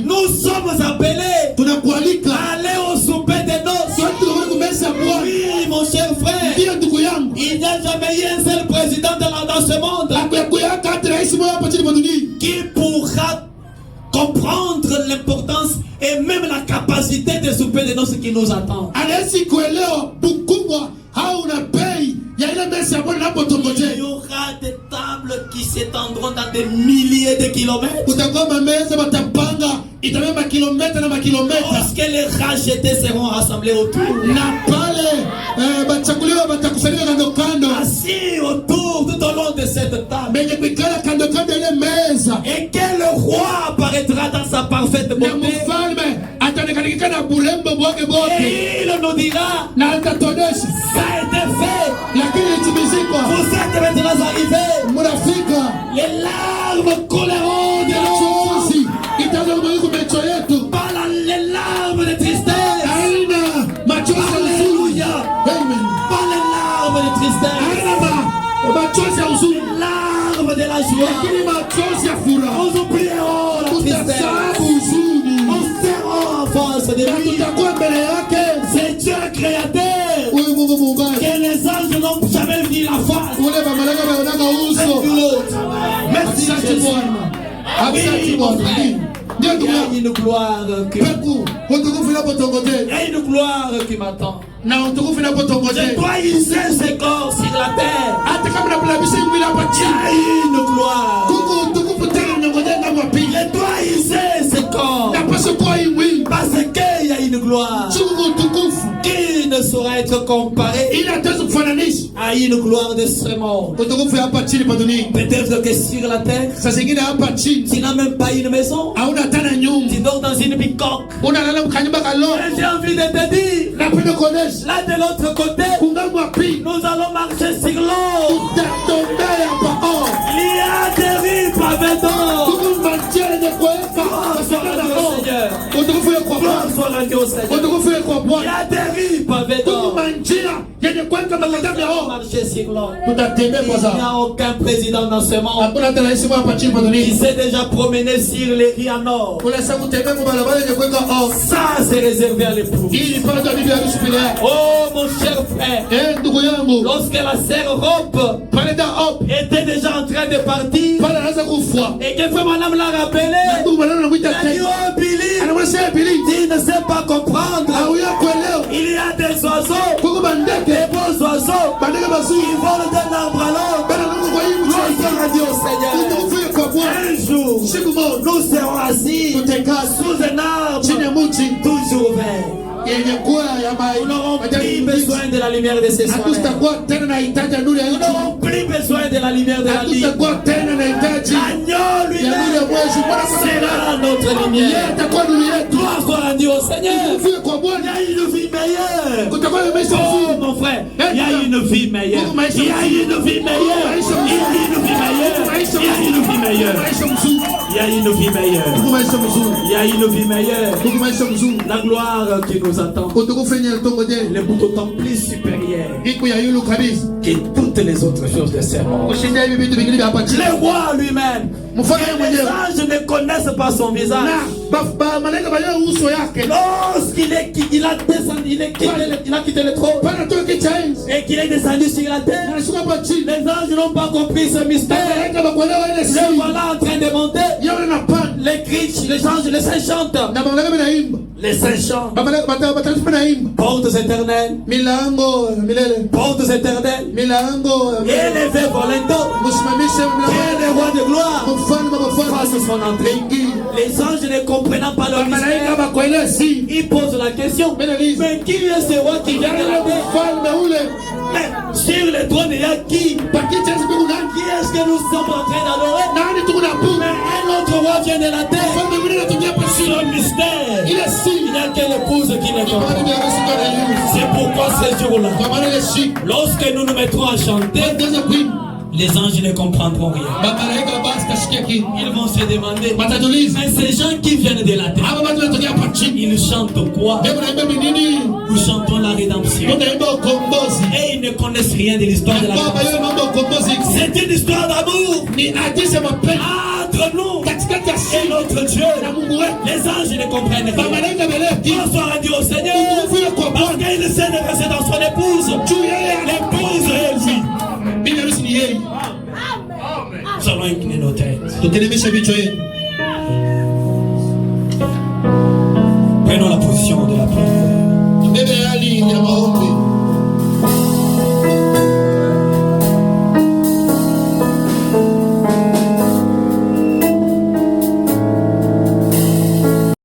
Speaker 3: Nous sommes appelés à aller au souper de noces. Oui, mon cher frère, il n'y a jamais eu un seul président dans ce monde qui pourra comprendre l'importance et même la capacité de souper de noces qui nous attend. Il y aura des tables qui s'étendront dans des milliers de kilomètres. Lorsque les rachetés seront rassemblés autour, assis autour tout au long de cette table, et que le roi apparaîtra dans sa parfaite beauté, et il nous dira, ça a été fait. Vous êtes maintenant arrivés. Les larmes couleront de nos yeux. Pas les larmes de tristesse. Alléluia. Pas les larmes de tristesse. Les larmes de la joie. Nous oublierons la tristesse. Nous serons en face de lui. C'est Dieu le créateur. Que les anges n'ont jamais vu la face. Merci Jésus. Il y a une gloire qui m'attend. Je dois user ce corps sur la terre. Il y a une gloire. Je dois user ce corps parce qu'il y a une gloire qui ne saura être comparée à une gloire de ce monde. Peut-être que sur la terre, tu n'as même pas une maison, tu dors dans une bicoque. J'ai envie de te dire, là de l'autre côté, nous allons marcher sur l'eau. Il y a des rues pavées d'or. Gloire soit rendue au Seigneur. Il y a des rues pavées d'or. Marcher sur l'eau. Il n'y a aucun président dans ce monde qui s'est déjà promené sur les rues en or. Ça, c'est réservé à l'époux. Oh, mon cher frère, lorsque la sœur Hope était déjà en train de partir et que madame l'a rappelé, il a dit, oh Billy, tu ne sais pas comprendre. Il y a des oiseaux, des beaux oiseaux qui volent d'un arbre à l'autre. Gloire soit rendue au Seigneur. Un jour, nous serons assis sous un arbre toujours vert. Nous n'aurons plus besoin de la lumière de ces soirées. Nous n'aurons plus besoin de la lumière de la vie. L'agneau lui-même sera notre lumière. Gloire à Dieu au Seigneur. Il y a une vie meilleure. Oh mon frère, il y a une vie meilleure. Il y a une vie meilleure. Il y a une vie meilleure. Il y a une vie meilleure. Il y a une vie meilleure. Il y a une vie meilleure. La gloire qui nous attend est d'autant plus supérieure que toutes les autres choses de ce monde. Le roi lui-même, les anges ne connaissent pas son visage. Lorsqu'il a descendu, il a quitté le trône et qu'il est descendu sur la terre, les anges n'ont pas compris ce mystère. Le voilà en train de monter. Les cris, les anges, les saints chantent. Les saints chantent. Portes éternelles. Portes éternelles. Élevé volontaire. Et le roi de gloire fasse son entrée. Les anges ne comprenant pas leur mystère, ils posent la question: mais qui est ce roi qui vient de la terre? Mais sur le trône, il y a qui? Qui est-ce que nous sommes en train d'adorer? Mais un autre roi vient de la terre. Sur le mystère, il n'y a que l'épouse qui le comprend. C'est pourquoi ce jour-là, lorsque nous nous mettrons à chanter, les anges ne comprendront rien. Ils vont se demander: mais ces gens qui viennent de la terre, ils chantent quoi? Nous chantons la rédemption. Et ils ne connaissent rien de l'histoire de la rédemption. C'est une histoire d'amour entre nous et notre Dieu. Les anges ne comprennent rien. Bonsoir à Dieu au Seigneur, parce qu'il sait de rester dans son épouse. L'épouse est lui. Nous allons incliner nos têtes.